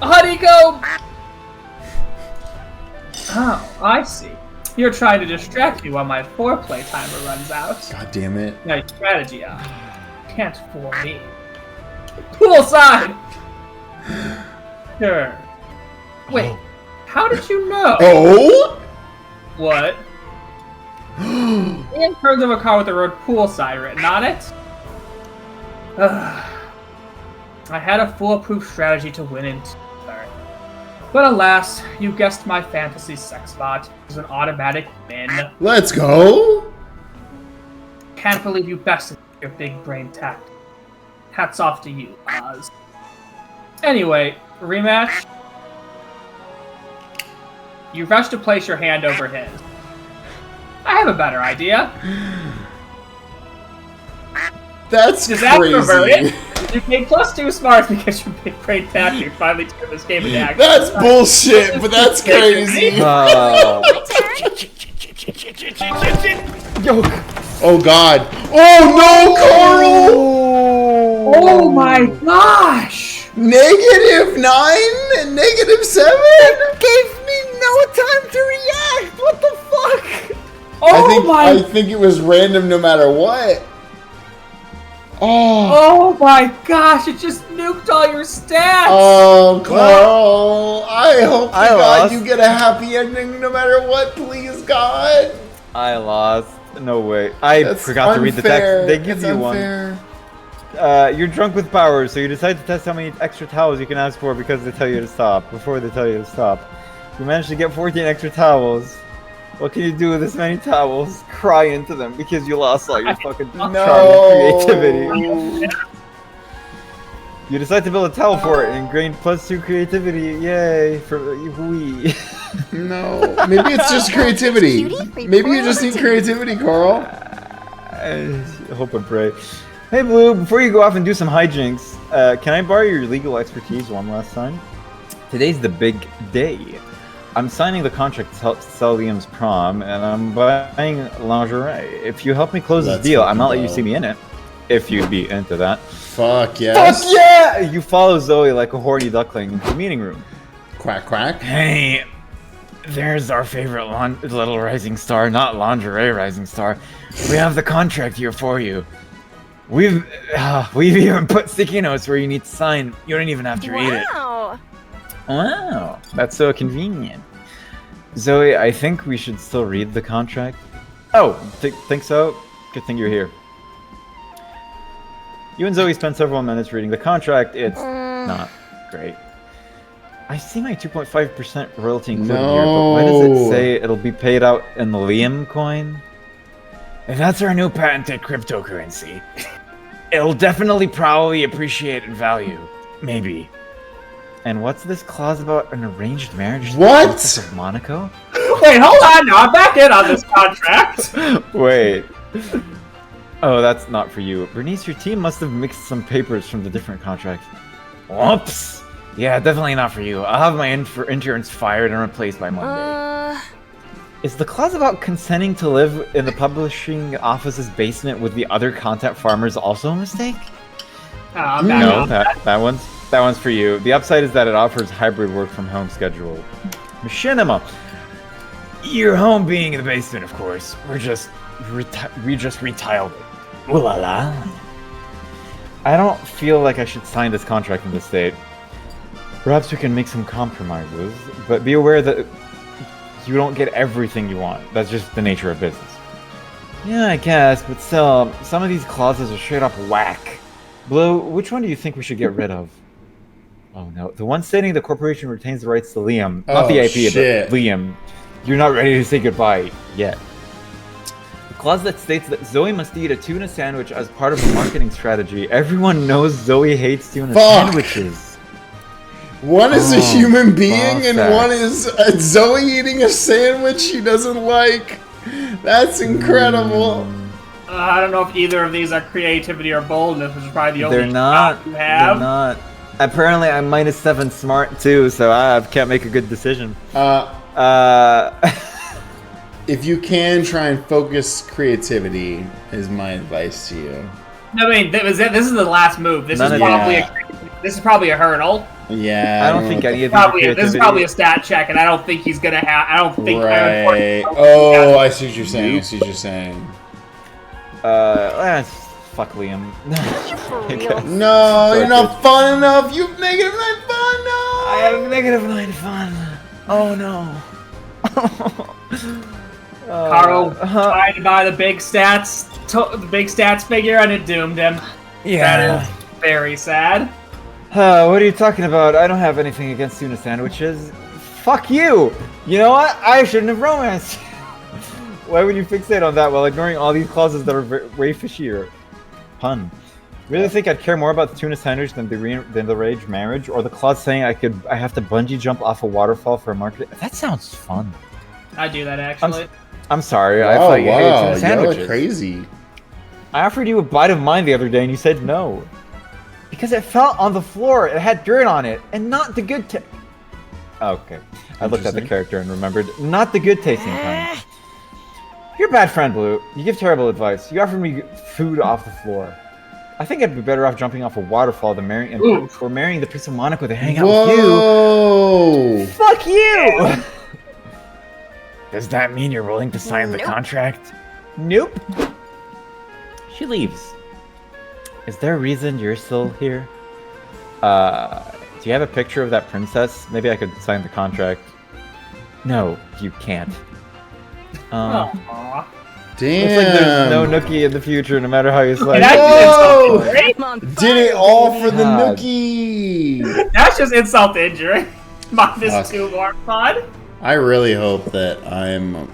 [SPEAKER 3] Honeycomb. Oh, I see. You're trying to distract me while my foreplay timer runs out.
[SPEAKER 2] God damn it.
[SPEAKER 3] Nice strategy, can't fool me. Poolside! Sure. Wait, how did you know?
[SPEAKER 2] Oh?
[SPEAKER 3] What? In terms of a car with the word poolside written on it? I had a foolproof strategy to win in third. But alas, you guessed my fantasy sex bot was an automatic win.
[SPEAKER 2] Let's go.
[SPEAKER 3] Can't believe you bested your big brain tactic. Hats off to you, Oz. Anyway, rematch. You rush to place your hand over his. I have a better idea.
[SPEAKER 2] That's crazy.
[SPEAKER 3] You gain +2 smarts because your big brain tactic finally turned this game into action.
[SPEAKER 2] That's bullshit, but that's crazy.
[SPEAKER 1] Yo.
[SPEAKER 2] Oh god. Oh no, Karl!
[SPEAKER 3] Oh my gosh!
[SPEAKER 2] -9 and -7?
[SPEAKER 1] Gave me no time to react. What the fuck?
[SPEAKER 2] I think it was random no matter what.
[SPEAKER 3] Oh my gosh, it just nuked all your stats!
[SPEAKER 2] Oh, Karl. I hope to
[SPEAKER 1] I
[SPEAKER 2] God
[SPEAKER 1] lost.
[SPEAKER 2] you get a happy ending no matter what, please, God.
[SPEAKER 1] I lost. No way. I
[SPEAKER 2] That's
[SPEAKER 1] forgot to read the text.
[SPEAKER 2] unfair.
[SPEAKER 1] They give
[SPEAKER 2] It's
[SPEAKER 1] you
[SPEAKER 2] unfair.
[SPEAKER 1] one. You're drunk with power, so you decide to test how many extra towels you can ask for because they tell you to stop. Before they tell you to stop. You managed to get 14 extra towels. What can you do with this many towels? Cry into them because you lost all your fucking charm and creativity. You decide to build a towel for it and gain +2 creativity. Yay! For we.
[SPEAKER 2] No, maybe it's just creativity. Maybe you just need creativity, Karl.
[SPEAKER 1] I hope and pray. Hey Blue, before you go off and do some hijinks, can I borrow your legal expertise one last time? Today's the big day. I'm signing the contract to sell Liam's prom, and I'm buying lingerie. If you help me close this deal, I might let you see me in it. If you'd be into that.
[SPEAKER 2] Fuck yes.
[SPEAKER 1] Fuck yeah! You follow Zoe like a horny duckling into the meeting room.
[SPEAKER 2] Quack, quack.
[SPEAKER 7] Hey, there's our favorite little rising star, not lingerie rising star. We have the contract here for you. We've even put sticky notes where you need to sign. You don't even have to read it.
[SPEAKER 6] Wow.
[SPEAKER 1] Wow, that's so convenient. Zoe, I think we should still read the contract. Oh, think so? Good thing you're here. You and Zoe spent several minutes reading the contract. It's not great. I see my 2.5% royalty included here, but why does it say it'll be paid out in the Liam coin?
[SPEAKER 7] That's our new patented cryptocurrency. It'll definitely probably appreciate in value. Maybe.
[SPEAKER 1] And what's this clause about an arranged marriage?
[SPEAKER 2] What?
[SPEAKER 1] Princess of Monaco?
[SPEAKER 3] Wait, hold on now, I'm back in on this contract!
[SPEAKER 1] Wait. Oh, that's not for you. Bernice, your team must have mixed some papers from the different contracts.
[SPEAKER 7] Whoops. Yeah, definitely not for you. I'll have my interns fired and replaced by Monday. Is the clause about consenting to live in the publishing office's basement with the other content farmers also a mistake? No, that one's for you. The upside is that it offers hybrid work from home schedule. Machinima. Your home being in the basement, of course. We just retiled it. Ooh la la. I don't feel like I should sign this contract in this state. Perhaps we can make some compromises, but be aware that you don't get everything you want. That's just the nature of business. Yeah, I guess, but still, some of these clauses are straight up whack. Blue, which one do you think we should get rid of? Oh no, the one stating the corporation retains the rights to Liam. Not the IP, but Liam. You're not ready to say goodbye yet. The clause that states that Zoe must eat a tuna sandwich as part of a marketing strategy. Everyone knows Zoe hates tuna sandwiches.
[SPEAKER 2] One is a human being and one is Zoe eating a sandwich she doesn't like. That's incredible.
[SPEAKER 3] I don't know if either of these are creativity or boldness, which is probably the only
[SPEAKER 7] They're not.
[SPEAKER 3] you have.
[SPEAKER 7] They're not. Apparently, I'm -7 smart too, so I can't make a good decision.
[SPEAKER 2] If you can, try and focus creativity is my advice to you.
[SPEAKER 3] I mean, this is the last move. This is probably a hurdle.
[SPEAKER 2] Yeah,
[SPEAKER 7] I don't think any of these
[SPEAKER 3] this is probably a stat check, and I don't think he's gonna have. I don't think.
[SPEAKER 2] Right. Oh, I see what you're saying. I see what you're saying.
[SPEAKER 7] Fuck Liam.
[SPEAKER 2] No, you're not fun enough. You've negative 9 fun. No.
[SPEAKER 7] I have negative 9 fun. Oh no.
[SPEAKER 3] Karl tried to buy the big stats figure, and it doomed him.
[SPEAKER 7] Yeah.
[SPEAKER 3] That is very sad.
[SPEAKER 7] What are you talking about? I don't have anything against tuna sandwiches. Fuck you! You know what? I shouldn't have romanced. Why would you fixate on that while ignoring all these clauses that are way fishier? Pun. Really think I'd care more about the tuna sandwich than the rage marriage, or the clause saying I have to bungee jump off a waterfall for a market? That sounds fun.
[SPEAKER 3] I do that actually.
[SPEAKER 7] I'm sorry. I thought you hated tuna sandwiches.
[SPEAKER 2] You're crazy.
[SPEAKER 7] I offered you a bite of mine the other day, and you said no. Because it fell on the floor. It had dirt on it, and not the good okay. I looked at the character and remembered not the good tasting kind. You're a bad friend, Blue. You give terrible advice. You offered me food off the floor. I think I'd be better off jumping off a waterfall than marrying the Prince of Monaco to hang out with you. Fuck you! Does that mean you're willing to sign the contract? Nope. She leaves. Is there a reason you're still here? Do you have a picture of that princess? Maybe I could sign the contract. No, you can't.
[SPEAKER 3] Aww.
[SPEAKER 2] Damn.
[SPEAKER 7] Looks like there's no Nookie in the future, no matter how you slice it.
[SPEAKER 2] Whoa! Did it all for the Nookie.
[SPEAKER 3] That's just insult to injury. Minus 2 more fun.
[SPEAKER 2] I really hope that I'm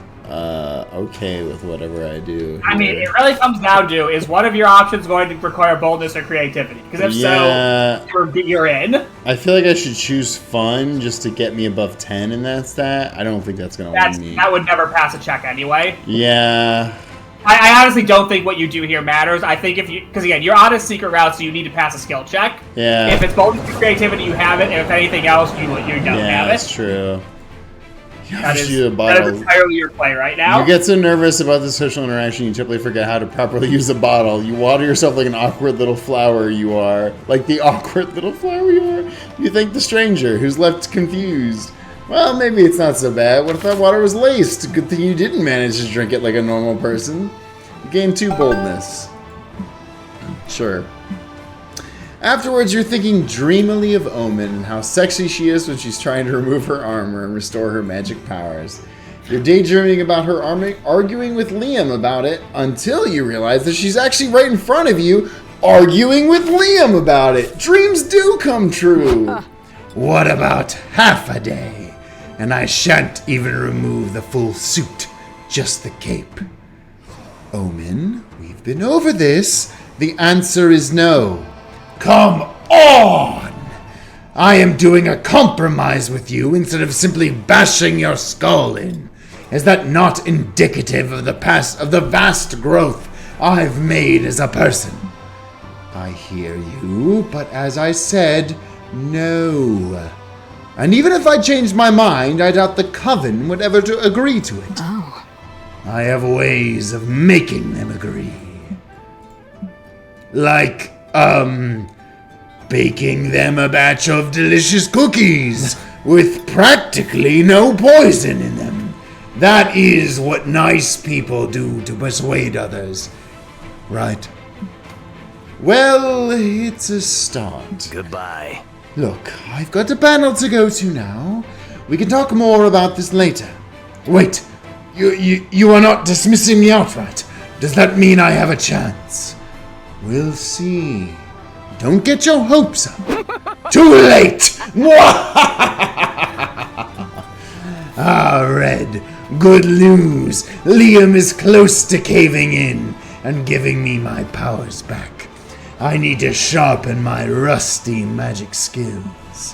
[SPEAKER 2] okay with whatever I do.
[SPEAKER 3] I mean, it really comes down to, is one of your options going to require boldness or creativity? Because if so, you're in.
[SPEAKER 2] I feel like I should choose fun just to get me above 10 in that stat. I don't think that's going to win me.
[SPEAKER 3] That would never pass a check anyway.
[SPEAKER 2] Yeah.
[SPEAKER 3] I honestly don't think what you do here matters. I think because again, you're on a secret route, so you need to pass a skill check.
[SPEAKER 2] Yeah.
[SPEAKER 3] If it's boldness or creativity, you have it. And if anything else, you don't have it.
[SPEAKER 2] Yeah, that's true.
[SPEAKER 3] That is entirely your play right now.
[SPEAKER 2] You get so nervous about the social interaction, you typically forget how to properly use a bottle. You water yourself like an awkward little flower you are. Like the awkward little flower you are. You thank the stranger who's left confused. Well, maybe it's not so bad. What if that water was laced? Good thing you didn't manage to drink it like a normal person. You gained 2 boldness. Sure. Afterwards, you're thinking dreamily of Omen and how sexy she is when she's trying to remove her armor and restore her magic powers. You're daydreaming about her arguing with Liam about it until you realize that she's actually right in front of you arguing with Liam about it. Dreams do come true. What about half a day? And I shan't even remove the full suit, just the cape. Omen, we've been over this. The answer is no. Come on! I am doing a compromise with you instead of simply bashing your skull in. Is that not indicative of the vast growth I've made as a person? I hear you, but as I said, No. And even if I changed my mind, I doubt the Coven would ever agree to it.
[SPEAKER 4] Oh.
[SPEAKER 2] I have ways of making them agree. Like, baking them a batch of delicious cookies with practically no poison in them. That is what nice people do to persuade others, right? Well, it's a start.
[SPEAKER 5] Goodbye.
[SPEAKER 2] Look, I've got a panel to go to now. We can talk more about this later. Wait, you are not dismissing me outright. Does that mean I have a chance? We'll see. Don't get your hopes up. Too late! Ah, Red. Good news. Liam is close to caving in and giving me my powers back. I need to sharpen my rusty magic skills.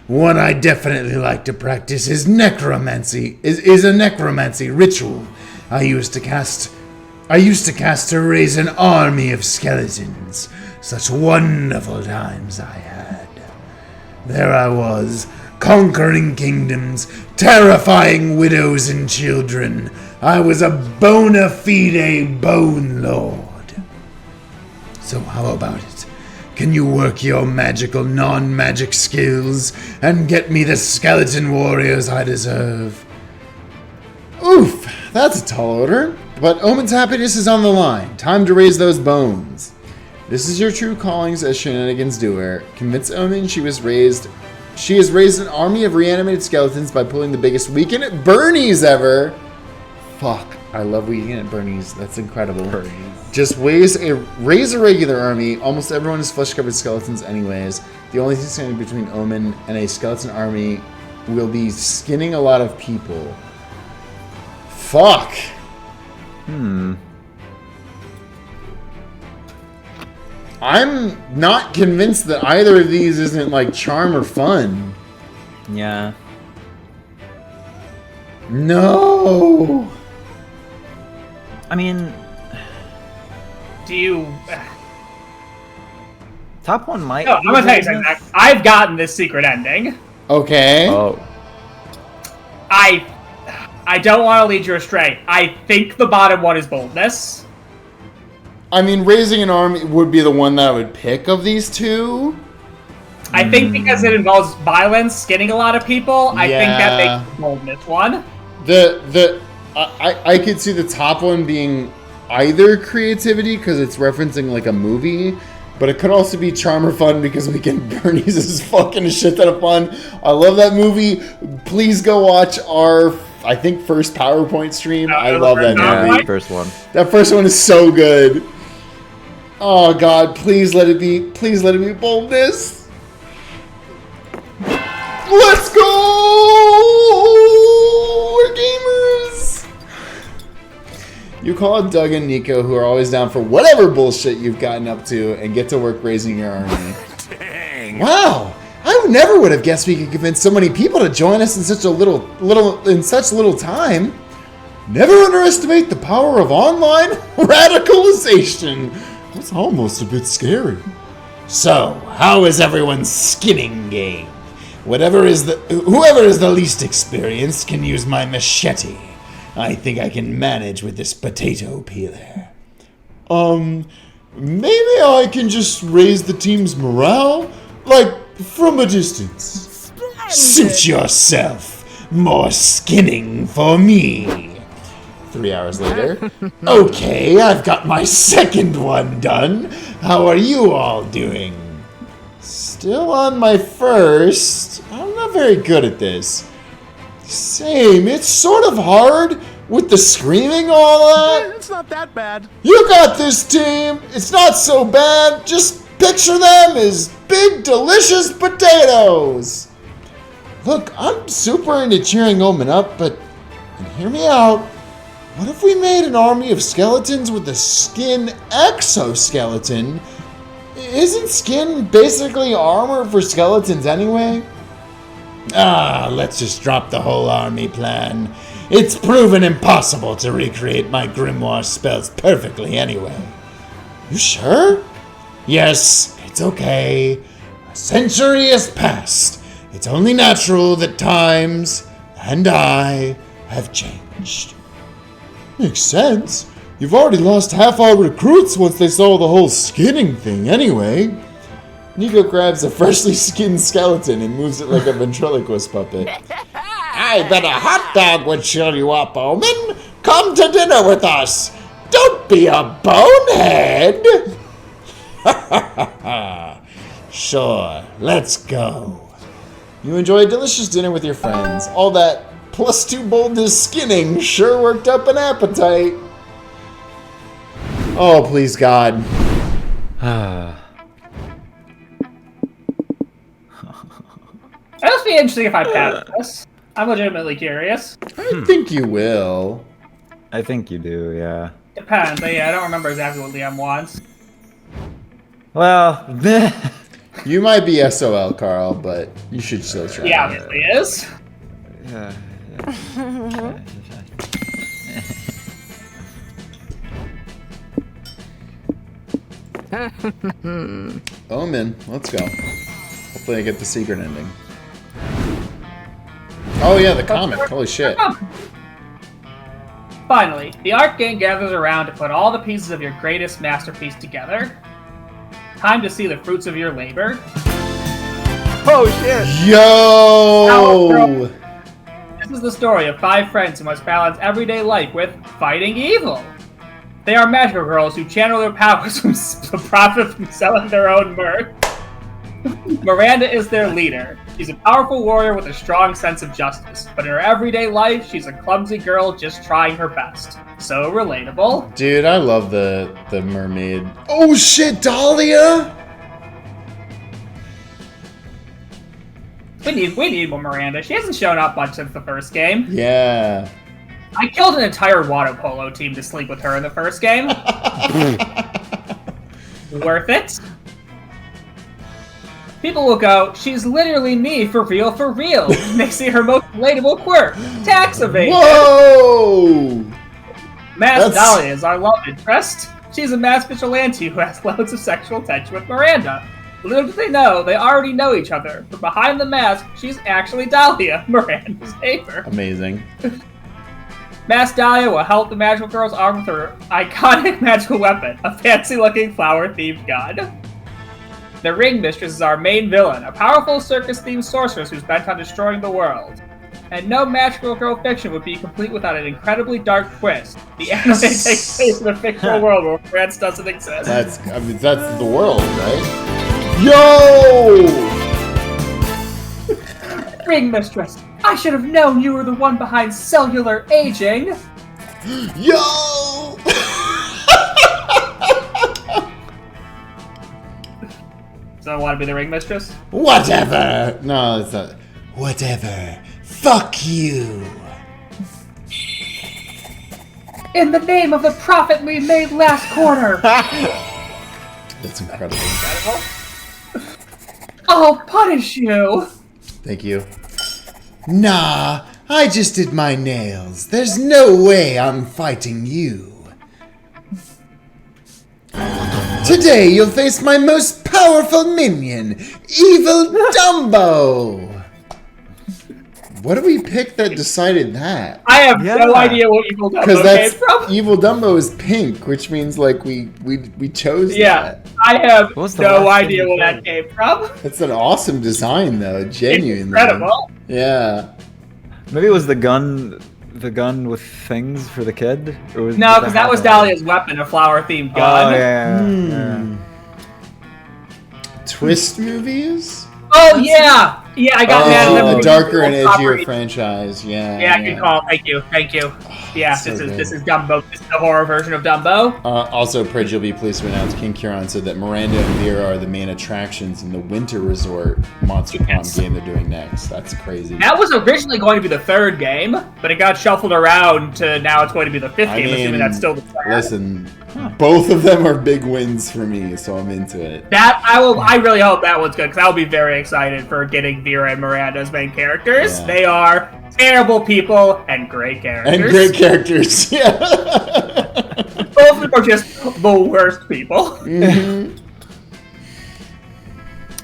[SPEAKER 2] One I definitely like to practice is necromancy. Is a necromancy ritual I used to cast to raise an army of skeletons. Such wonderful times I had. There I was, conquering kingdoms, terrifying widows and children. I was a bona fide bone lord. So how about it? Can you work your magical non-magic skills and get me the skeleton warriors I deserve? Oof, that's a tall order. But Omen's happiness is on the line. Time to raise those bones. This is your true callings as shenanigans doer. Convince Omen she has raised an army of reanimated skeletons by pulling the biggest weekend at Bernie's ever. Fuck, I love weekend at Bernie's. That's incredible. Bernie's. Just raise a regular army. Almost everyone is flesh-covered skeletons anyways. The only thing standing between Omen and a skeleton army will be skinning a lot of people. Fuck. I'm not convinced that either of these isn't like charm or fun.
[SPEAKER 1] Yeah.
[SPEAKER 2] No.
[SPEAKER 1] I mean,
[SPEAKER 3] Do you?
[SPEAKER 1] top one might.
[SPEAKER 3] No, I'm gonna tell you something. I've gotten this secret ending.
[SPEAKER 2] Okay.
[SPEAKER 1] Oh.
[SPEAKER 3] I don't want to lead you astray. I think the bottom one is boldness.
[SPEAKER 2] I mean, raising an army would be the one that I would pick of these two.
[SPEAKER 3] I think because it involves violence, skinning a lot of people, I think that
[SPEAKER 2] Yeah.
[SPEAKER 3] makes the boldness one.
[SPEAKER 2] I could see the top one being either creativity because it's referencing like a movie, but it could also be charm or fun because Weekend Bernie's is fucking a shit ton of fun. I love that movie. Please go watch our, I think, first PowerPoint stream. I love that movie.
[SPEAKER 1] Yeah, first one.
[SPEAKER 2] That first one is so good. Oh god, please let it be boldness. Let's go! We're gamers! You call out Doug and Nico, who are always down for whatever bullshit you've gotten up to, and get to work raising your army.
[SPEAKER 5] Dang.
[SPEAKER 2] Wow! I never would have guessed we could convince so many people to join us in such little time. Never underestimate the power of online radicalization. That's almost a bit scary. So, how is everyone's skinning game? Whoever is the least experienced can use my machete. I think I can manage with this potato peeler. Maybe I can just raise the team's morale, like from a distance. Suit yourself. More skinning for me. 3 hours later. Okay, I've got my second one done. How are you all doing? Still on my first. I'm not very good at this. Same, it's sort of hard with the screaming all that.
[SPEAKER 5] It's not that bad.
[SPEAKER 2] You got this, team. It's not so bad. Just picture them as big, delicious potatoes. Look, I'm super into cheering Omen up, but hear me out. What if we made an army of skeletons with a skin exoskeleton? Isn't skin basically armor for skeletons anyway? Let's just drop the whole army plan. It's proven impossible to recreate my grimoire spells perfectly anyway. You sure? Yes, it's okay. century has passed. It's only natural that times and I have changed. Makes sense. You've already lost half our recruits once they saw the whole skinning thing anyway. Nico grabs a freshly skinned skeleton and moves it like a ventriloquist puppet. I bet a hot dog would cheer you up, Omen. Come to dinner with us. Don't be a bonehead. Sure, let's go. You enjoy a delicious dinner with your friends. All that +2 boldness skinning sure worked up an appetite. Oh, please, God.
[SPEAKER 3] That must be interesting if I pass this. I'm legitimately curious.
[SPEAKER 2] I think you will.
[SPEAKER 1] I think you do, yeah.
[SPEAKER 3] Depends. Yeah, I don't remember exactly what Liam wants.
[SPEAKER 1] Well,
[SPEAKER 2] You might be SOL, Karl, but you should still try.
[SPEAKER 3] He obviously is.
[SPEAKER 1] yeah.
[SPEAKER 2] Omen, let's go. Hopefully I get the secret ending. Oh yeah, the comic. Holy shit.
[SPEAKER 3] Finally, the art gang gathers around to put all the pieces of your greatest masterpiece together. Time to see the fruits of your labor.
[SPEAKER 1] Oh shit!
[SPEAKER 2] Yo!
[SPEAKER 3] This is the story of 5 friends who must balance everyday life with fighting evil. They are magical girls who channel their powers to profit from selling their own mirth. Miranda is their leader. She's a powerful warrior with a strong sense of justice, but in her everyday life, she's a clumsy girl just trying her best. So relatable.
[SPEAKER 2] Dude, I love the mermaid. Oh shit, Dahlia!
[SPEAKER 3] We need more Miranda. She hasn't shown up much since the first game.
[SPEAKER 2] Yeah.
[SPEAKER 3] I killed an entire water polo team to sleep with her in the first game. Worth it. People will go, she's literally me for real, They see her most relatable quirk, tax evasion.
[SPEAKER 2] Whoa!
[SPEAKER 3] Mass Dahlia is our love interest. She's a mass vigilante who has loads of sexual tension with Miranda. Little do they know, they already know each other. But behind the mask, she's actually Dahlia, Miranda's neighbor.
[SPEAKER 2] Amazing.
[SPEAKER 3] Mass Dahlia will help the magical girls armed with her iconic magical weapon, a fancy-looking flower-themed gun. The Ring Mistress is our main villain, a powerful circus-themed sorceress who's bent on destroying the world. And no magical girl fiction would be complete without an incredibly dark twist. The anime takes place in a fictional world where France doesn't exist.
[SPEAKER 2] That's the world, right? Yo!
[SPEAKER 3] Ring Mistress, I should have known you were the one behind cellular aging.
[SPEAKER 2] Yo!
[SPEAKER 3] So I want to be the Ring Mistress?
[SPEAKER 2] Whatever! No, it's not. Whatever. Fuck you!
[SPEAKER 3] In the name of the profit we made last quarter!
[SPEAKER 2] That's incredible.
[SPEAKER 3] I'll punish you!
[SPEAKER 2] Thank you. Nah, I just did my nails. There's no way I'm fighting you. Today you'll face my most powerful minion, Evil Dumbo! What did we pick that decided that?
[SPEAKER 3] I have no idea what Evil Dumbo came from.
[SPEAKER 2] Evil Dumbo is pink, which means like we chose that.
[SPEAKER 3] I have
[SPEAKER 1] What was the
[SPEAKER 3] no
[SPEAKER 1] last
[SPEAKER 3] idea
[SPEAKER 1] thing
[SPEAKER 3] where
[SPEAKER 1] you
[SPEAKER 3] that came from.
[SPEAKER 2] It's an awesome design though, genuinely.
[SPEAKER 3] It's incredible.
[SPEAKER 2] Yeah.
[SPEAKER 1] Maybe it was the gun with things for the kid? Or was
[SPEAKER 3] No, because that was Dahlia's weapon, a flower-themed gun.
[SPEAKER 1] Oh, yeah.
[SPEAKER 2] Twist movies?
[SPEAKER 3] Oh, yeah! Yeah, I got mad at them.
[SPEAKER 2] A darker and edgier franchise, yeah.
[SPEAKER 3] Yeah, good call. Thank you. Yeah,
[SPEAKER 2] So
[SPEAKER 3] this is Dumbo. This is the horror version of Dumbo.
[SPEAKER 2] Also, Prij, you'll be pleased to announce King Kieran said that Miranda and Vera are the main attractions in the Winter Resort Monster Prom game they're doing next. That's crazy.
[SPEAKER 3] That was originally going to be the 3rd game, but it got shuffled around to now it's going to be the 5th game, assuming that's still the plan.
[SPEAKER 2] Listen, both of them are big wins for me, so I'm into it.
[SPEAKER 3] I really hope that one's good, because I'll be very excited for getting Vera and Miranda as main characters.
[SPEAKER 2] Yeah.
[SPEAKER 3] They are terrible people and great characters.
[SPEAKER 2] And great characters, yeah.
[SPEAKER 3] Both of them are just the worst people.
[SPEAKER 2] Mm-hmm.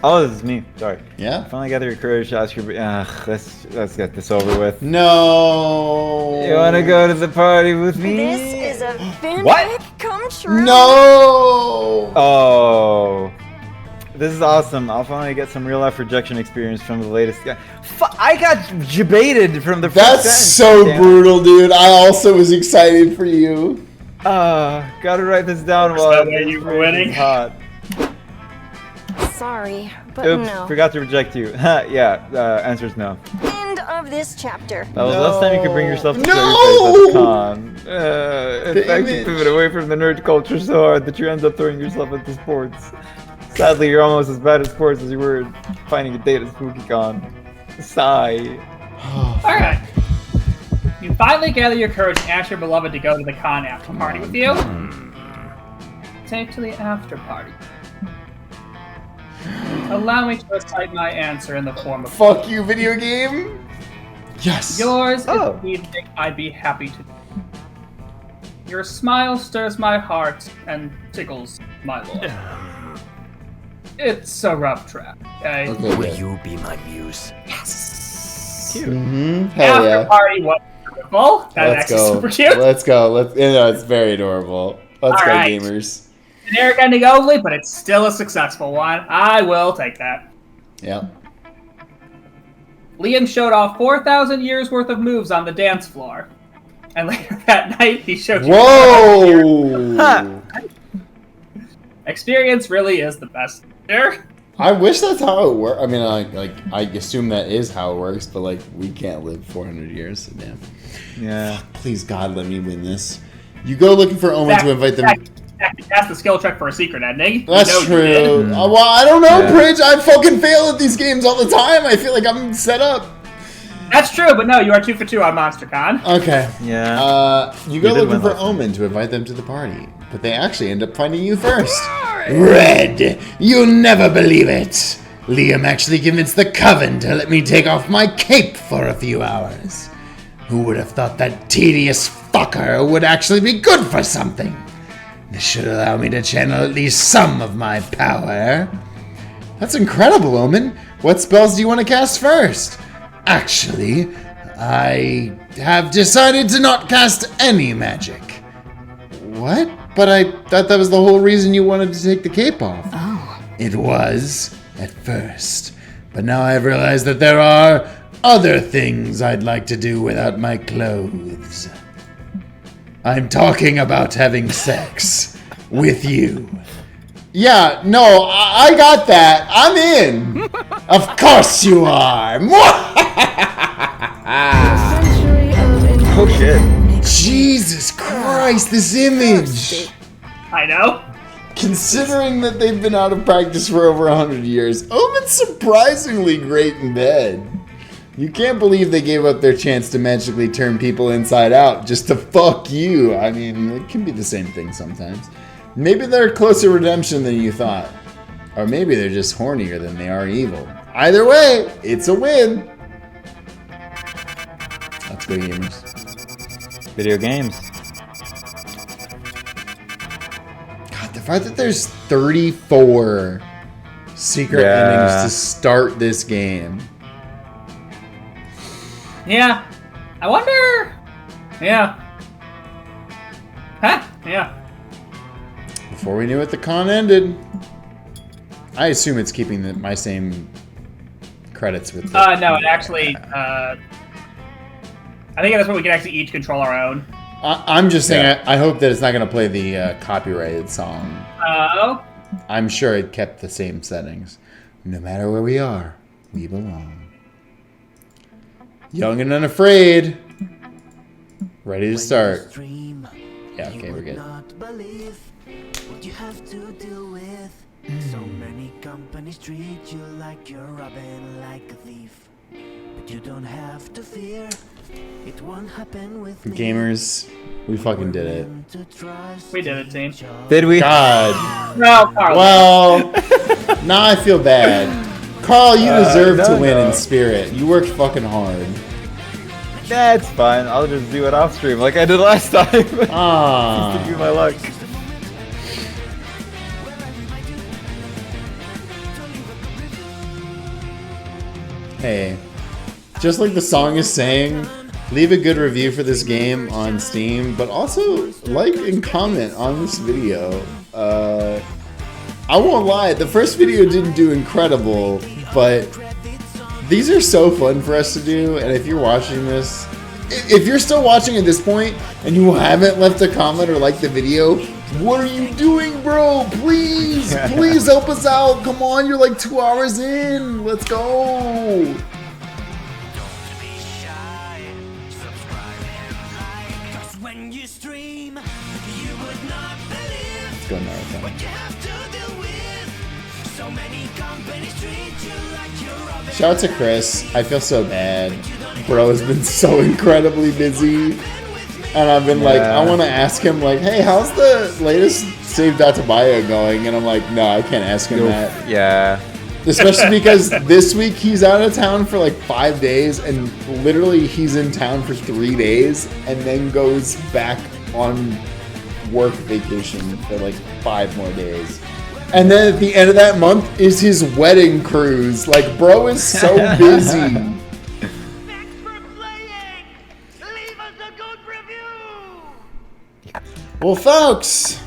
[SPEAKER 1] Oh, this is me. Sorry.
[SPEAKER 2] Yeah?
[SPEAKER 1] Finally gather your courage to ask your. Let's get this over with.
[SPEAKER 2] No.
[SPEAKER 1] You wanna go to the party with me?
[SPEAKER 6] This is a fanfic
[SPEAKER 1] What?
[SPEAKER 6] come true.
[SPEAKER 2] No.
[SPEAKER 1] Oh. This is awesome. I'll finally get some real life rejection experience from the latest guy. I got jebaited from the first
[SPEAKER 2] That's
[SPEAKER 1] sentence,
[SPEAKER 2] so
[SPEAKER 1] damn it.
[SPEAKER 2] brutal, dude. I also was excited for you.
[SPEAKER 1] Gotta write this down
[SPEAKER 3] Is
[SPEAKER 1] while
[SPEAKER 3] that where you were winning?
[SPEAKER 1] hot.
[SPEAKER 6] Sorry, but
[SPEAKER 1] Oops,
[SPEAKER 6] no.
[SPEAKER 1] forgot to reject you. Yeah, answer's no.
[SPEAKER 6] End of this chapter.
[SPEAKER 1] That was the last time you could bring yourself to
[SPEAKER 2] No!
[SPEAKER 1] show your face at the con. In
[SPEAKER 2] The
[SPEAKER 1] fact, you
[SPEAKER 2] image.
[SPEAKER 1] pivot away from the nerd culture so hard that you end up throwing yourself into sports. Sadly, you're almost as bad at sports as you were finding a date at SpookyCon. Sigh.
[SPEAKER 3] Alright. You finally gather your courage and ask your beloved to go to the con after party with you. Take to the after party. Allow me to recite my answer in the form of
[SPEAKER 2] Fuck you, video game. Yes.
[SPEAKER 3] yours.
[SPEAKER 1] Oh.
[SPEAKER 3] If you'd think I'd be happy to. Your smile stirs my heart and tickles my lord. It's a rough trap, okay?
[SPEAKER 2] Okay,
[SPEAKER 5] Will
[SPEAKER 2] good.
[SPEAKER 5] you be my muse?
[SPEAKER 2] Mm-hmm. Hell
[SPEAKER 3] After
[SPEAKER 2] yeah.
[SPEAKER 3] party was beautiful. That's
[SPEAKER 2] Let's
[SPEAKER 3] actually
[SPEAKER 2] go.
[SPEAKER 3] super cute.
[SPEAKER 2] Let's go. It's very adorable. Let's go,
[SPEAKER 3] Alright.
[SPEAKER 2] gamers.
[SPEAKER 3] Generic ending only, but it's still a successful one. I will take that.
[SPEAKER 2] Yep.
[SPEAKER 3] Liam showed off 4,000 years worth of moves on the dance floor. And later that night, he showed you.
[SPEAKER 2] Whoa!
[SPEAKER 3] Experience really is the best. There.
[SPEAKER 2] I wish that's how it works. I mean, I assume that is how it works, but like, we can't live 400 years. So damn.
[SPEAKER 1] Yeah.
[SPEAKER 2] Please, God, let me win this. You go looking for Omen to invite them.
[SPEAKER 3] That's the skill check for a secret ending.
[SPEAKER 2] That's
[SPEAKER 3] You know you did.
[SPEAKER 2] true. Well, I don't know,
[SPEAKER 1] Yeah.
[SPEAKER 2] Pridge. I fucking fail at these games all the time. I feel like I'm set up.
[SPEAKER 3] That's true, but no, you are 2 for 2 on MonsterCon.
[SPEAKER 2] Okay.
[SPEAKER 1] Yeah.
[SPEAKER 2] You go
[SPEAKER 1] You did
[SPEAKER 2] looking
[SPEAKER 1] win
[SPEAKER 2] for
[SPEAKER 1] last time.
[SPEAKER 2] Omen to invite them to the party, but they actually end up finding you first. Red, you'll never believe it. Liam actually convinced the Coven to let me take off my cape for a few hours. Who would have thought that tedious fucker would actually be good for something? This should allow me to channel at least some of my power. That's incredible, Omen. What spells do you want to cast first? Actually, I have decided to not cast any magic. What? But I thought that was the whole reason you wanted to take the cape off.
[SPEAKER 4] Oh.
[SPEAKER 2] It was, at first. But now I've realized that there are other things I'd like to do without my clothes. I'm talking about having sex with you. Yeah, no, I got that. I'm in. Of course you are.
[SPEAKER 4] Century of
[SPEAKER 1] Oh shit.
[SPEAKER 2] Jesus Christ, this image.
[SPEAKER 3] I know.
[SPEAKER 2] Considering that they've been out of practice for over 100 years, Omen's surprisingly great in bed. You can't believe they gave up their chance to magically turn people inside out just to fuck you. I mean, it can be the same thing sometimes. Maybe they're closer redemption than you thought. Or maybe they're just hornier than they are evil. Either way, it's a win. Let's go, gamers.
[SPEAKER 1] Video games.
[SPEAKER 2] God, the fact that there's 34 secret endings to start this game.
[SPEAKER 3] Yeah. I wonder. Yeah. Huh? Yeah.
[SPEAKER 2] Before we knew it, the con ended. I assume it's keeping my same credits with the...
[SPEAKER 3] No, it actually. I think that's what we can actually each control our own.
[SPEAKER 2] I'm just saying,
[SPEAKER 1] Yeah.
[SPEAKER 2] I hope that it's not going to play the copyrighted song.
[SPEAKER 3] Oh.
[SPEAKER 2] I'm sure it kept the same settings. No matter where we are, we belong. Young and unafraid. Ready to start. Yeah, okay, we're good.
[SPEAKER 8] Not believe what you have to deal with. So many companies treat you like you're robbing like a thief. But you don't have to fear. It won't happen with me.
[SPEAKER 2] Gamers, we fucking did it.
[SPEAKER 3] We did it, team.
[SPEAKER 1] Did we?
[SPEAKER 2] God.
[SPEAKER 3] No, Karl.
[SPEAKER 2] Well, now I feel bad. Carl, you deserve to
[SPEAKER 1] no,
[SPEAKER 2] win
[SPEAKER 1] no.
[SPEAKER 2] in spirit. You worked fucking hard.
[SPEAKER 1] That's fine. I'll just do it off stream like I did last time. To
[SPEAKER 2] Ah.
[SPEAKER 1] do my luck.
[SPEAKER 2] Hey, just like the song is saying, leave a good review for this game on Steam, but also like and comment on this video. I won't lie, the first video didn't do incredible, but these are so fun for us to do, and if you're watching this, if you're still watching at this point and you haven't left a comment or liked the video, what are you doing, bro? Please, please help us out. Come on, you're like 2 hours in. Let's go.
[SPEAKER 8] When you stream, you would not believe
[SPEAKER 2] Let's go, Naruto.
[SPEAKER 8] what you have to deal with. So many companies treat you like you're Robin.
[SPEAKER 2] Shout out to Chris. I feel so bad. Bro has been so incredibly busy. And I've been like, I want to ask him, like, hey, how's the latest Save Data Bio going? And I'm like, no, I can't ask him that.
[SPEAKER 1] Yeah.
[SPEAKER 2] Especially because this week he's out of town for like 5 days, and literally he's in town for 3 days and then goes back on work vacation for like 5 more days. And then at the end of that month is his wedding cruise. Like, bro is so busy.
[SPEAKER 8] Thanks for playing. Leave us a good review.
[SPEAKER 2] Well, folks,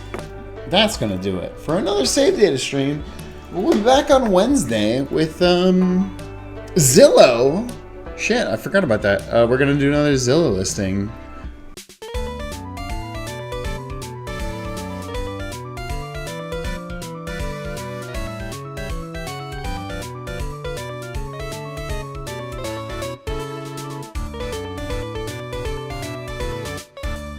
[SPEAKER 2] that's going to do it for another Save Data stream. We'll be back on Wednesday with Zillow. Shit, I forgot about that. We're going to do another Zillow listing.